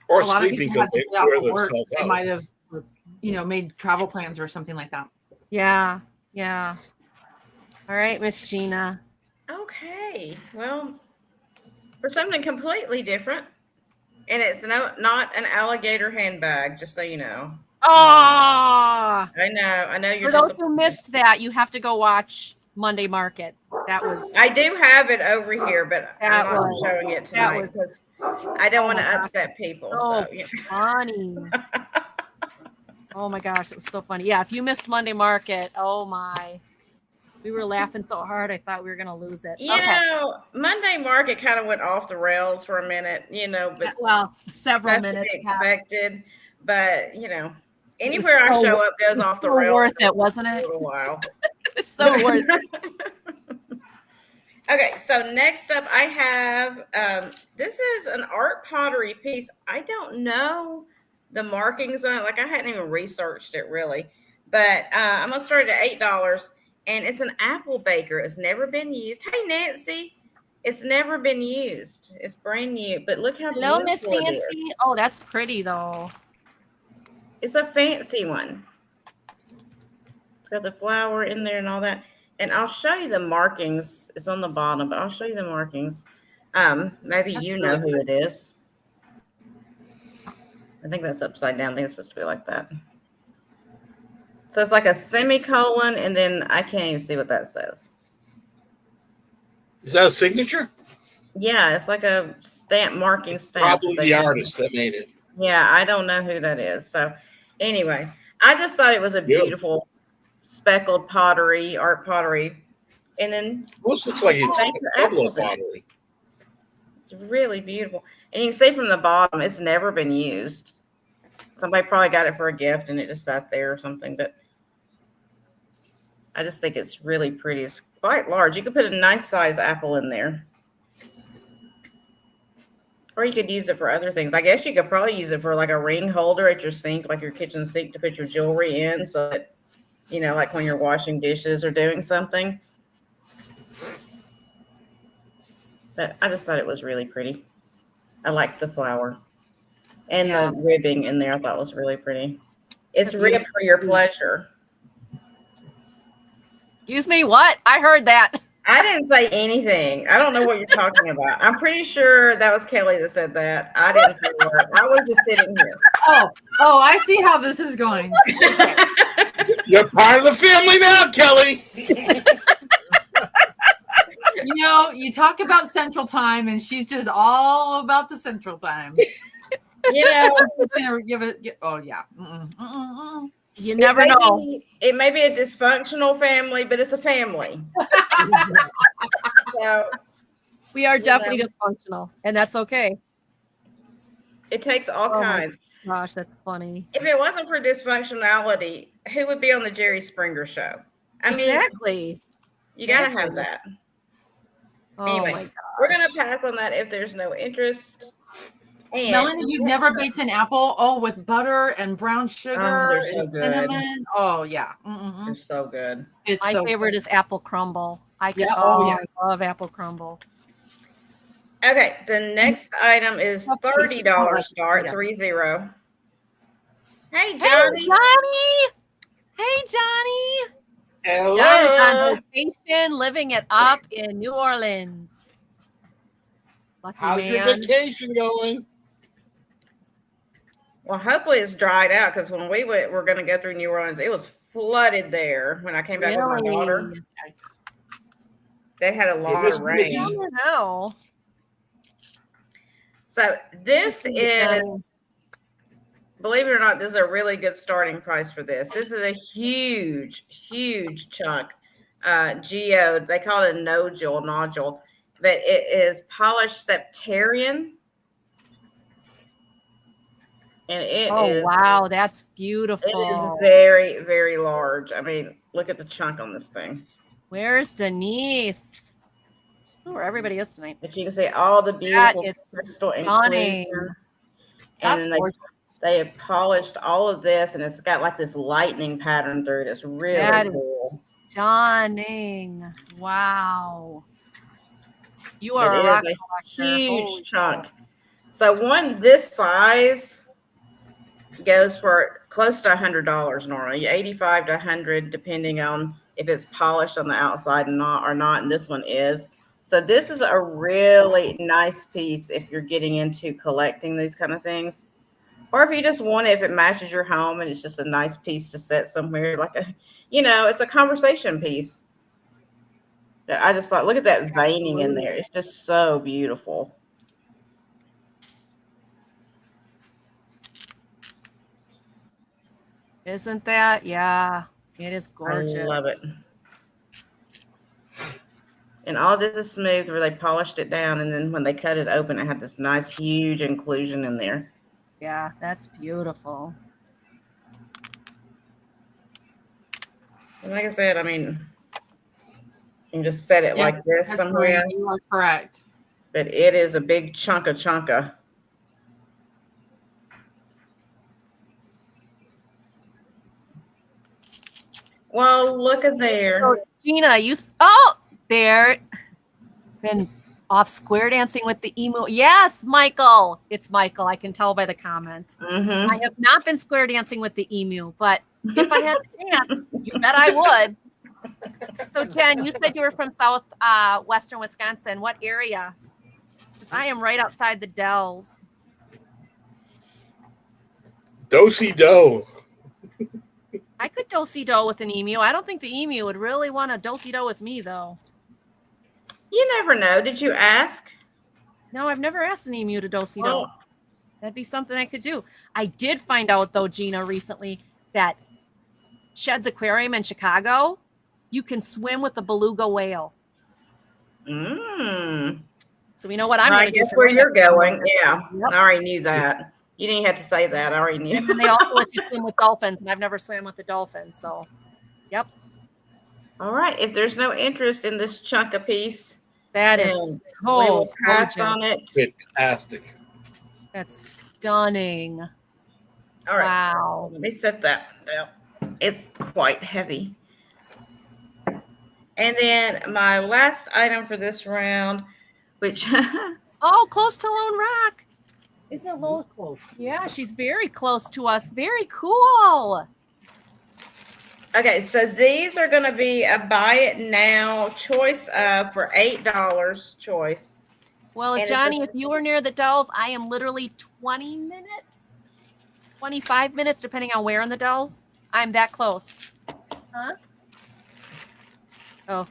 Or A lot of sleeping people because had they to stay off wear of work. themselves They out. might have, made travel plans or something like that. Yeah. Yeah. All right, Miss Gina. Okay. Well, for something completely different, and it's not an alligator handbag, just so you know. Oh, I know you're for those disappointed. who missed that, you have to go watch Monday Market. That was I do have it over here, but That I'm not was- showing it that tonight was- because I don't want to my gosh. upset people. so So, yeah. funny. Oh my gosh, it was so funny. Yeah, if you missed Monday Market, oh my. We were laughing so hard I thought we were gonna lose it. You know, Monday Market kind of went off the rails for a minute, but Well, several that's to be minutes. Yeah. expected. But It was anywhere I so- show up goes It was off the so rails. worth for it, wasn't a it? little while. It's so worth it. Okay, so next up I have this is an art pottery piece. I don't know the markings on it. Like I hadn't even researched it really, but I'm gonna start it at $8, and it's an apple baker. It's never been used. Hey Nancy, it's never been used. It's brand new, but look how Hello, Miss beautiful it is. Nancy. Oh, that's pretty though. It's a fancy one. It's got the flower in there and all that. And I'll show you the markings. It's on the bottom, but I'll show you the markings. Maybe That's you know really who it is. I think that's upside down. I think it's supposed to be like that. So it's like a semicolon, and then I can't even see what that says. Is that a signature? Yeah, it's like a stamp marking stamp. Probably the artist that made it. Yeah, I don't know who that is. So anyway, I just thought it was a beautiful speckled pottery, art pottery. And then Almost looks like it's Thank you, Pueblo apples in it. pottery. it's really beautiful. And you can see from the bottom, it's never been used. Somebody probably got it for a gift and it just sat there or something. But I just think it's really pretty. It's quite large. You could put a nice size apple in there. Or you could use it for other things. I guess you could probably use it for like a ring holder at your sink, like your kitchen sink, to put your jewelry in, so that, like when you're washing dishes or doing something. But I just thought it was really pretty. I liked the flower. And the ribbing in there I thought was really pretty. It's ribbed for your pleasure. Excuse me, what? I heard that. I didn't say anything. I don't know what you're talking about. I'm pretty sure that was Kelly that said that. I didn't say a word. I was just sitting here. Oh, I see how this is going. You're part of the family now, Kelly. You talk about Central Time, and she's just all about the Central Time. Give it. Oh yeah. You never know. It may be a dysfunctional family, but it's a family. So We are definitely dysfunctional, and that's okay. it takes all kinds. Gosh, that's funny. If it wasn't for dysfunctionality, who would be on the Jerry Springer show? I mean, Exactly. you got to have that. Oh Anyway, my gosh. we're going to pass on that if there's no interest. And Melanie, you've never baked an apple? Oh, with butter and brown sugar they're so and good. cinnamon. Oh yeah. It's so good. It's My so favorite good. is apple crumble. I love apple crumble. Okay, the next item is $30 start, Yeah. 30. Hey, Hey, Johnny. Johnny. Hey, Johnny. Hello. Johnny's on vacation, living it up in New Orleans. Lucky How's your man. vacation going? Well, hopefully it's dried out, because when we were going to go through New Orleans, it was flooded there when I came back with my daughter. Really? They had a lot of I rain. don't know. So this is, believe it or not, this is a really good starting price for this. This is a huge, huge chunk. Geode, they call it a nodule, but it is polished septarian. And it is, Wow, that's it beautiful. is very, very large. I mean, look at the chunk on this thing. Where's Denise? Oh, where everybody is tonight. But you can see all the beautiful is crystal stunning. inclusion. That's And they, gorgeous. They have polished all of this, and it's got like this lightning pattern through it. It's really That cool. is stunning. Wow. You It are a is rock a collector. huge Holy chunk. So one this size goes for close to $100 normally, 85 to 100, depending on if it's polished on the outside or not. And this one is. So this is a really nice piece if you're getting into collecting these kind of things. Or if you just want it, if it matches your home and it's just a nice piece to set somewhere, like it's a conversation piece. I just thought, look at that veining in there. It's just so beautiful. Isn't that? Yeah, it is gorgeous. I love it. And all this is smooth where they polished it down. And then when they cut it open, it had this nice, huge inclusion in there. Yeah, that's beautiful. And like I said, I mean, you can just set it like this somewhere. You are correct. But it is a big chunka. Well, look at there. So, Gina, there. Been off square dancing with the emu. Yes, Michael. It's Michael. I can tell by the comment. Mm-hmm. I have not been square dancing with the emu, but if I had the chance, you bet I would. So, Jen, you said you were from western Wisconsin. What area? Because I am right outside the Dells. Do-si-do. I could do-si-do with an emu. I don't think the emu would really want to do-si-do with me, though. You never know. Did you ask? No, I've never asked an emu to do-si-do. Well, That'd be something I could do. I did find out, though, Gina, recently that Shed's Aquarium in Chicago, you can swim with the beluga whale. So we know what I'm going to do. I guess where you're going. Yeah, yep. I already knew that. You didn't have to say that. I already knew. And they also let you swim with dolphins, and I've never swam with the dolphins. So, yep. All right. If there's no interest in this chunk of piece, that is so we will pass on it. Fantastic. That's stunning. All right. Wow. Let me set that down. It's quite heavy. And then my last item for this round, which close to Lone Rock. Isn't Lone close? Yeah, she's very close to us. Very cool. Okay, so these are going to be a buy it now choice for $8 choice. Well, if you were near the Dells, I am literally 20 minutes, 25 minutes, depending on where in the Dells. I'm that close. Huh? Oh.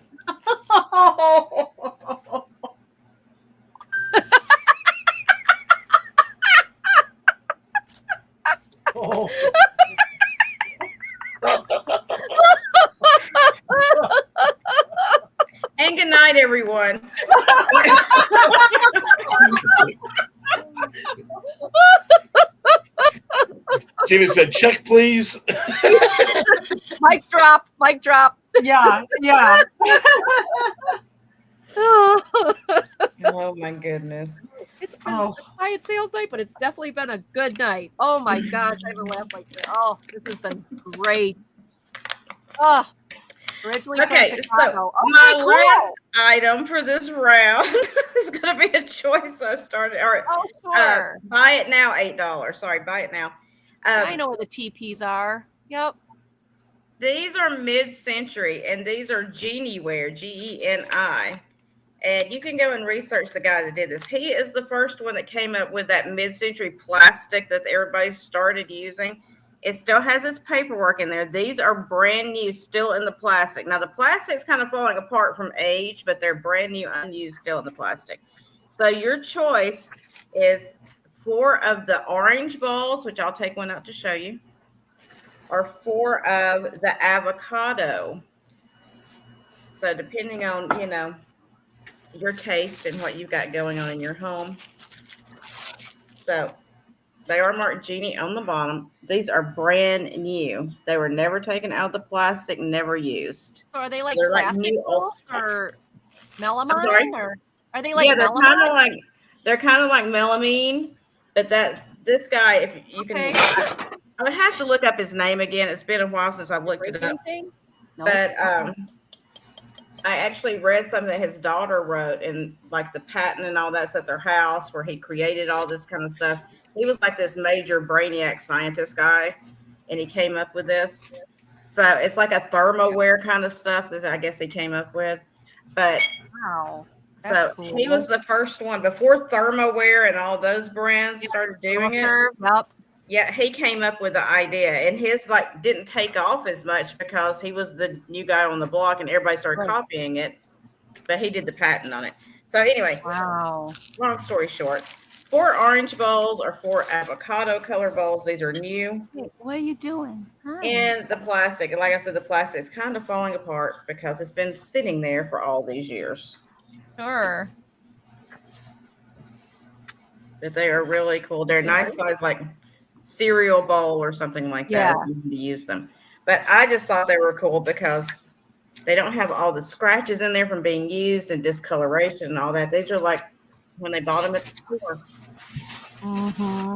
And good night, everyone. Jimmy said, check, please. Mic drop. Mic drop. Yeah. Oh, my goodness. It's been a quiet sales night, but it's definitely been a good night. Oh, my gosh. I haven't laughed like this. Oh, this has been great. Oh, originally from Chicago. So my last item for this round is going to be a choice I've started. All right. Oh, sure. Buy it now, $8. Sorry, buy it now. I know where the TPs are. Yep. These are mid-century, and these are Genie wear, Geni. And you can go and research the guy that did this. He is the first one that came up with that mid-century plastic that everybody started using. It still has its paperwork in there. These are brand new, still in the plastic. Now, the plastic's kind of falling apart from age, but they're brand new, unused, still in the plastic. So your choice is 4 of the orange balls, which I'll take one out to show you, or 4 of the avocado. So depending on, your taste and what you've got going on in your home. So they are marked Genie on the bottom. These are brand new. They were never taken out of the plastic, never used. So are they like They're plastic new balls or melamine? Or are they like yeah, melamine? they're kind of like melamine, but this guy, if you can, Okay. I would have to look up his name again. It's been a while since I've looked it Break up. anything? No. But I actually read something that his daughter wrote, and like the patent and all that's at their house where he created all this kind of stuff. He was like this major brainiac scientist guy, and he came up with this. So it's like a thermoware kind of stuff that I guess he came up with. But Wow. so That's cool. he was the first one before thermoware and all those brands started doing it. Yep. Yeah, he came up with the idea, and his like didn't take off as much because he was the new guy on the block, and everybody started copying it. But he did the patent on it. So anyway, Wow. long story short, 4 orange bowls or 4 avocado color bowls. These are new. Hey, what are you doing? Hi. And the plastic, and like I said, the plastic is kind of falling apart because it's been sitting there for all these years. Sure. But they are really cool. They're nice size, like cereal bowl or something like that. Yeah. If you need to use them. But I just thought they were cool because they don't have all the scratches in there from being used and discoloration and all that. These are like when they bought them at the store.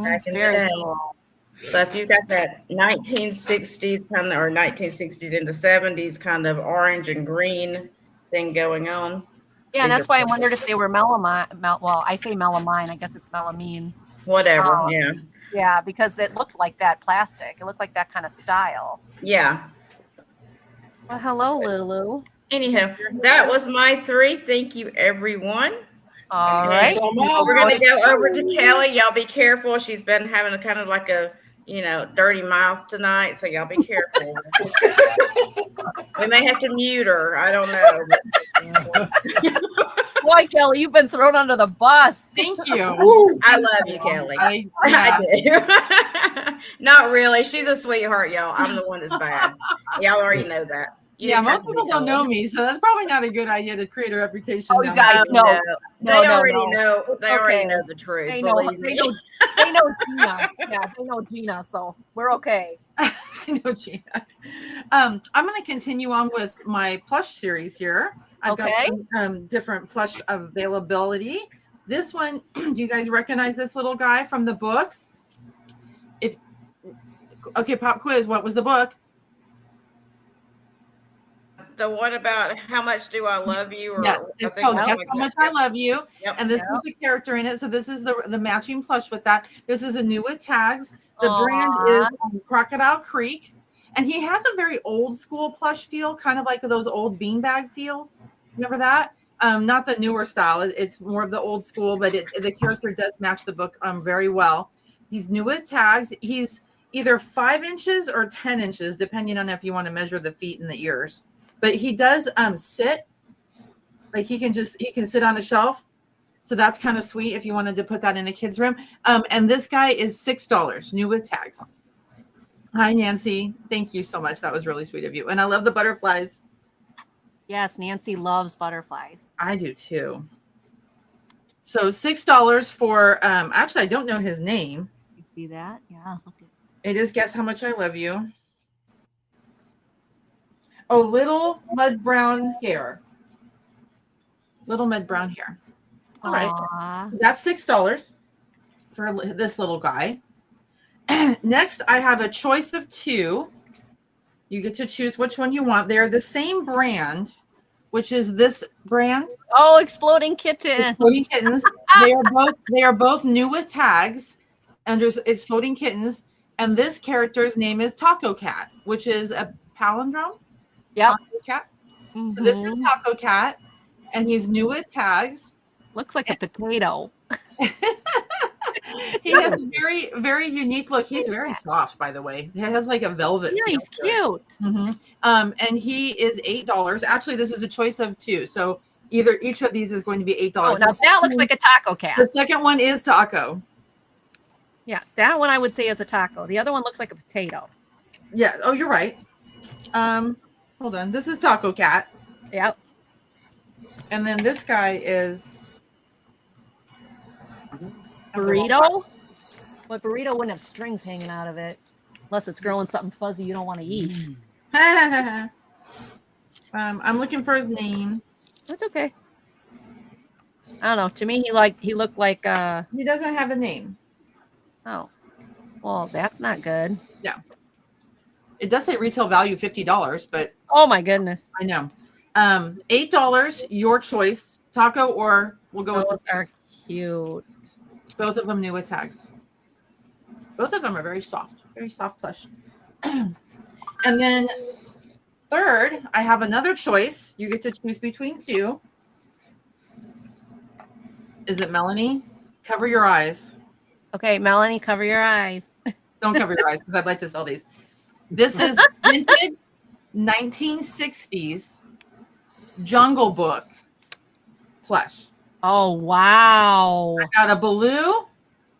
Back in the day. Cool. So if you've got that 1960s kind of, or 1960s into 70s kind of orange and green thing going on. Yeah, and that's why I wondered if they were melamine. Well, I say melamine. I guess it's melamine. Whatever. Yeah. Yeah, because it looked like that plastic. It looked like that kind of style. Yeah. Well, hello, Lulu. Anyhow, that was my 3. Thank you, everyone. All right. So much. We're going to go over to Kelly. Y'all be careful. She's been having a kind of like a, dirty mouth tonight. So y'all be careful. We may have to mute her. I don't know. Boy, Kelly, you've been thrown under the bus. Thank you. I love you, Kelly. I I do. Not really. She's a sweetheart, y'all. I'm the one that's bad. Y'all already know that. You yeah, didn't have most to be people don't told. know me, so that's probably not a good idea to create a reputation. Oh, you now. guys know. They No, already know. They already Okay. know the truth. They know, Believe they me. know, they know Gina. Yeah, they know Gina, so we're okay. I know, Gina. I'm going to continue on with my plush series here. I've got some different plush availability. This one, do you guys recognize this little guy from the book? Okay, pop quiz. What was the book? The one about how much do I love you? Or Yes, I it's think called something Guess like How that. Much I Love You. Yep. And this is the character in it. So this is the matching plush with that. This is a new with tags. The brand is Crocodile Creek. And he has a very old school plush feel, kind of like those old beanbag feels. Remember that? Not the newer style. It's more of the old school, but the character does match the book very well. He's new with tags. He's either 5 inches or 10 inches, depending on if you want to measure the feet and the ears. But he does sit, like he can sit on a shelf. So that's kind of sweet if you wanted to put that in a kid's room. And this guy is $6, new with tags. Hi, Nancy. Thank you so much. That was really sweet of you. And I love the butterflies. Yes, Nancy loves butterflies. I do too. So $6 for, actually, I don't know his name. You see that? Yeah, look at It is Guess How Much I Love You. Oh, little mud brown hair. Little mud brown hair. All right. Aww. That's $6 for this little guy. Next, I have a choice of 2. You get to choose which one you want. They're the same brand, which is this brand. Oh, Exploding Kitten. Exploding Kittens. They are both new with tags. And there's Exploding Kittens. And this character's name is Taco Cat, which is a palindrome. Yep. Taco Cat. So this is Taco Cat, and he's new with tags. Looks like a potato. He has a very, very unique look. He's very soft, by the way. He has like a velvet. Yeah, feel he's to it. cute. And he is $8. Actually, this is a choice of 2. So either each of these is going to be $8. Oh, now that looks like a taco cat. The second one is Taco. Yeah, that one I would say is a taco. The other one looks like a potato. Yeah. Oh, you're right. Hold on. This is Taco Cat. Yep. And then this guy is Burrito? But burrito wouldn't have strings hanging out of it. Unless it's growing something fuzzy you don't want to eat. I'm looking for his name. That's okay. I don't know. To me, he looked like He doesn't have a name. oh. Well, that's not good. It does say retail value $50, but Oh my goodness. I know. $8, your choice. Taco or we'll go with Those are cute. both of them new with tags. Both of them are very soft plush. And then third, I have another choice. You get to choose between two. Is it Melanie? Cover your eyes. Okay, Melanie, cover your eyes. Don't cover your eyes because I'd like to sell these. This is vintage 1960s Jungle Book plush. Oh wow. I got a Baloo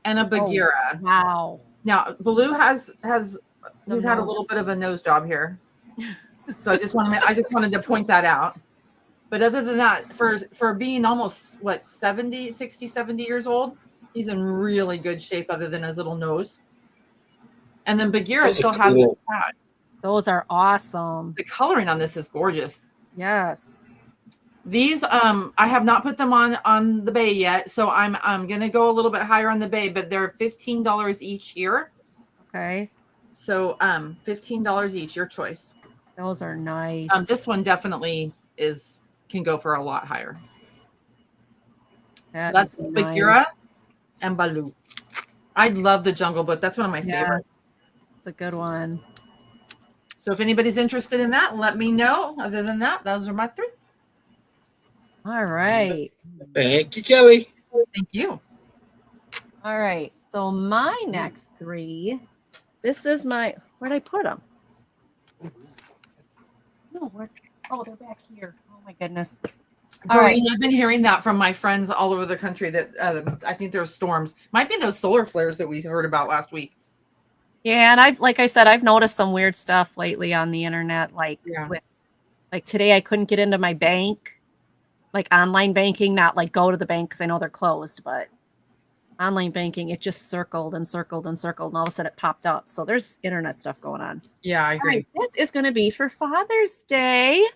and a Bagheera. Wow. Now Baloo has Some he's had a nose. little bit of a nose job here, so I just wanted to point that out. But other than that, for being almost 70 years old, he's in really good shape. Other than his little nose, and then Bagheera Those are still has cool. his hat. Those are awesome. The coloring on this is gorgeous. Yes. These I have not put them on the bay yet, so I'm gonna go a little bit higher on the bay, but they're $15 each here. Okay. So $15 each, your choice. Those are nice. This one definitely can go for a lot higher. So that's is Bagheera and Baloo. I love the Jungle Book. That's one of my favorites. It's a good one. So if anybody's interested in that, let me know. Other than that, those are my three. All right. Thank you, Kelly. Thank you. All right. So my next three, this is where'd I put them? No, they're back here. Oh my goodness. All right. Doreen, I've been hearing that from my friends all over the country that I think there's storms. Might be those solar flares that we heard about last week. Yeah, and like I said, I've noticed some weird stuff lately on the internet. Like today, I couldn't get into my bank, like online banking, not like go to the bank because I know they're closed, but online banking, it just circled and circled and circled, and all of a sudden it popped up. So there's internet stuff going on. Yeah, I agree. All right, this is going to be for Father's Day.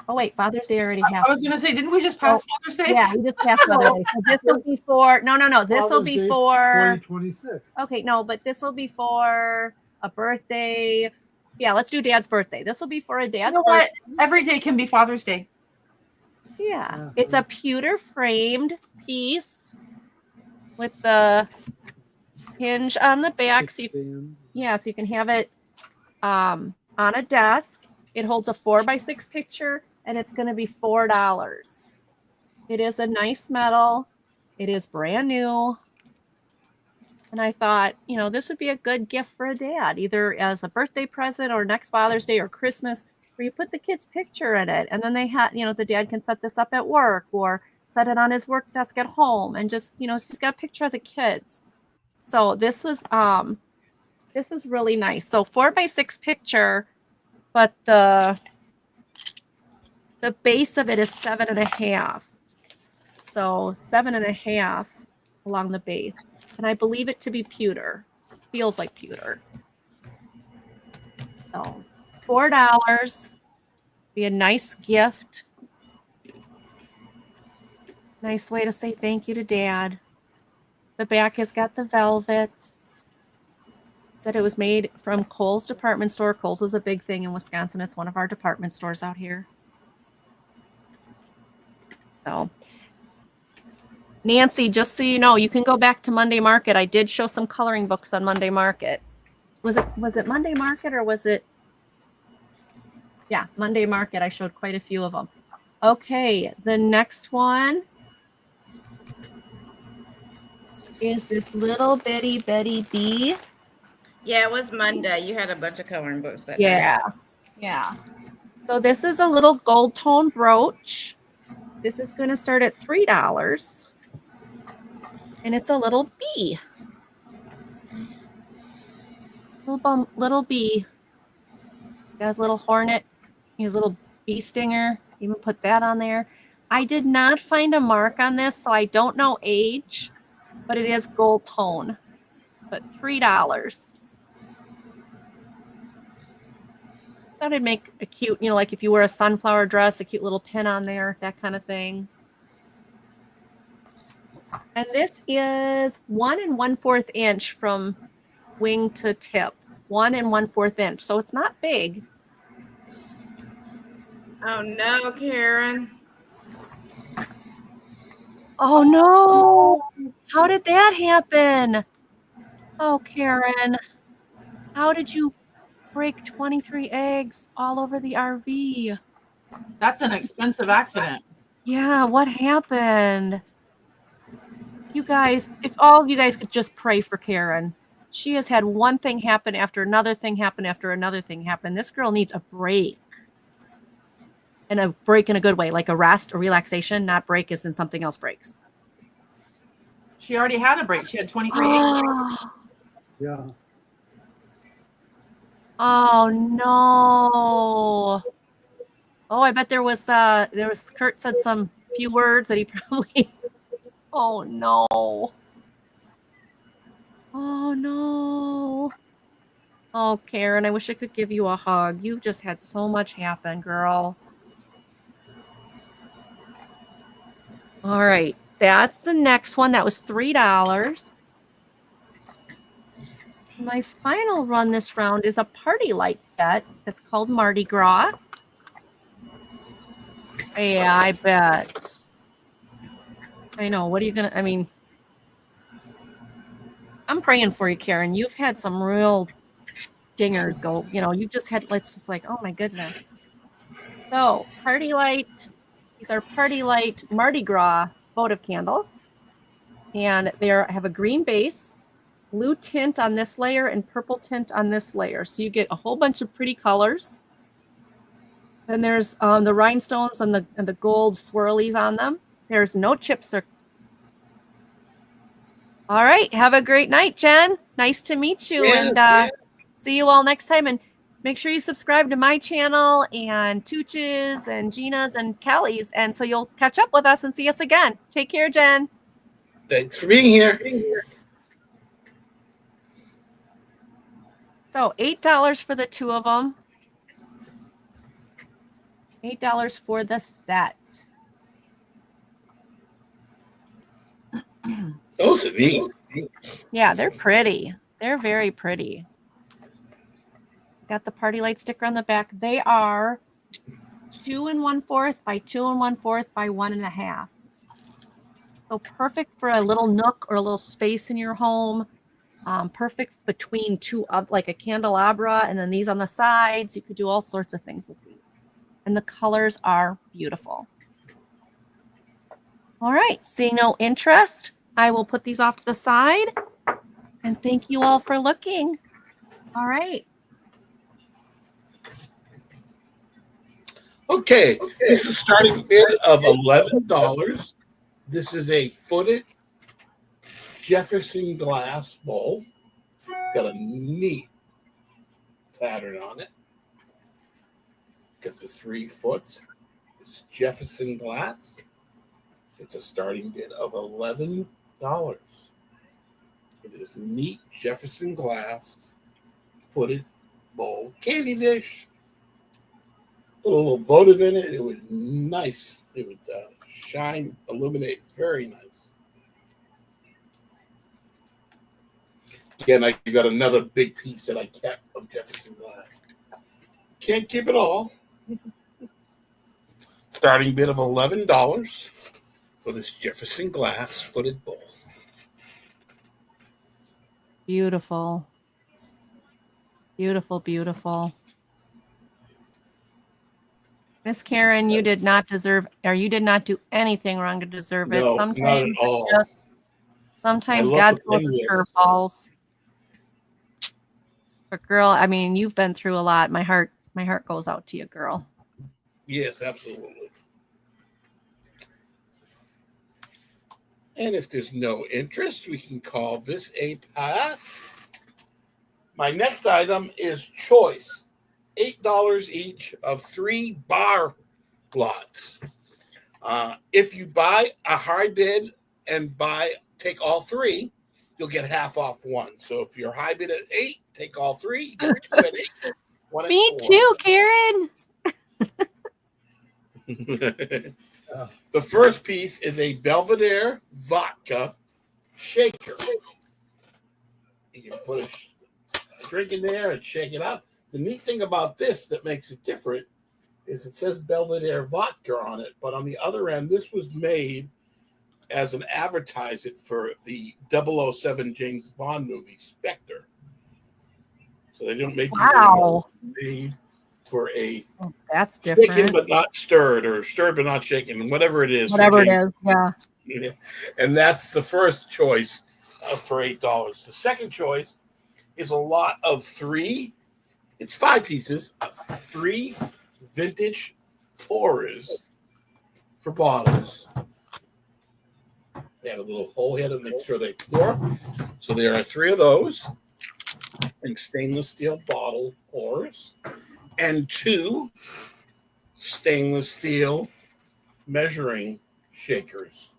Oh wait, Father's Day already happened. I was going to say, didn't we just pass Father's Day? Yeah, we just passed Father's Day. So this will be for no. This will Father's be Day for 2026. okay, no, but this will be for a birthday. Yeah, let's do Dad's birthday. This will be for a You dad's know what? birthday. Every day can be Father's Day. Yeah, it's a pewter framed piece with the hinge on the back, so you so you can have it on a desk. It holds a 4x6 picture, and it's going to be $4. It is a nice metal. It is brand new. And I thought, this would be a good gift for a dad, either as a birthday present or next Father's Day or Christmas, where you put the kid's picture in it. And then they the dad can set this up at work or set it on his work desk at home and just, it's just got a picture of the kids. So this is really nice. So 4x6 picture, but the base of it is 7.5. So 7.5 along the base. And I believe it to be pewter. Feels like pewter. So $4. Be a nice gift. Nice way to say thank you to Dad. The back has got the velvet. Said it was made from Kohl's department store. Kohl's is a big thing in Wisconsin. It's one of our department stores out here. So, Nancy, just so you know, you can go back to Monday Market. I did show some coloring books on Monday Market. Was it Monday Market or was it? Yeah, Monday Market. I showed quite a few of them. Okay, the next one is this little bitty Betty B. Yeah, it was Monday. You had a bunch of coloring books that day. Yeah. So this is a little gold tone brooch. This is going to start at $3. And it's a little bee. Little bee. Got his little hornet. His little bee stinger. Even put that on there. I did not find a mark on this, so I don't know age. But it is gold tone. But $3. Thought it'd make a cute, like if you wear a sunflower dress, a cute little pin on there, that kind of thing. And this is 1 1/4 inch from wing to tip. 1 1/4 inch. So it's not big. Oh no, Karen. Oh no. How did that happen? Oh, Karen. How did you break 23 eggs all over the RV? That's an expensive accident. Yeah, what happened? You guys, if all of you guys could just pray for Karen. She has had one thing happen after another thing happen after another thing happen. This girl needs a break. And a break in a good way, like a rest or relaxation, not break as in something else breaks. She already had a break. She had 23 eggs. Yeah. Oh no. Oh, I bet there was Kurt said some few words that he probably Oh no. Oh no. Oh, Karen, I wish I could give you a hug. You just had so much happen, girl. All right. That's the next one. That was $3. My final run this round is a party light set that's called Mardi Gras. Yeah, I bet. I know. What are you going to, I mean, I'm praying for you, Karen. You've had some real dingers go, you just had, let's just like, oh my goodness. So, party light, these are party light Mardi Gras votive candles. And they have a green base, blue tint on this layer, and purple tint on this layer. So you get a whole bunch of pretty colors. Then there's the rhinestones and the gold swirlies on them. There's no chips. All right. Have a great night, Jen. Nice to meet you. Yes, and see you all next time. And make sure you subscribe to my channel and Tooch's and Gina's and Kelly's. And so you'll catch up with us and see us again. Take care, Jen. Thanks for being here. So $8 for the two of them. $8 for the set. Those are neat. Yeah, they're pretty. They're very pretty. Got the party light sticker on the back. They are 2 1/4 by 2 1/4 by 1.5. So perfect for a little nook or a little space in your home. Perfect between two, like a candelabra, and then these on the sides. You could do all sorts of things with these. And the colors are beautiful. All right, seeing no interest, I will put these off to the side. And thank you all for looking. All right. Okay, this is a starting bid of $11. This is a footed Jefferson glass bowl. It's got a neat pattern on it. Got the 3 foots. It's Jefferson glass. It's a starting bid of $11. It is neat Jefferson glass footed bowl candy dish. Put a little votive in it. It was nice. It would shine, illuminate, very nice. Again, I got another big piece that I kept of Jefferson glass. Can't keep it all. Starting bid of $11 for this Jefferson glass footed bowl. Beautiful. Beautiful, beautiful. Miss Karen, you did not deserve, or you did not do anything wrong to deserve it. No, Sometimes not at all. sometimes I love God to throws play us with. curveballs. But girl, I mean, you've been through a lot. My heart goes out to you, girl. Yes, absolutely. And if there's no interest, we can call this a pass. My next item is choice. $8 each of 3 bar lots. If you buy a high bid and take all 3, you'll get half off one. So if you're high bid at 8, take all 3, you get 2 at 8. 1 at Me 4. too, Karen. The first piece is a Belvedere vodka shaker. You can put a drink in there and shake it up. The neat thing about this that makes it different is it says Belvedere vodka on it, but on the other end, this was made as an advertisement for the 007 James Bond movie, Spectre. So they don't make these anymore. Made for a That's different. shaken but not stirred, or stirred but not shaken, whatever it is. Whatever it is, yeah. And that's the first choice for $8. The second choice is a lot of 3. It's 5 pieces of 3 vintage pours for bottles. They have a little hole here to make sure they pour. So there are 3 of those, and stainless steel bottle pours, and 2 stainless steel measuring shakers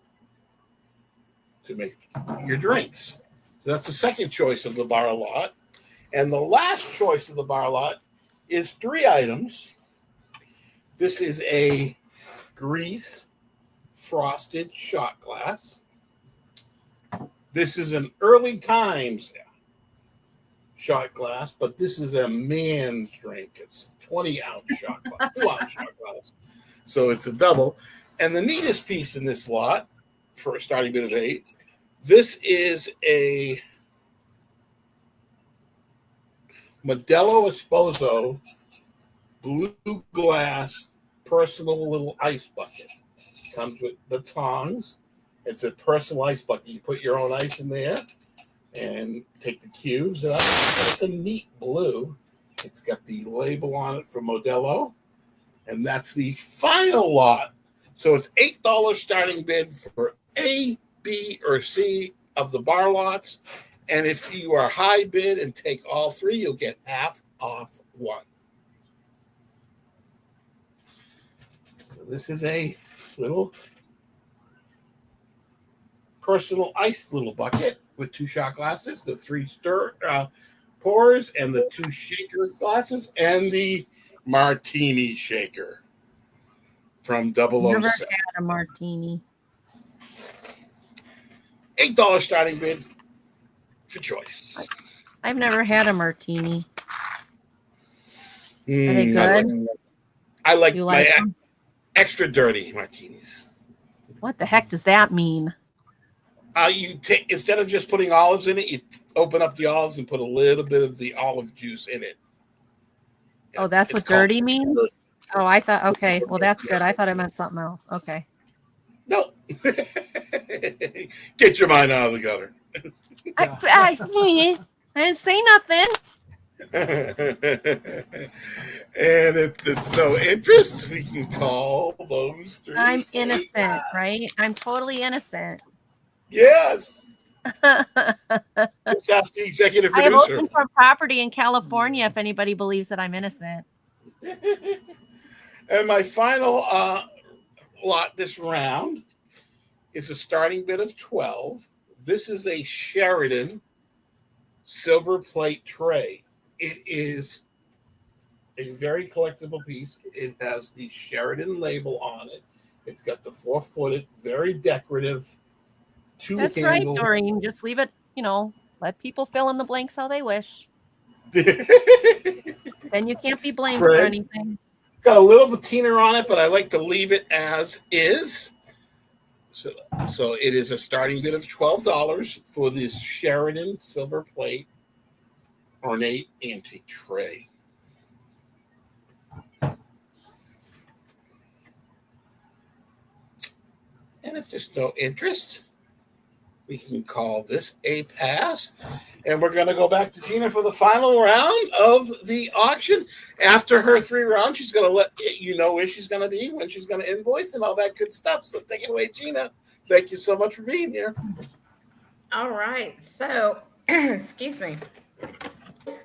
to make your drinks. So that's the second choice of the bar lot. And the last choice of the bar lot is 3 items. This is a grease frosted shot glass. This is an early times shot glass, but this is a man's drink. It's 20-ounce shot glass, 2-ounce shot glass. So it's a double. And the neatest piece in this lot, for a starting bid of 8, this is a Modelo Esposo blue glass personal little ice bucket. Comes with the tongs. It's a personal ice bucket. You put your own ice in there and take the cubes up. It's a neat blue. It's got the label on it for Modelo. And that's the final lot. So it's $8 starting bid for A, B, or C of the bar lots. And if you are high bid and take all 3, you'll get half off 1. So this is a little personal ice little bucket with 2 shot glasses, the 3 stir pours, and the 2 shaker glasses, and the martini shaker from 007. Never had a martini. $8 starting bid for choice. I've never had a martini. Are they good? I like You my like them? extra dirty martinis. What the heck does that mean? You take, instead of just putting olives in it, you open up the olives and put a little bit of the olive juice in it. Oh, that's what dirty means? Oh, I thought, okay. Well, that's good. I thought it meant something else. Okay. No. Get your mind out of the gutter. I didn't say nothing. And if there's no interest, we can call those 3. I'm innocent, right? I'm totally innocent. Yes. That's the executive I have producer. opened for property in California if anybody believes that I'm innocent. And my final lot this round is a starting bid of 12. This is a Sheridan silver plate tray. It is a very collectible piece. It has the Sheridan label on it. It's got the 4-footed, very decorative. That's right, Doreen. Just leave it, let people fill in the blanks how they wish. Then you can't be blamed for anything. Got a little patina on it, but I like to leave it as is. So it is a starting bid of $12 for this Sheridan silver plate ornate antique tray. And if there's no interest, we can call this a pass. And we're going to go back to Gina for the final round of the auction. After her 3 rounds, she's going to let you know where she's going to be, when she's going to invoice, and all that good stuff. So take it away, Gina. Thank you so much for being here. All right. So, excuse me.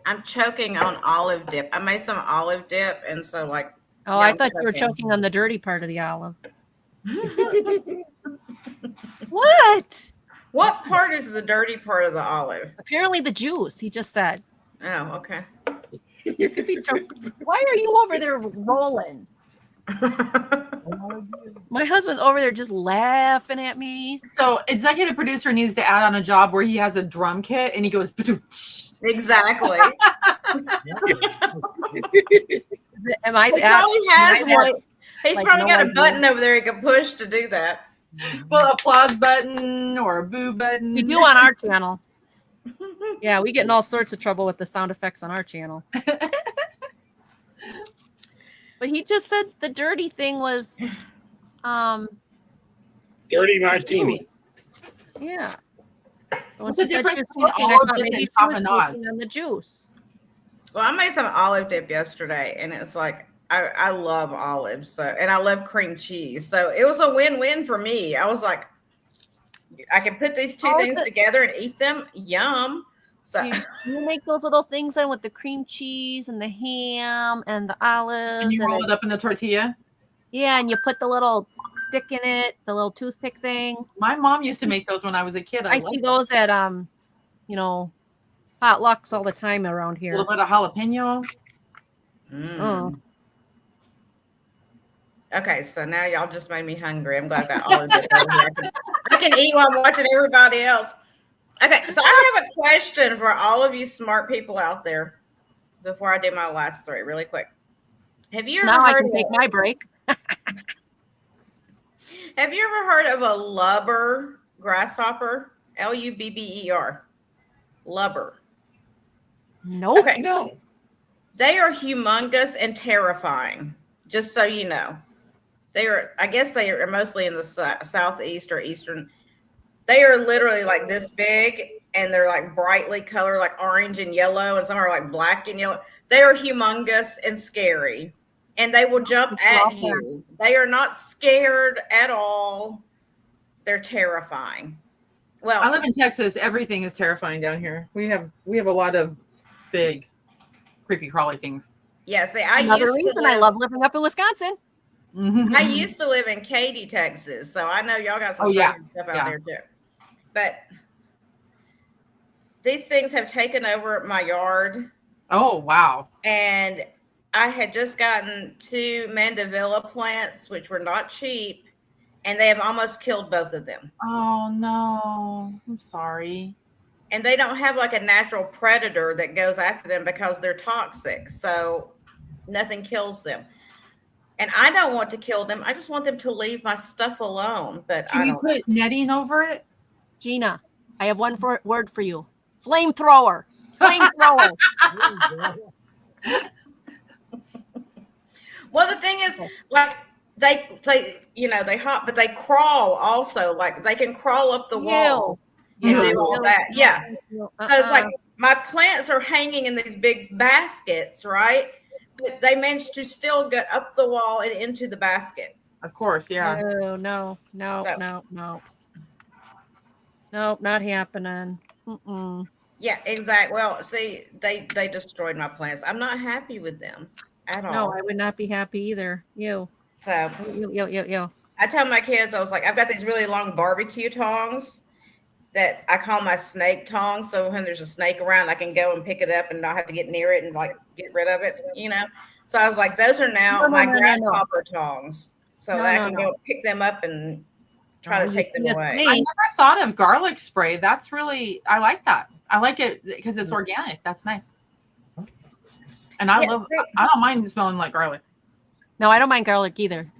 I'm choking on olive dip. I made some olive dip, and so Oh, I thought you were choking on the dirty part of the olive. What? What part is the dirty part of the olive? Apparently the juice, he just said. Oh, okay. Why are you over there rolling? My husband's over there just laughing at me. So executive producer needs to add on a job where he has a drum kit and he goes. Exactly. Am I? He probably has one. He's like, probably no got a idea. button over there he can push to do that. Well, applause button or a boo button. We do on our channel. Yeah, we get in all sorts of trouble with the sound effects on our channel. But he just said the dirty thing was, Dirty martini. yeah. What's the difference between olive dip and tapenade? On the juice. Well, I made some olive dip yesterday, and it's like I love olives, so and I love cream cheese, so it was a win-win for me. I was like, I can put these two things together and eat them. Yum. So you make those little things in with the cream cheese and the ham and the olives. And you roll it up in the tortilla? Yeah, and you put the little stick in it, the little toothpick thing. My mom used to make those when I was a kid. I see those at potlucks all the time around here. A little bit of jalapeno. Oh. Okay, so now y'all just made me hungry. I'm glad I got olive dip over here. I can eat while I'm watching everybody else. Okay, so I have a question for all of you smart people out there before I do my last three really quick. Have you ever now I heard can take my break. Have you ever heard of a lubber grasshopper? Lubber. Lubber. Nope. Okay. No. They are humongous and terrifying, just so you know. I guess they are mostly in the southeast or eastern. They are literally like this big, and they're like brightly colored, like orange and yellow, and some are like black and yellow. They are humongous and scary, and they will jump at you. They are not scared at all. They're terrifying. Well, I live in Texas. Everything is terrifying down here. We have a lot of big, creepy, crawly things. yeah. See, Another reason I love living up in Wisconsin. I used to live in Katy, Texas, so I know y'all got some crazy stuff out there too. But these things have taken over my yard. Oh, wow. And I had just gotten 2 mandevilla plants, which were not cheap, and they have almost killed both of them. Oh, no. I'm sorry. And they don't have like a natural predator that goes after them because they're toxic. So nothing kills them. And I don't want to kill them. I just want them to leave my stuff alone. But Can you put netting over it? Gina, I have one word for you. Flamethrower. Flamethrower. Well, the thing is, like, they hop, but they crawl also. Like, they can crawl up the wall and do all that. Yeah. So it's like my plants are hanging in these big baskets, right? But they managed to still get up the wall and into the basket. Of course, yeah. No. Nope, not happening. Mm-mm. Yeah, exactly. Well, see, they destroyed my plants. I'm not happy with them at all. No, I would not be happy either. You. So You. I tell my kids, I was like, I've got these really long barbecue tongs that I call my snake tongs. So when there's a snake around, I can go and pick it up and not have to get near it and like get rid of it, you know? So I was like, those are now my grasshopper tongs. So that I can go pick them up and try to take them away. I never thought of garlic spray. That's really, I like that. I like it because it's organic. That's nice. And I don't mind smelling like garlic. No, I don't mind garlic either.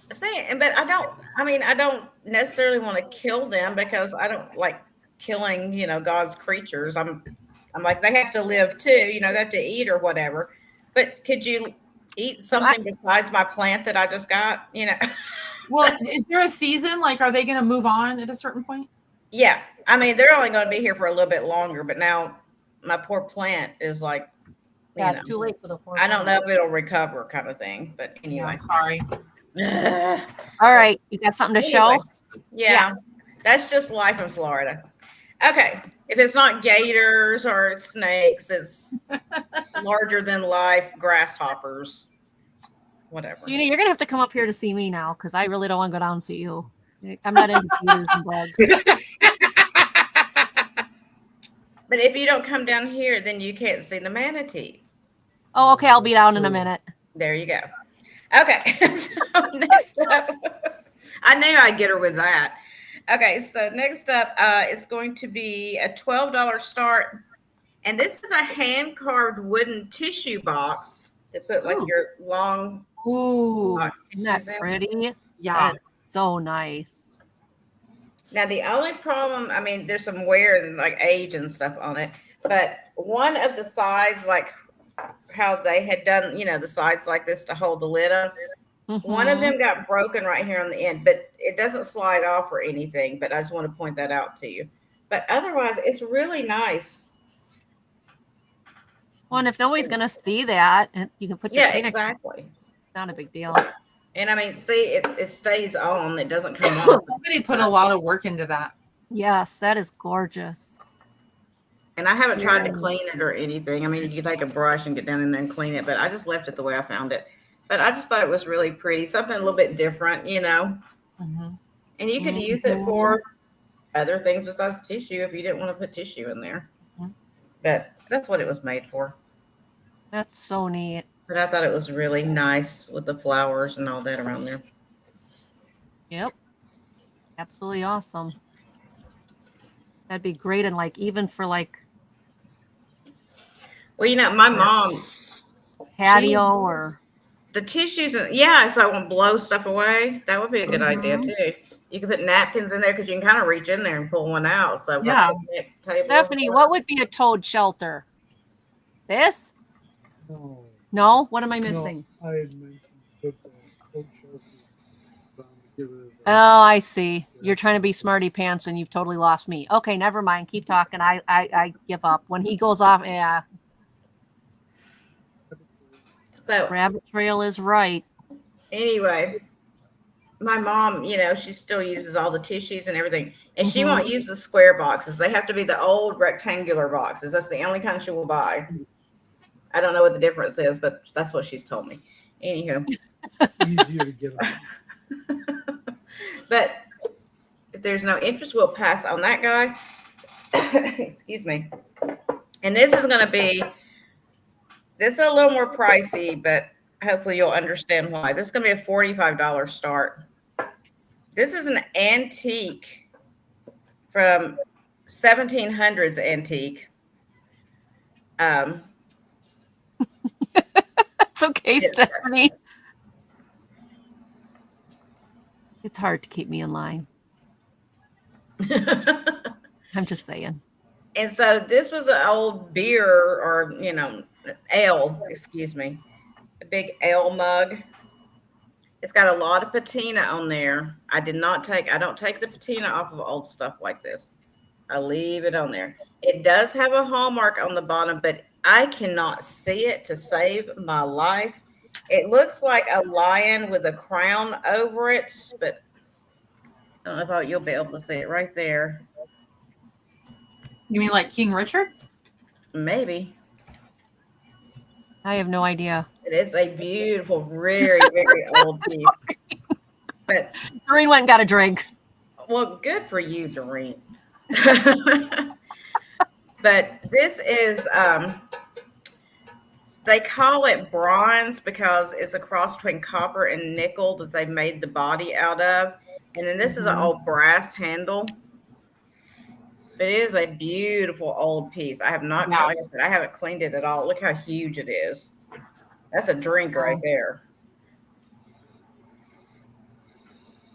But I don't necessarily want to kill them because I don't like killing, God's creatures. I'm like, they have to live too, they have to eat or whatever. But could you eat something besides my plant that I just got, Well, is there a season? Like, are they going to move on at a certain point? Yeah. I mean, they're only going to be here for a little bit longer, but now my poor plant is like, it's too late for the poor I don't know if it'll recover kind of thing, but anyway. Sorry. All right. You got something to show? Yeah. That's just life in Florida. Okay. If it's not gators or snakes, it's larger than life grasshoppers. Whatever. You're going to have to come up here to see me now because I really don't want to go down and see you. I'm not into gators and bugs. But if you don't come down here, then you can't see the manatees. Oh, okay. I'll be down in a minute. There you go. Okay. So next up, I knew I'd get her with that. Okay, so next up, it's going to be a $12 start. And this is a hand-carved wooden tissue box to put like Ooh. your long Ooh, box Isn't that tissues in. pretty? yeah. That's so nice. Now, the only problem, I mean, there's some wear and like age and stuff on it, but one of the sides, like how they had done, the sides like this to hold the lid up, one of Mhm. them got broken right here on the end, but it doesn't slide off or anything. But I just want to point that out to you. But otherwise, it's really nice. Well, and if nobody's gonna see that, and you can put your Yeah, peanut. exactly. It's not a big deal. And I mean, see, it stays on. It doesn't come off. Somebody put a lot of work into that. Yes, that is gorgeous. And I haven't tried to Yeah. clean it or anything. I mean, you can take a brush and get down in there and clean it, but I just left it the way I found it. But I just thought it was really pretty, something a little bit different, Mhm. And you could use it for other things besides tissue if you didn't want to put tissue in there. Mhm. But that's what it was made for. That's so neat. But I thought it was really nice with the flowers and all that around there. Yep. Absolutely awesome. That'd be great, and like even for like Well, my mom, patio or the tissues, yeah, so I won't blow stuff away. That would be a good idea too. You can put napkins in there because you can kind of reach in there and pull one out. So Yeah. Stephanie, what would be a toad shelter? This? No, No? What am I missing? no, I had mentioned put the oak shelter to give it Oh, I see. You're trying to be smarty pants and you've totally lost me. Okay, never mind. Keep talking. I give up. When he goes off, yeah. So Rabbit trail is right. anyway, my mom, she still uses all the tissues and everything, and she won't use the square boxes. They have to be the old rectangular boxes. That's the only kind she will buy. I don't know what the difference is, but that's what she's told me. Anywho, easier to get on. but if there's no interest, we'll pass on that guy. Excuse me. And this is a little more pricey, but hopefully you'll understand why. This is going to be a $45 start. This is an antique from 1700s antique. It's okay, Stephanie. It's hard to keep me in line. I'm just saying. And so this was an old beer or, ale, excuse me, a big ale mug. It's got a lot of patina on there. I don't take the patina off of old stuff like this. I leave it on there. It does have a hallmark on the bottom, but I cannot see it to save my life. It looks like a lion with a crown over it, but I don't know if you'll be able to see it right there. You mean like King Richard? Maybe. I have no idea. It is a beautiful, very, very old piece. But Doreen went and got a drink. well, good for you, Doreen. But this is they call it bronze because it's a cross between copper and nickel that they made the body out of. And then this is an old brass handle. But it is a beautiful old piece. I have not, like I said, I haven't cleaned it at all. Look how huge it is. That's a drink right there.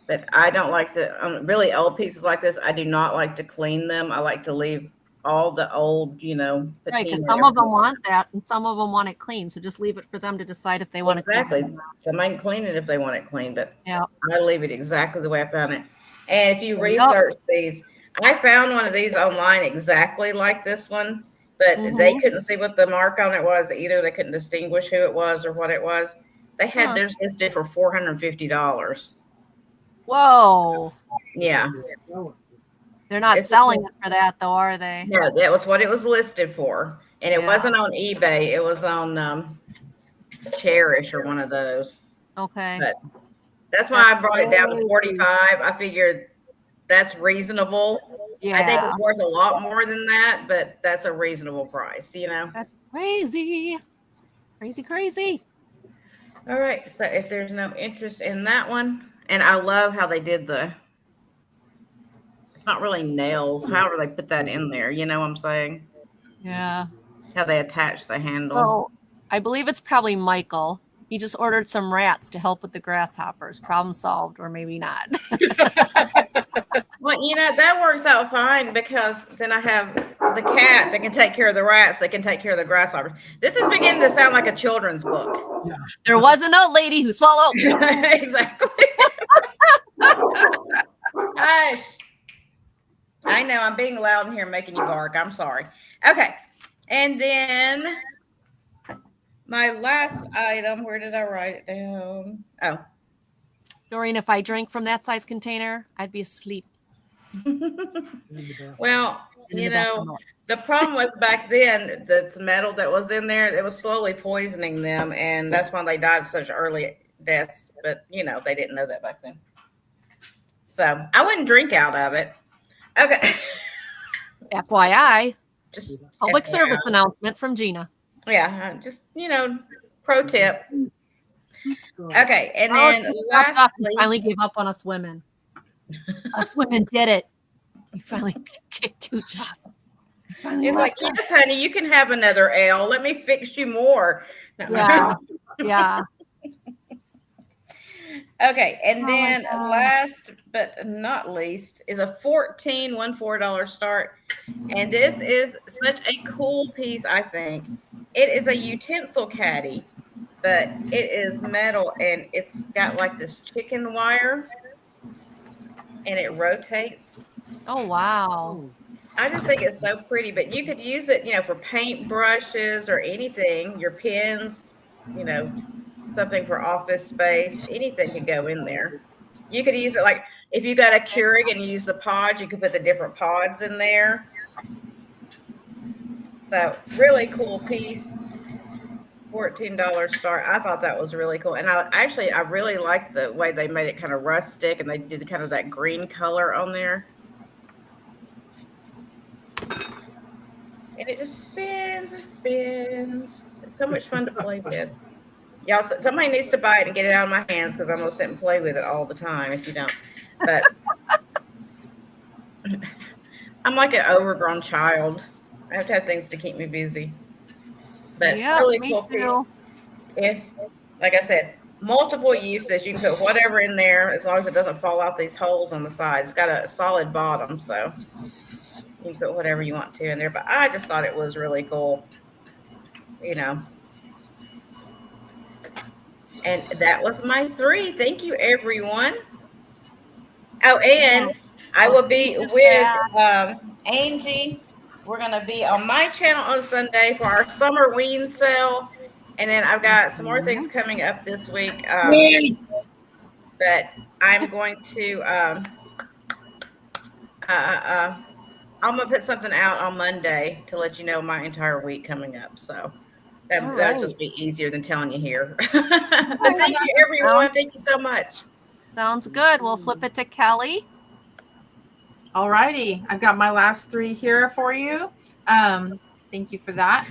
But I don't like to, really old pieces like this, I do not like to clean them. I like to leave all the old, Right, because patina some of them everywhere. want that and some of them want it clean. So just leave it for them to decide if they want Exactly. to clean it. Somebody can clean it if they want it clean, but Yeah. I leave it exactly the way I found it. And if you research these, I found one of these online exactly like this one, but they couldn't see what the mark on it was either. They couldn't distinguish who it was or what it was. They had theirs listed for $450. Whoa. Yeah. They're not selling it for that though, are they? No, that was what it was listed for. And it Yeah. wasn't on eBay. It was on Cherish or one of those. Okay. But that's why I brought it down to 45. I figured that's reasonable. Yeah. I think it's worth a lot more than that, but that's a reasonable price, That's crazy. Crazy. All right. So if there's no interest in that one, and I love how they did it's not really nails, however they put that in there. You know what I'm saying? Yeah. How they attach the handle. So I believe it's probably Michael. He just ordered some rats to help with the grasshoppers. Problem solved, or maybe not. Well, that works out fine because then I have the cat that can take care of the rats, that can take care of the grasshoppers. This is beginning to sound like a children's book. There was an old lady who swallowed. Exactly. Hush. I know I'm being loud in here, making you bark. I'm sorry. Okay. And then my last item, where did I write it down? Oh. Doreen, if I drank from that size container, I'd be asleep. Well, the problem was back then, the metal that was in there, it was slowly poisoning them, and that's why they died such early deaths. But, they didn't know that back then. So I wouldn't drink out of it. Okay. FYI, Just public FYI. service announcement from Gina. Yeah, just, pro tip. Okay, and then lastly, finally gave up on us women. Us women did it. We finally kicked Tooch off. it's like, yes, honey, you can have another ale. Let me fix you more. No. Yeah. Yeah. Okay, and then my God. last but not least is a $14 start. And this is such a cool piece, I think. It is a utensil caddy, but it is metal and it's got like this chicken wire and it rotates. Oh, wow. I just think it's so pretty, but you could use it, for paint brushes or anything, your pens, something for office space, anything could go in there. You could use it like if you got a Keurig and you use the pods, you could put the different pods in there. So really cool piece. $14 start. I thought that was really cool. And I really liked the way they made it kind of rustic and they did kind of that green color on there. And it just spins and spins. It's so much fun to play with. Y'all, somebody needs to buy it and get it out of my hands because I'm going to sit and play with it all the time if you don't. But I'm like an overgrown child. I have to have things to keep me busy. But Yeah, really me cool too. piece. If, like I said, multiple uses. You can put whatever in there as long as it doesn't fall out these holes on the sides. It's got a solid bottom, so you can put whatever you want to in there. But I just thought it was really cool. And that was my 3. Thank you, everyone. Oh, and I will be with Angie. We're going to be on my channel on Sunday for our summer wean sale. And then I've got some more things coming up this week that I'm going to I'm going to put something out on Monday to let you know my entire week coming up. So that'll just be easier than telling you here. But thank you, everyone. Thank you so much. Sounds good. We'll flip it to Kelly. All righty. I've got my last 3 here for you. Thank you for that.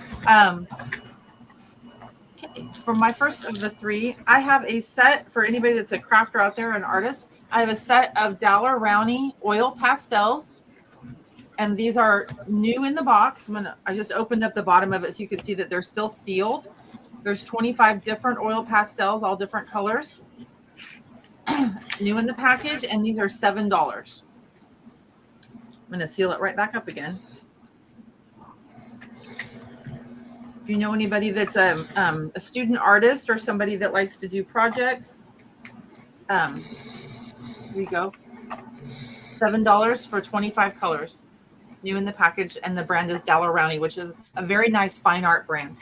Okay. For my first of the 3, I have a set for anybody that's a crafter out there, an artist. I have a set of Daler-Rowney oil pastels. And these are new in the box. I just opened up the bottom of it so you can see that they're still sealed. There's 25 different oil pastels, all different colors. New in the package, and these are $7. I'm going to seal it right back up again. If you know anybody that's a student artist or somebody that likes to do projects, here you go. $7 for 25 colors. New in the package, and the brand is Daler-Rowney, which is a very nice fine art brand.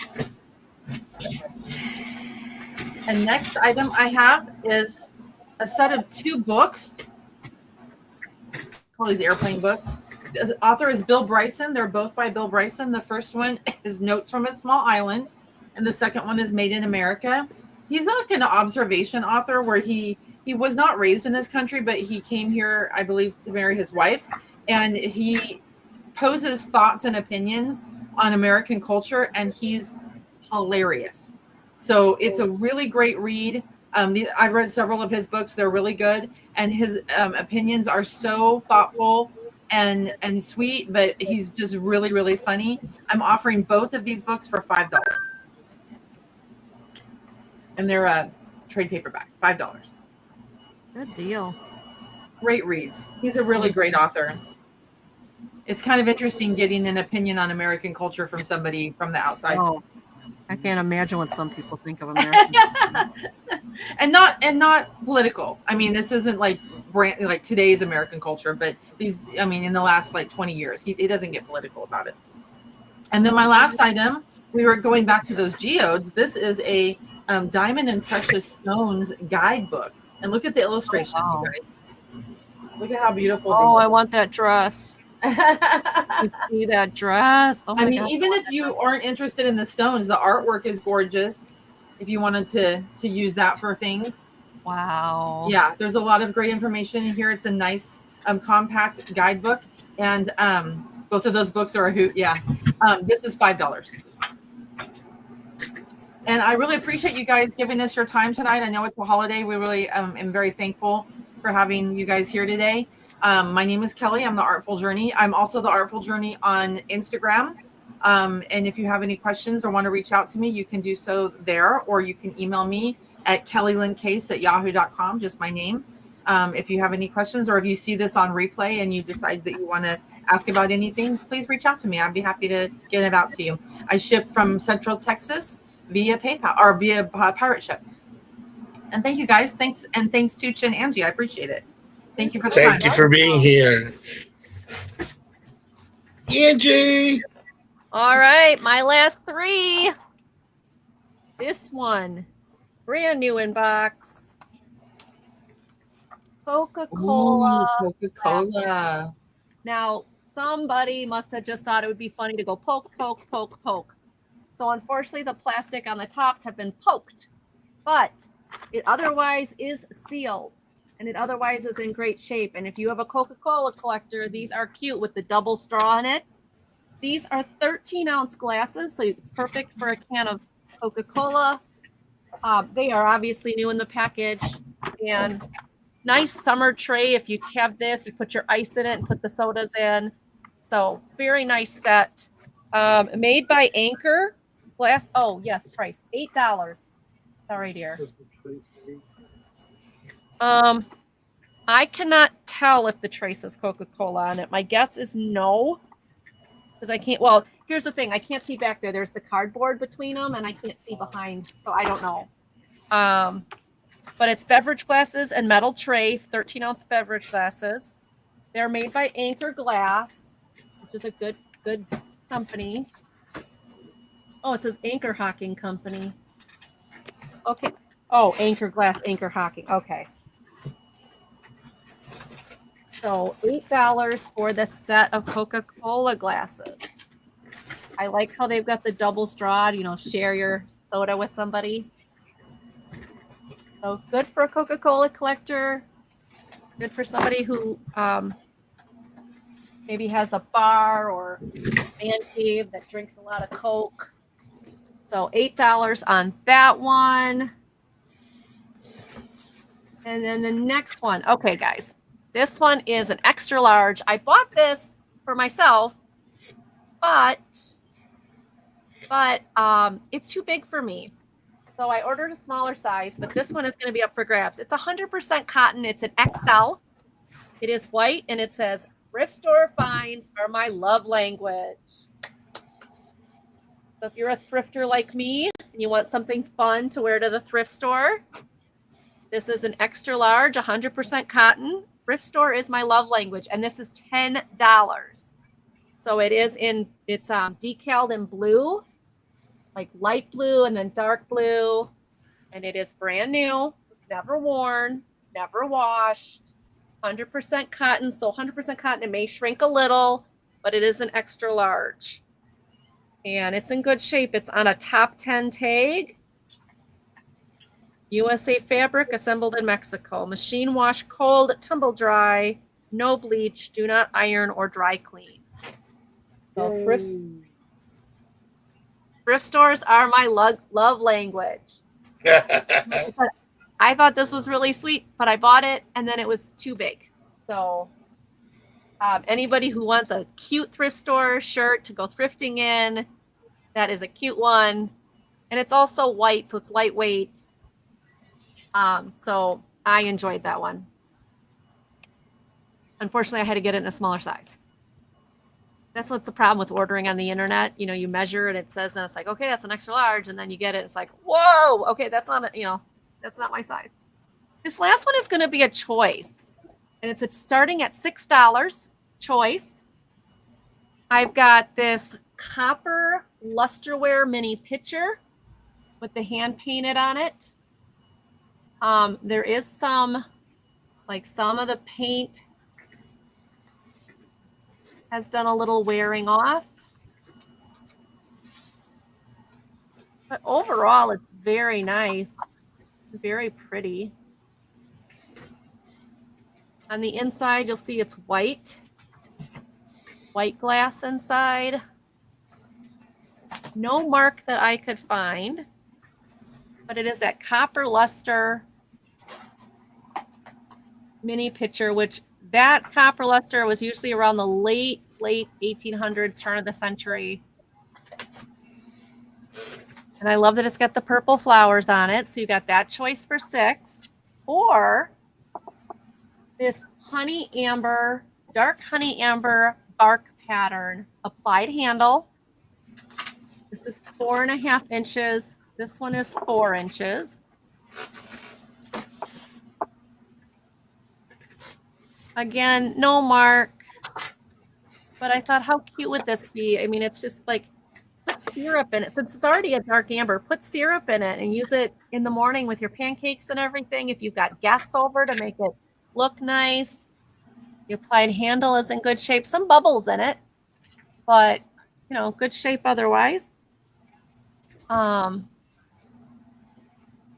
And next item I have is a set of 2 books. Call these airplane books. The author is Bill Bryson. They're both by Bill Bryson. The first one is Notes from a Small Island, and the second one is Made in America. He's like an observation author where he was not raised in this country, but he came here, I believe, to marry his wife, and he poses thoughts and opinions on American culture, and he's hilarious. So it's a really great read. I've read several of his books. They're really good. And his opinions are so thoughtful and sweet, but he's just really, really funny. I'm offering both of these books for $5. And they're a trade paperback, $5. Good deal. Great reads. He's a really great author. It's kind of interesting getting an opinion on American culture from somebody from the outside. Oh, I can't imagine what some people think of American. and not political. I mean, this isn't like today's American culture, but in the last like 20 years, he doesn't get political about it. And then my last item, we were going back to those geodes. This is a diamond and precious stones guidebook, and look at the illustrations, wow. you guys. Look at how beautiful. Oh, these I are. want that dress. You see that dress? Oh my God. Even if you aren't interested in the stones, the artwork is gorgeous. If you wanted to use that for things. Wow. Yeah, there's a lot of great information in here. It's a nice compact guidebook, and both of those books are a hoot. Yeah, this is $5. And I really appreciate you guys giving us your time tonight. I know it's a holiday. We really am very thankful for having you guys here today. My name is Kelly. I'm the Artful Journey. I'm also the Artful Journey on Instagram. And if you have any questions or want to reach out to me, you can do so there, or you can email me at kellylyncase@yahoo.com, just my name. If you have any questions, or if you see this on replay and you decide that you want to ask about anything, please reach out to me. I'd be happy to get it out to you. I ship from Central Texas via PayPal or via pirate ship. And thank you guys. Thanks Tooch and Angie. I appreciate it. Thank you for the time. Thank you for being here. Angie. All right, my last three. This one, brand new in box. Coca-Cola. Ooh, Coca-Cola. Now, somebody must have just thought it would be funny to go poke, poke, poke, poke. So unfortunately, the plastic on the tops have been poked, but it otherwise is sealed, and it otherwise is in great shape. And if you have a Coca-Cola collector, these are cute with the double straw in it. These are 13-ounce glasses, so it's perfect for a can of Coca-Cola. They are obviously new in the package, and nice summer tray. If you have this, you put your ice in it and put the sodas in. So very nice set. Made by Anchor Glass. Oh yes, price $8. Sorry, dear. I cannot tell if the tray says Coca-Cola on it. My guess is no, because I can't. Well, here's the thing: I can't see back there. There's the cardboard between them, and I can't see behind, so I don't know. But it's beverage glasses and metal tray, 13-ounce beverage glasses. They're made by Anchor Glass, which is a good company. Oh, it says Anchor Hawking Company. Okay. Oh, Anchor Glass, Anchor Hawking. Okay. So $8 for the set of Coca-Cola glasses. I like how they've got the double straw, share your soda with somebody. So good for a Coca-Cola collector. Good for somebody who maybe has a bar or man cave that drinks a lot of Coke. So $8 on that one. And then the next one. Okay, guys. This one is an extra large. I bought this for myself, but it's too big for me. So I ordered a smaller size, but this one is going to be up for grabs. It's 100% cotton. It's an XL. It is white, and it says, "Thrift store finds are my love language." So if you're a thrifter like me and you want something fun to wear to the thrift store, this is an extra large, 100% cotton. Thrift store is my love language, and this is $10. So it's decaled in blue, like light blue and then dark blue, and it is brand new. It's never worn, never washed, 100% cotton. So 100% cotton, it may shrink a little, but it is an extra large, and it's in good shape. It's on a top 10 tag. USA fabric, assembled in Mexico. Machine wash, cold, tumble dry, no bleach, do not iron or dry clean. So thrift Thrift stores are my love language. I thought this was really sweet, but I bought it and then it was too big. So anybody who wants a cute thrift store shirt to go thrifting in, that is a cute one. And it's also white, so it's lightweight. So I enjoyed that one. Unfortunately, I had to get it in a smaller size. That's what's the problem with ordering on the internet. You know, you measure and it says, and it's like, okay, that's an extra large. And then you get it. It's like, whoa, okay, that's not, that's not my size. This last one is going to be a choice. And it's starting at $6 choice. I've got this copper lusterware mini pitcher with the hand painted on it. There is some of the paint has done a little wearing off. But overall, it's very nice, very pretty. On the inside, you'll see it's white glass inside. No mark that I could find, but it is that copper luster mini pitcher, which that copper luster was usually around the late 1800s, turn of the century. And I love that it's got the purple flowers on it. So you got that choice for $6. Or this dark honey amber bark pattern applied handle. This is 4.5 inches. This one is 4 inches. Again, no mark, but I thought, how cute would this be? I mean, it's just like, put syrup in it. Since it's already a dark amber, put syrup in it and use it in the morning with your pancakes and everything. If you've got guests over, to make it look nice. The applied handle is in good shape. Some bubbles in it, but good shape otherwise. There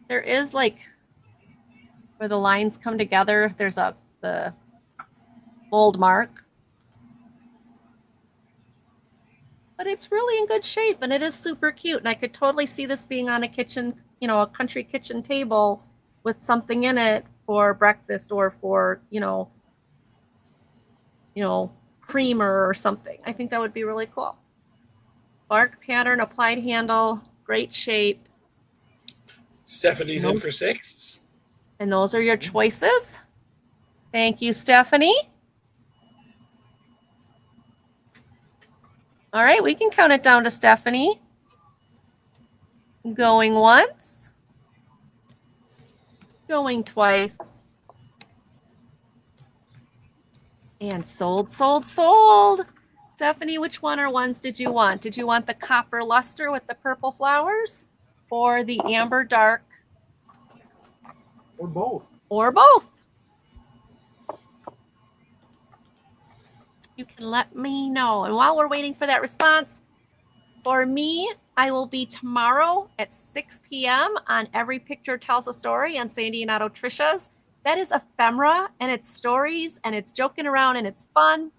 is where the lines come together, there's the mold mark, but it's really in good shape and it is super cute. And I could totally see this being on a kitchen, a country kitchen table with something in it for breakfast or for, creamer or something. I think that would be really cool. Bark pattern, applied handle, great shape. Stephanie's in for $6. And those are your choices. Thank you, Stephanie. All right, we can count it down to Stephanie. Going once. Going twice. And sold. Stephanie, which one or ones did you want? Did you want the copper luster with the purple flowers or the amber dark? Or both. Or both. You can let me know. And while we're waiting for that response, for me, I will be tomorrow at 6 p.m. on Every Picture Tells a Story on Sandy and Otto Trisha's. That is ephemera, and it's stories, and it's joking around, and it's fun.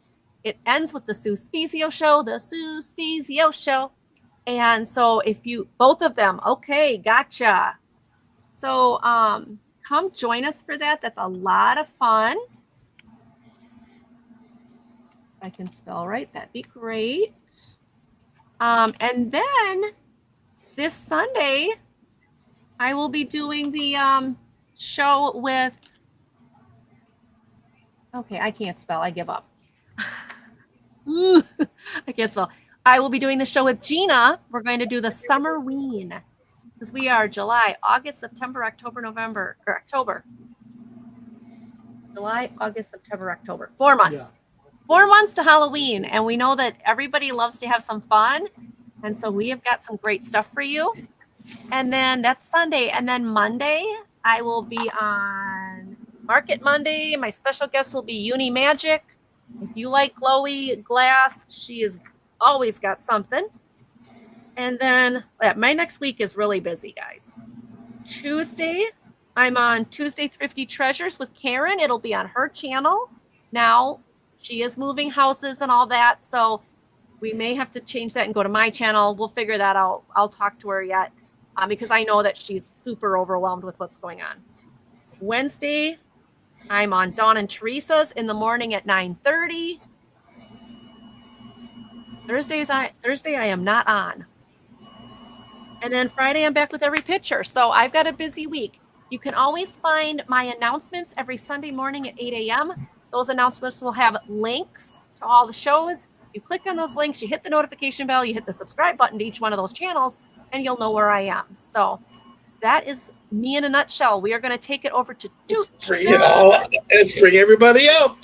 It ends with the Sue Spezio show, And so both of them, okay, gotcha. So come join us for that. That's a lot of fun. I can spell right, that'd be great. And then this Sunday, I will be doing the show with, okay, I can't spell, I give up. I can't spell. I will be doing the show with Gina. We're going to do the Summerween, because we are July, August, September, October, November, or October. July, August, September, October. 4 months. Yeah. 4 months to Halloween, and we know that everybody loves to have some fun, and so we have got some great stuff for you. And then that's Sunday, and then Monday I will be on Market Monday. My special guest will be Uni Magic. If you like glowy glass, she has always got something. And then my next week is really busy, guys. Tuesday, I'm on Tuesday Thrifty Treasures with Karen. It'll be on her channel. Now, she is moving houses and all that, so We may have to change that and go to my channel. We'll figure that out. I'll talk to her yet because I know that she's super overwhelmed with what's going on. Wednesday, I'm on Dawn and Teresa's in the morning at 9:30. Thursday I am not on. And then Friday I'm back with every picture. So I've got a busy week. You can always find my announcements every Sunday morning at 8 a.m. Those announcements will have links to all the shows. You click on those links, you hit the notification bell, you hit the subscribe button to each one of those channels, and you'll know where I am. So that is me in a nutshell. We are going to take it over to Tooch. Let's bring everybody up.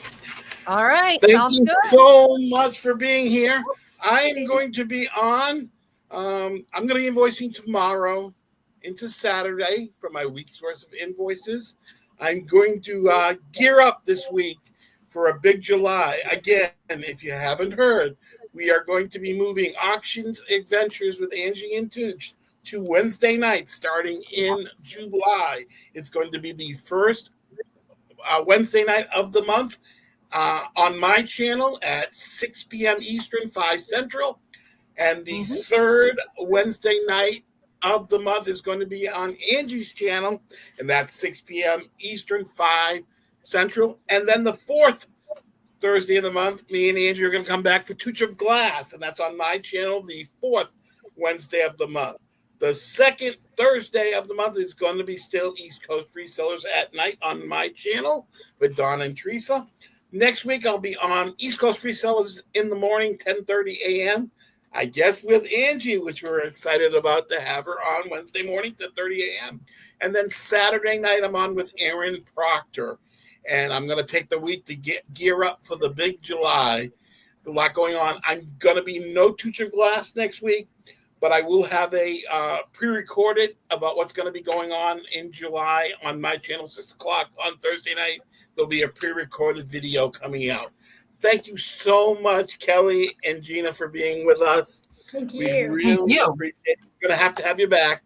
All right. Thank Sounds you good. so much for being here. I am going to be on. I'm going to be invoicing tomorrow into Saturday for my week's worth of invoices. I'm going to gear up this week for a big July. Again, if you haven't heard, we are going to be moving Auctions Adventures with Angie and Tooch to Wednesday night starting in July. It's going to be the first Wednesday night of the month on my channel at 6 p.m. Eastern, 5 Central. And the third Wednesday night of the month is going to be on Angie's channel, and that's 6 p.m. Eastern, 5 Central. And then the fourth Thursday of the month, me and Angie are going to come back to Tooch of Glass, and that's on my channel, the fourth Wednesday of the month. The second Thursday of the month is going to be still East Coast Resellers at Night on my channel with Dawn and Teresa. Next week, I'll be on East Coast Resellers in the morning, 10:30 a.m., I guess with Angie, which we're excited about to have her on Wednesday morning, 10:30 a.m. And then Saturday night, I'm on with Aaron Proctor. And I'm going to take the week to gear up for the big July. A lot going on. I'm going to be no Tooch of Glass next week, but I will have a pre-recorded about what's going to be going on in July on my channel, 6 o'clock on Thursday night. There'll be a pre-recorded video coming out. Thank you so much, Kelly and Gina, for being with us. Thank you. We really appreciate it. We're going to have you back.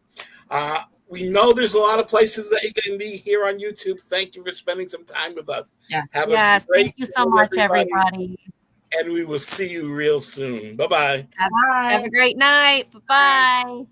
We know there's a lot of places that you can be here on YouTube. Thank you for spending some time with us. Yes. Yes. Thank you so much, everybody. And we will see you real soon. Bye-bye. Have a great night. Bye-bye.